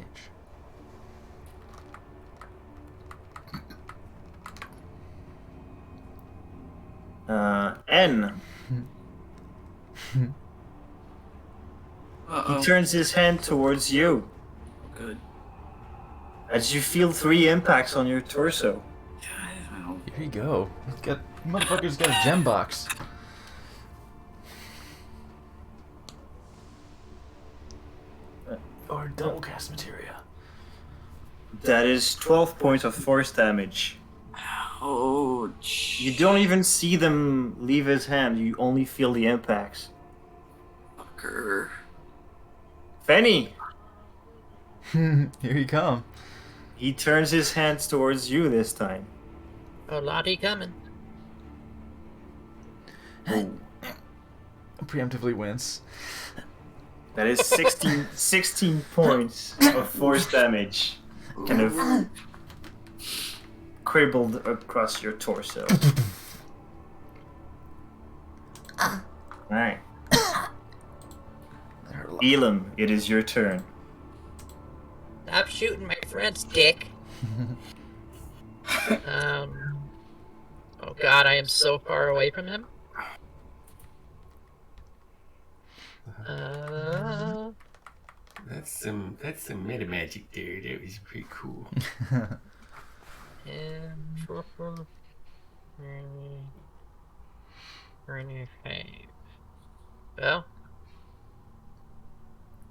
N. He Uh-oh. turns his hand towards you Good. as you feel 3 impacts on your torso. Here you go. Motherfucker's got a gem box. Or double cast materia. That is 12 points of force damage. Oh, You don't even see them leave his hand, you only feel the impacts. fucker. Fenny! Here you come. He turns his hands towards you this time. Oh, Lottie coming. Preemptively wince. That is 16 points of force damage. Kind of cribbled across your torso. Alright. Elam, it is your turn. Stop shooting my friend's dick. Oh god, I am so far away from him. That's some meta magic there. That was pretty cool. Well,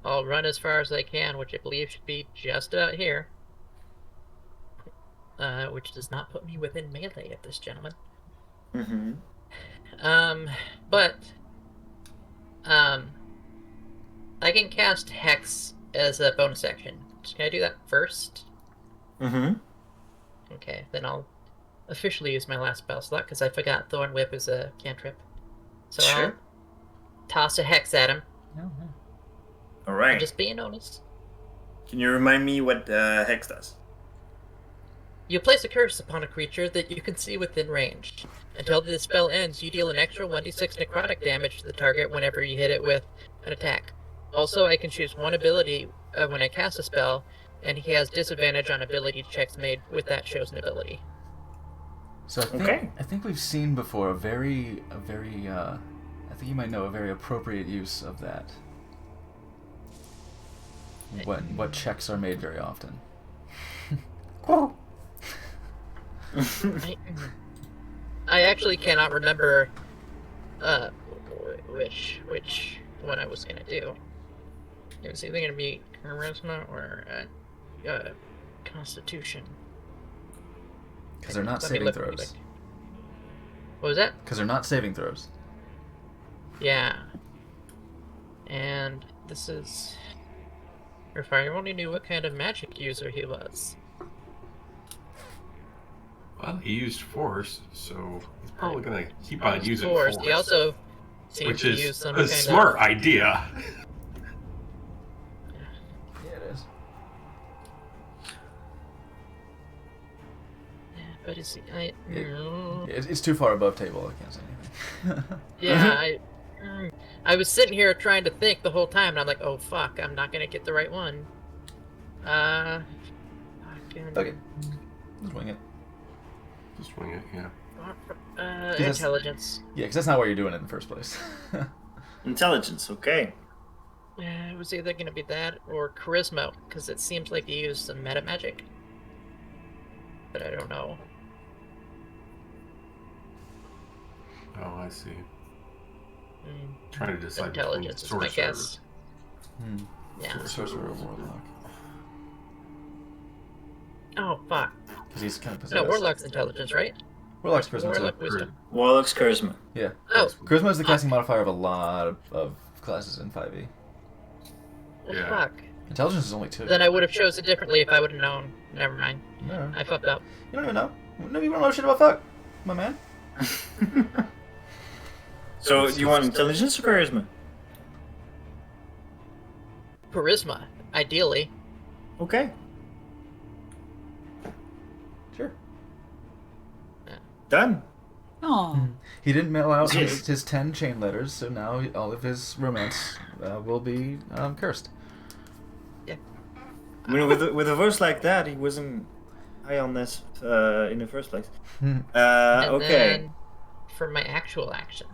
I'll run as far as I can, which I believe should be just about here. Which does not put me within melee of this gentleman. Mm-hmm. I can cast Hex as a bonus action. Can I do that first? Mm-hmm. Okay, then I'll officially use my last spell slot because I forgot Thorn Whip is a cantrip. So I'll Sure. toss a Hex at him. Alright. I'm just being honest. Can you remind me what Hex does? You place a curse upon a creature that you can see within range. Until the spell ends, you deal an extra 1d6 necrotic damage to the target whenever you hit it with an attack. Also, I can choose one ability when I cast a spell, and he has disadvantage on ability checks made with that chosen ability. So I think we've seen before a very I think you might know a very appropriate use of that. What checks are made very often. I actually cannot remember which one I was gonna do. It was either gonna be charisma or constitution. Because they're not Let me saving look real throws. quick. What was that? Because they're not saving throws. Yeah. And this is... If I only knew what kind of magic user he was. Well, he used force, so he's probably gonna keep on using Force. force. He also seems which to is use some a kind smart of... idea. Yeah, it is. But is he... It's too far above table. I can't say anything. Yeah, I was sitting here trying to think the whole time, and I'm like, oh fuck, I'm not gonna get the right one. Okay. Just wing it. Just wing it, yeah. Yes. Intelligence. Yeah, because that's not why you're doing it in the first place. Intelligence, okay. It was either gonna be that or charisma, because it seems like you use some meta magic. But I don't know. Oh, I see. Mm. Trying to decide Intelligence is my guess. Yeah. Sorcerer or Warlock. Oh fuck. Because he's kind of possessed. No, Warlock's intelligence, right? Warlock's charisma Warlock too. wisdom. Warlock's charisma. Yeah. Oh. Charisma is the casting modifier of a lot of classes in 5e. Well, Yeah. fuck. Intelligence is only 2. Then I would have chosen differently if I would have known. Never mind. No. I fucked up. You don't even know. No, you don't know shit about fuck, my man. So, do you want intelligence or charisma? Charisma, ideally. Okay. Sure. Done. Oh. He didn't mail out his 10 chain letters, so now all of his romance will be cursed. I mean, with a verse like that, he wasn't high on this in the first place. And Okay. then, for my actual action,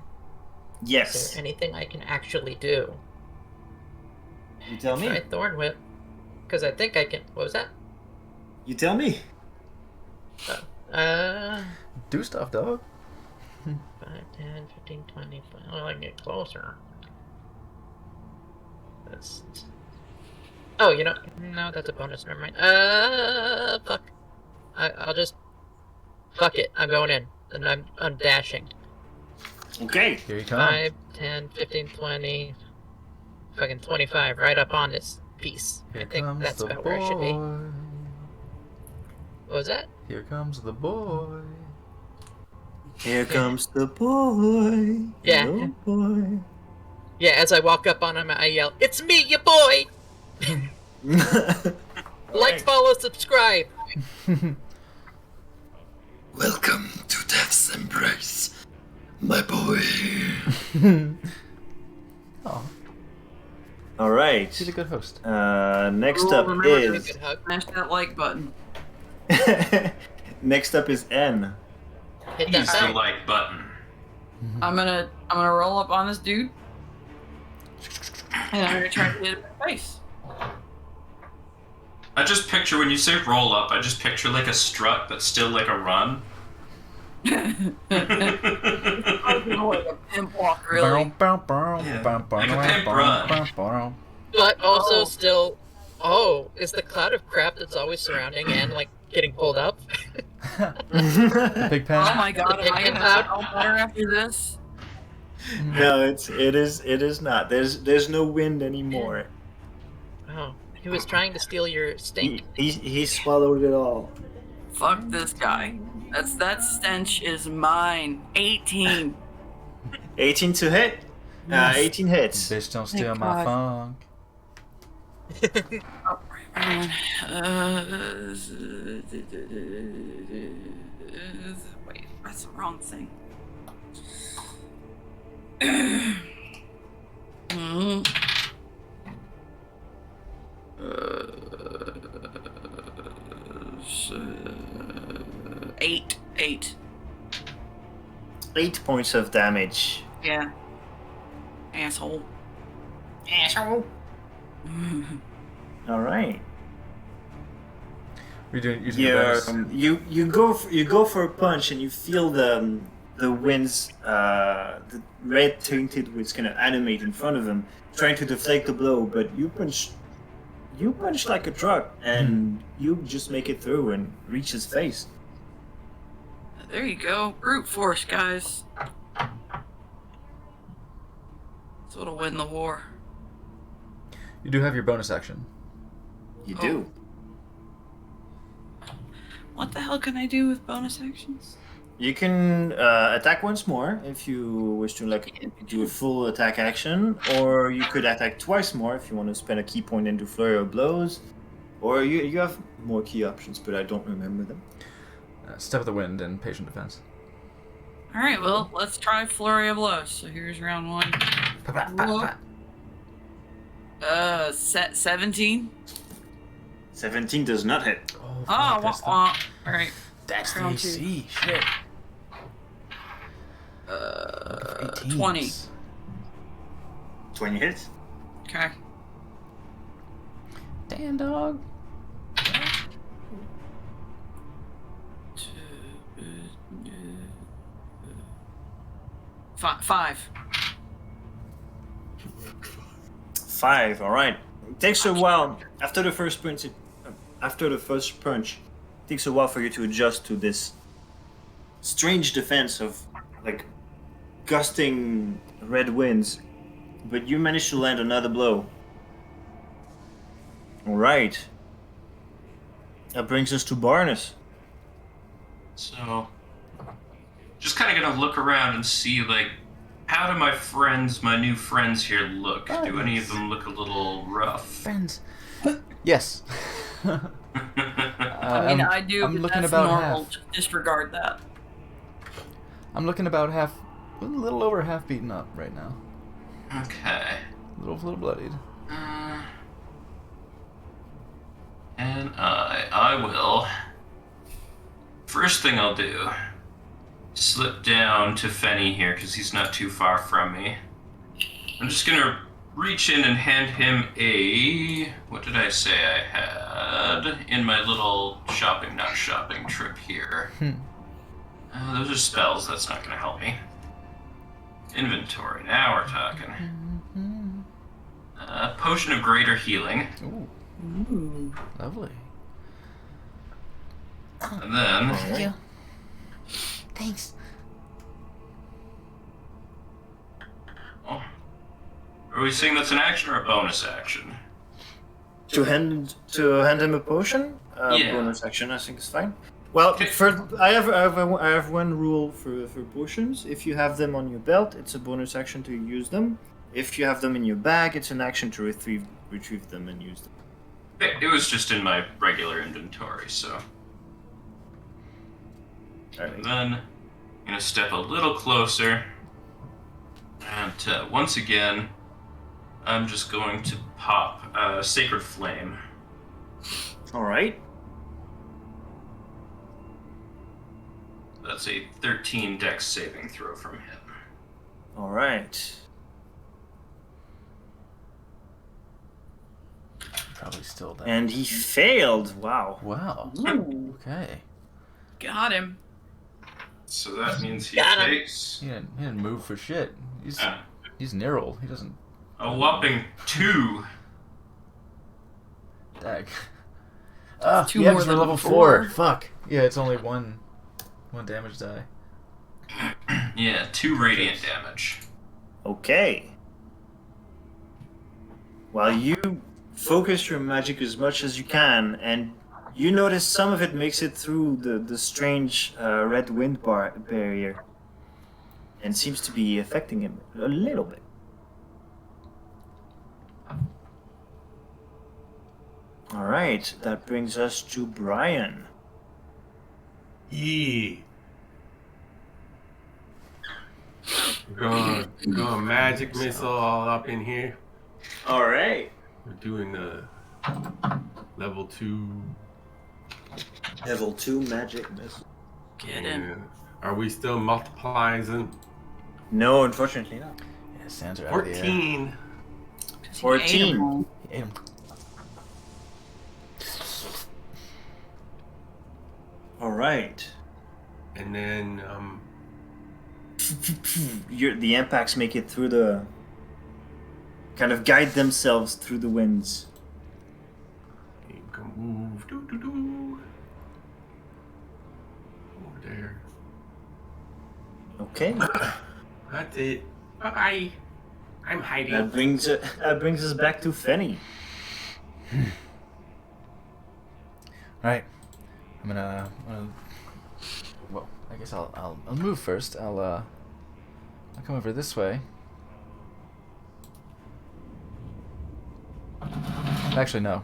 is Yes. there anything I can actually do? You tell me. Try Thorn Whip. Because I think I can. What was that? You tell me. Do stuff, dog. 5, 10, 15, 20. Well, I can get closer. That's. Oh, you know. No, that's a bonus. Never mind. Fuck. I'll just. Fuck it. I'm going in. And I'm dashing. Okay. Here you come. 5, 10, 15, 20. Fucking 25. Right up on this piece. Here I think comes that's the about where I should be. boy. What was that? Here comes the boy. Here comes the boy. Yeah. Hello, boy. Yeah, as I walk up on him, I yell, "It's me, your boy!" Like, follow, subscribe. Welcome to Death's Embrace, my boy. Oh, All right. he's a good host. Next Cool, up remember to Give a is good hug. Smash that like button. next up is N. Hit that Use the bell. like button. I'm gonna roll up on this dude. And I'm gonna try to hit him in the face. I just picture, when you say roll up, I just picture like a strut, but still like a run. Like a pimp walk, really. Like a pimp run. But also still, is the cloud of crap that's always surrounding and like getting pulled up. The pig pen. Oh my god, am I gonna feel better after this? No, it is not. There's no wind anymore. Oh, he was trying to steal your stink. He swallowed it all. Fuck this guy. That stench is mine. 18. 18 to hit. 18 hits. Bitch, don't steal Thank my God. funk. Wait, that's the wrong thing. Eight. 8 points of damage. Yeah. Asshole. All right. You're doing your bonus. You go for a punch and you feel the winds, the red tinted was gonna animate in front of him, trying to deflect the blow, but you punch like a truck and you just make it through and reach his face. There you go. Brute force, guys. That's what'll win the war. You do have your bonus action. You do. What the hell can I do with bonus actions? You can attack once more if you wish to do a full attack action, or you could attack twice more if you want to spend a key point and do flurry of blows, or you have more key options, but I don't remember them. Step of the wind and patient defense. All right, well, let's try flurry of blows. So here's round 1. Set 17. 17 does not hit. Oh, Ah, fuck, that's the- All right. That's the round AC. Shit. 20. 20 hits. Okay. Damn, dog. 5. 5. All right. It takes a while after the first punch. It takes a while for you to adjust to this strange defense of like gusting red winds, but you manage to land another blow. All right. That brings us to Barnes. So, just kind of gonna look around and see, like, how do my new friends here look? Do any of them look a little rough? Friends. Yes. I mean, I do, I'm but looking that's about normal. half. Just disregard that. I'm looking about half, a little over half beaten up right now. Okay. A little bloodied. And I will. First thing I'll do, slip down to Fenny here because he's not too far from me. I'm just gonna reach in and hand him a. What did I say I had in my little not shopping trip here? Those are spells. That's not gonna help me. Inventory. Now we're talking. Potion of Greater Healing. Ooh. Lovely. And then. Thank you. Thanks. Oh. Are we saying that's an action or a bonus action? To hand him a potion. Yeah. Bonus action, I think is fine. Well, I have one rule for potions. If you have them on your belt, it's a bonus action to use them. If you have them in your bag, it's an action to retrieve them and use them. It was just in my regular inventory, so. And then I'm gonna step a little closer, and once again, I'm just going to pop Sacred Flame. All right. That's a 13 Dex saving throw from him. All right. Probably still that. And he failed. Wow. Wow. Ooh. Okay. Got him. So that means he Got him. takes He didn't move for shit. He's Nyril. He doesn't. a whopping 2. Dag. Two yeah, more 'cause we're than level before. 4. Fuck. Yeah, it's only one damage die. Yeah, 2 radiant damage. Okay. Well, you focus your magic as much as you can, and you notice some of it makes it through the strange red wind barrier, and seems to be affecting him a little bit. All right, that brings us to Brian. Yeah. We're going magic missile all up in here. All right. We're doing the level 2. Level 2 magic missile. Get him. Are we still multiplying? No, unfortunately not. Yeah, sands are out of the air. 14. 14. He ate him. All right. And then, The impacts make it through the. Kind of guide themselves through the winds. you can move. Over there. Okay. That's it. Bye-bye. I'm hiding. That brings us back to Fenny. Alright. I'm gonna. Well, I guess I'll move first. I'll come over this way. Actually, no,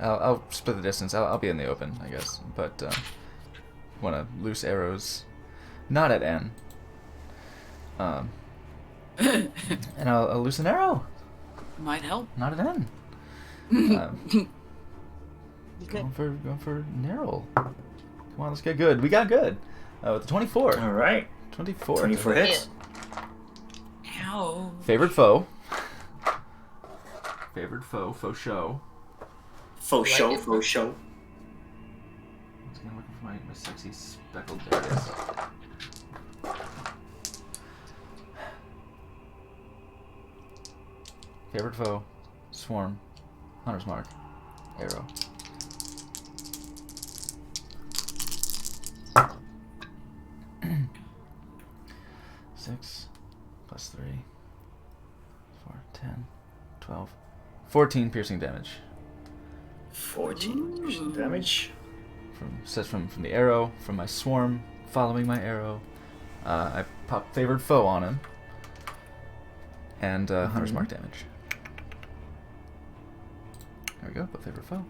I'll split the distance. I'll be in the open, I guess. But want to loose arrows, not at N, And I'll loose an arrow. Might help. Not an N. Going for Nerl. Come on, let's get good. We got good. With the 24. All right. 24. 24 hits. Ow. Favorite foe. Favorite foe. Faux show. Faux show. Faux show. I was gonna look for my sexy speckled berries. Favorite foe. Swarm. Hunter's mark. Arrow. Six plus 3, 4, 10, 12, 14 piercing damage. 14 piercing damage. From the arrow, from my swarm following my arrow. I pop favored foe on him. And Hunter's mark damage. There we go, put favorite foe.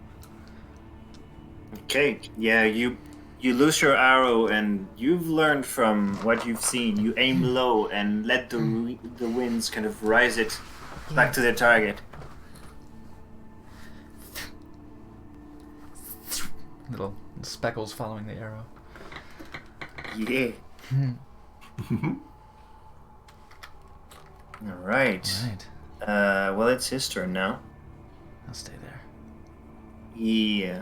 Okay, yeah, you lose your arrow, and you've learned from what you've seen. You aim low and let the winds kind of rise it back to their target. Little speckles following the arrow. Yeah. All right. Well, it's his turn now. I'll stay there. He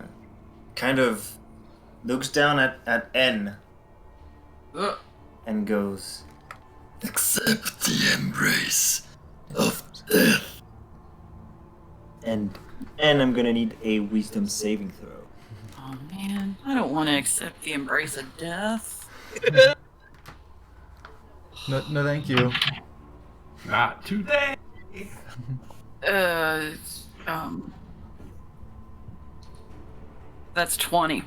kind of looks down at N and goes, "Accept the embrace of death." And I'm gonna need a wisdom saving throw. Oh man, I don't want to accept the embrace of death. No, thank you. Not today. That's 20.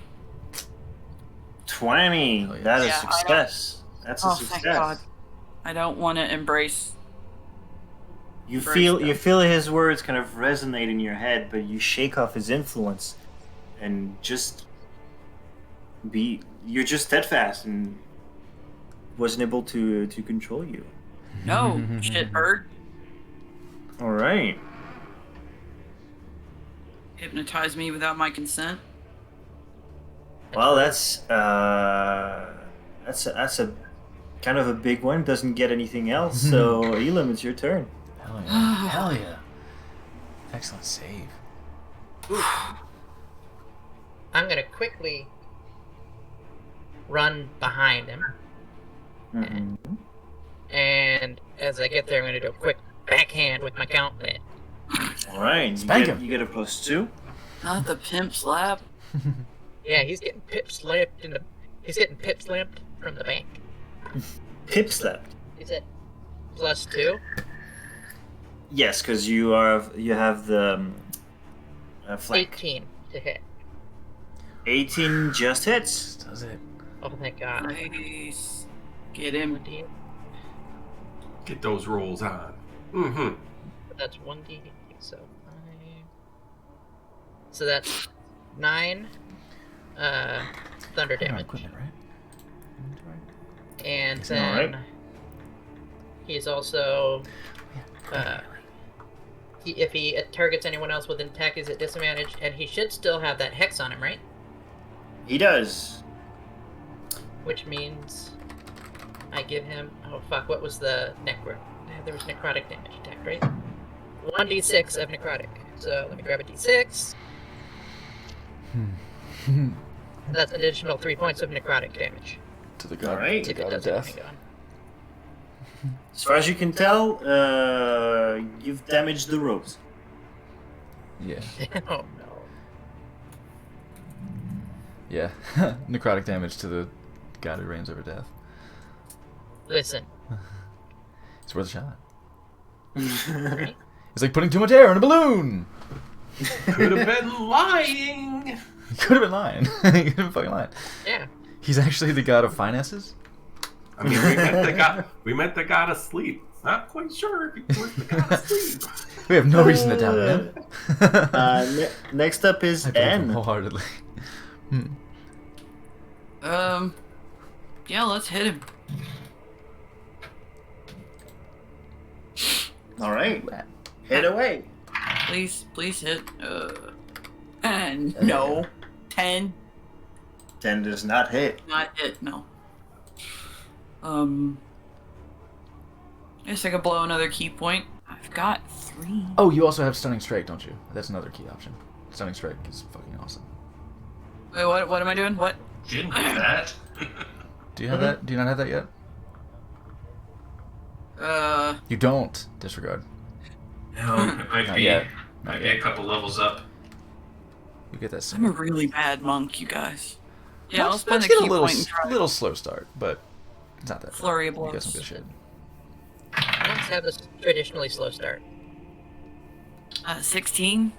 20. Oh, yeah. That is Yeah, success. That's a Thank God. success. I don't want to embrace. You Embrace feel them. you feel his words kind of resonate in your head, but you shake off his influence, and you're just steadfast and wasn't able to control you. No, shitbird. All right. Hypnotize me without my consent. Well, that's a kind of a big one. Doesn't get anything else. So Elam, it's your turn. Hell yeah. Hell yeah. Excellent save. I'm gonna quickly run behind him, Mm-hmm. and as I get there, I'm gonna do a quick backhand with my gauntlet. All right. Spank him. You get a +2. Not the pimp slap. Yeah, he's getting pip slapped from the bank. Pip slapped. Is it +2? Yes, because you have the flank. 18 to hit. 18 just hits. Does it? Oh, thank God. Nice. Get him. 1d. Get those rolls on. Mm-hmm. That's 1d, so 5. So that's 9 thunder damage. Equipment, right? And Is that then alright? he's also if he targets anyone else within attack, he's at disadvantage, and he should still have that hex on him, right? He does. Which means I give him. Oh fuck! What was the necro? There was necrotic damage attack, right? 1d6 of necrotic. So let me grab a d6. That's an additional 3 points of necrotic damage. To the god, Alright. to the If it god of doesn't death. hang on. As far as you can tell, you've damaged the ropes. Yeah. Oh no. Yeah. Necrotic damage to the god who reigns over death. Listen. It's worth a shot. It's like putting too much air in a balloon! Could have been lying. He could have been lying. He could have been fucking lying. Yeah. He's actually the god of finances? I mean, we meant the god of sleep. Not quite sure if he was the god of sleep. We have no reason to doubt him. Next up is I believe him N. wholeheartedly. Yeah, let's hit him. All right. Hit away. Please hit. And no. 10. 10 does not hit. Not hit, no. Guess I could blow another key point. I've got 3. Oh, you also have Stunning Strike, don't you? That's another key option. Stunning Strike is fucking awesome. Wait, what am I doing? What? Didn't do that. Do you have that? Do you not have that yet? You don't. Disregard. No, it might Not be, yet. might Not be yet. a couple levels up. You get that I'm a soon. really bad monk, you guys. Yeah, I'll Let's spend a get key a little, point and try. little slow start, but it's not that bad. Flurry of You got blows. some good shit. Monks have a traditionally slow start. 16.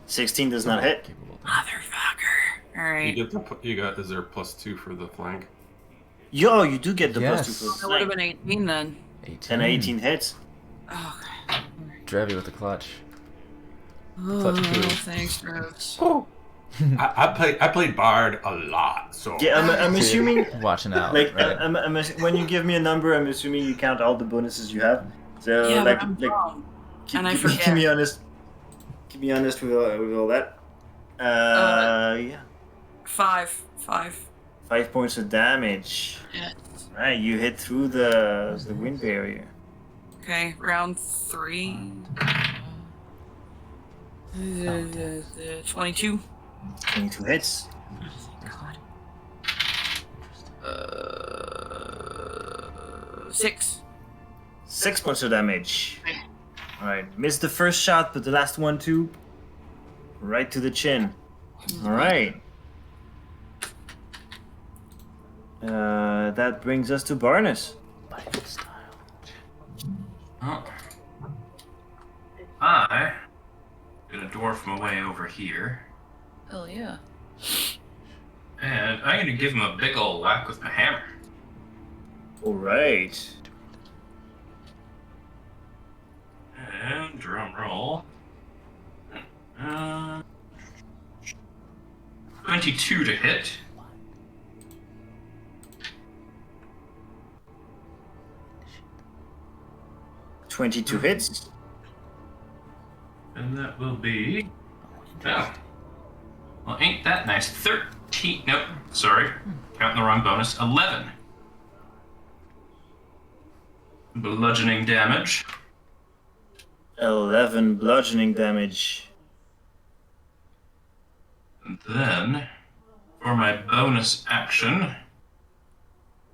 16 does not hit. Capable thing. Motherfucker. Alright. Is there +2 for the flank? Yo, you do get the Yes. +2 for That the would have flank. been 18 then. 18. And 18 hits. Oh, Drevy with the clutch. oh Clutch coup. thanks, Rose. I played Bard a lot, so Yeah, I'm assuming. Watching out, Like, right? when you give me a number, I'm assuming you count all the bonuses you have. So, Yeah, like, but I'm like wrong. keep, And I keep, forget. keep me honest. Keep me honest with all that. Yeah. 5. 5 points of damage. Yeah. Right, you hit through the wind barrier. Okay, round 3. 22. 22 hits. God. 6. 6 points of damage. Alright, missed the first shot, but the last one too. Right to the chin. Alright. That brings us to Barnes. Biting style. Oh. I gonna dwarf my way over here, Hell yeah. and I'm gonna give him a big ol' whack with my hammer. Alright. And drum roll. 22 to hit. Twenty-two hits. And that will be. Oh. Well, ain't that nice? 13. Nope, sorry. Counting the wrong bonus. 11. Bludgeoning damage. 11 bludgeoning damage. And then, for my bonus action,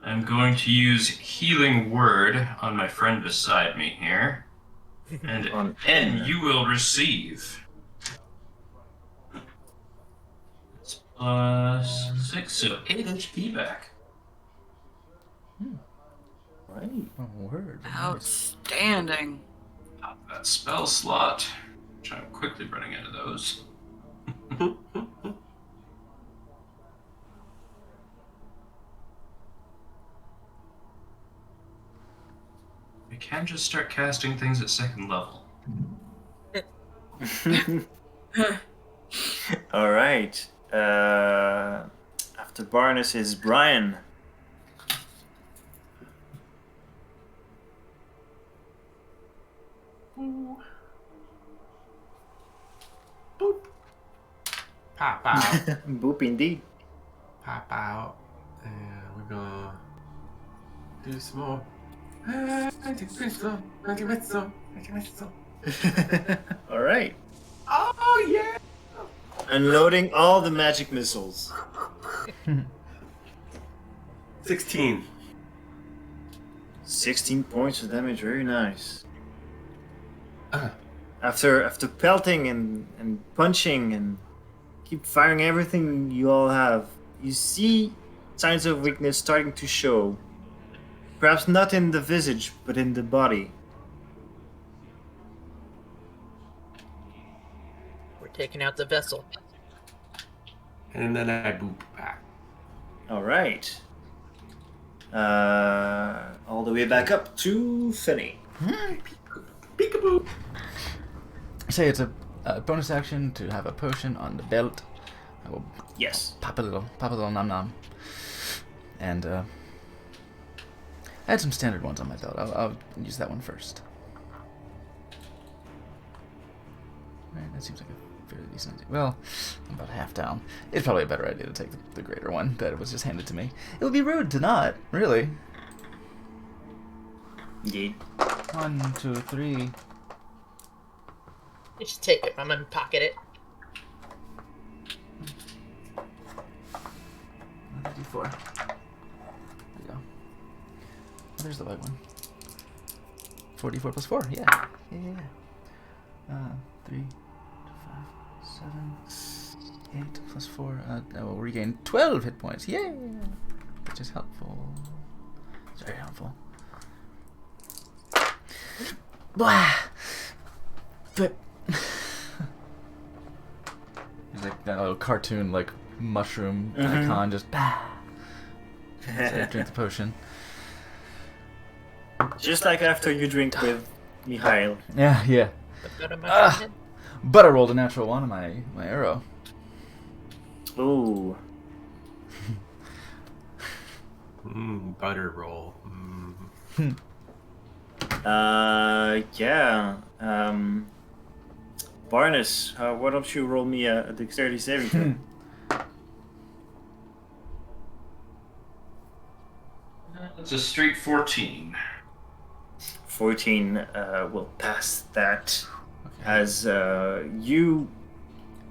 I'm going to use Healing Word on my friend beside me here. And On N, N. you will receive. It's +6, so 8 HP back. Right. Oh, word. Nice. Outstanding. Pop that spell slot, which I'm quickly running out of those. I can just start casting things at 2nd level. Alright. After Barnes is Brian. pop out, Boop indeed. pop out, and we're gonna do some more. Alright. Oh yeah! Unloading all the magic missiles. 16. 16 points of damage, very nice. After pelting and punching and keep firing everything you all have, you see signs of weakness starting to show. Perhaps not in the visage, but in the body. We're taking out the vessel. And then I boop back. Alright. All the way back up to Finny. Peekaboo! Say it's a bonus action to have a potion on the belt. I will Yes. pop a little nom nom. And I had some standard ones on my belt. I'll use that one first. Right, that seems like a fairly decent... Well, I'm about half down. It's probably a better idea to take the greater one, but it was just handed to me. It would be rude to not, really. Indeed. 1, 2, 3. You should take it. I'm gonna pocket it. 54. There you go. There's the white one. 44 plus 4. Yeah. Yeah. 3, 5, 7, 8 plus 4. I will regain 12 hit points. Yay! Which is helpful. It's very helpful. Blah! But there's like that little cartoon, like mushroom icon, just bah. Drink the potion. Just like after you drink with Mikhail. Yeah. Put on my head. But I rolled a natural 1 on my arrow. Ooh. Butter roll. Yeah. Barnes, why don't you roll me a dexterity saving throw? It's a straight 14. 14 will pass that. As you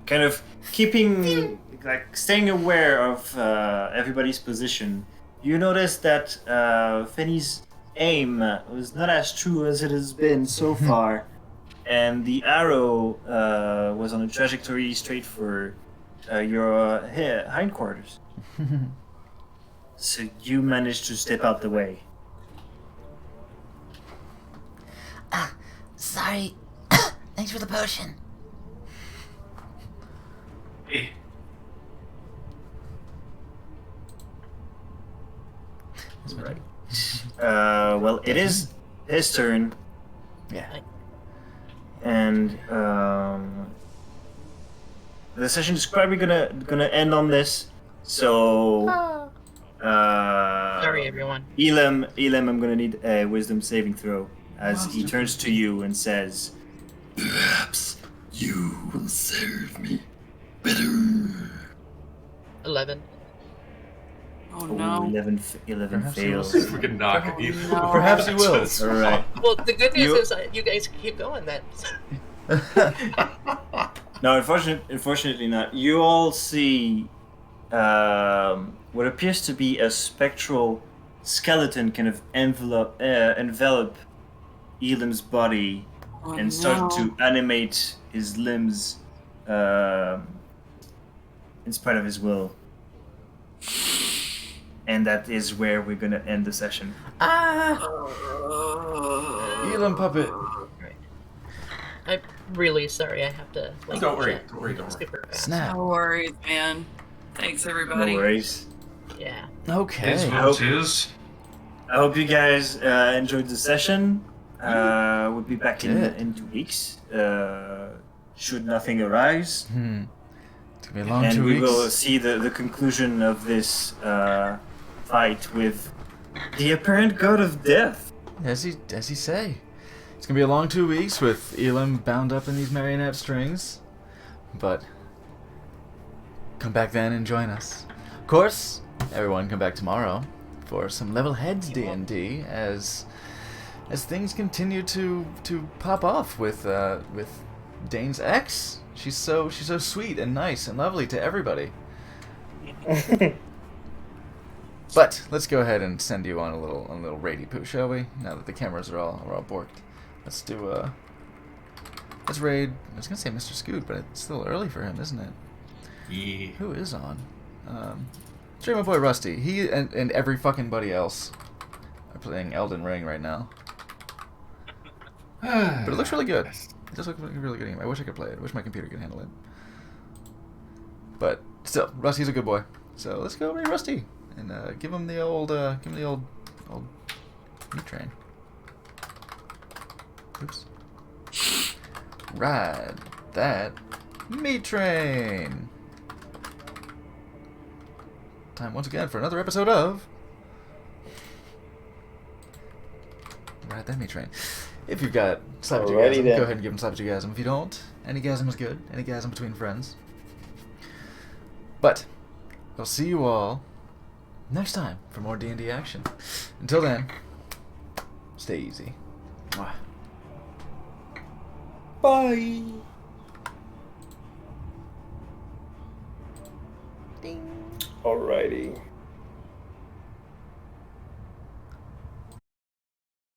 kind of keeping, like, staying aware of everybody's position, you notice that Fenny's aim was not as true as it has been so far, and the arrow was on a trajectory straight for your hindquarters. So you managed to step out the way. Sorry. Thanks for the potion. Hey. Right. Well, it is his turn. Yeah. And the session is probably gonna end on this. So Sorry, everyone. Elam, I'm gonna need a wisdom saving throw as he turns to you and says, "Perhaps you will serve me better." 11. Oh no. 11 fails. If we can knock it even. No. Perhaps you will. All right. Well, the good news is you guys keep going then. No, unfortunately not. You all see what appears to be a spectral skeleton kind of envelop Elam's body and start to animate his limbs in spite of his will. And that is where we're gonna end the session. Elam puppet. I'm really sorry. I have to. Like, Don't worry. jet Don't worry. super fast. Snap. No worries, man. Thanks, everybody. No worries. Yeah. Okay. Is I what hope- it is. I hope you guys enjoyed the session. We'll be back in 2 weeks. Should nothing arise. It's gonna be a long And 2 we weeks. will see the conclusion of this fight with the apparent god of death. As he say. It's gonna be a long 2 weeks with Elam bound up in these marionette strings. But come back then and join us. Of course, everyone come back tomorrow for some Level Heads D&D as things continue to pop off with Dane's ex. She's so sweet and nice and lovely to everybody. But let's go ahead and send you on a little raidy poo, shall we? Now that the cameras are all borked. Let's raid. I was gonna say Mr. Scoot, but it's still early for him, isn't it? Yeah. Who is on? My boy Rusty. He and every fucking buddy else are playing Elden Ring right now. But it looks really good. It does look like a really good game. I wish I could play it. I wish my computer could handle it. But still, Rusty's a good boy. So let's go raid Rusty and give him the old meat train. Oops. Ride that meat train. Time once again for another episode of Alright then, Metrain. If you've got Alrighty Slapajugasm, then. go ahead and give him Slapajugasm. If you don't, any gasm is good. Any gasm between friends. But, I'll see you all next time for more D&D action. Until then, stay easy. Mwah. Bye. Alrighty.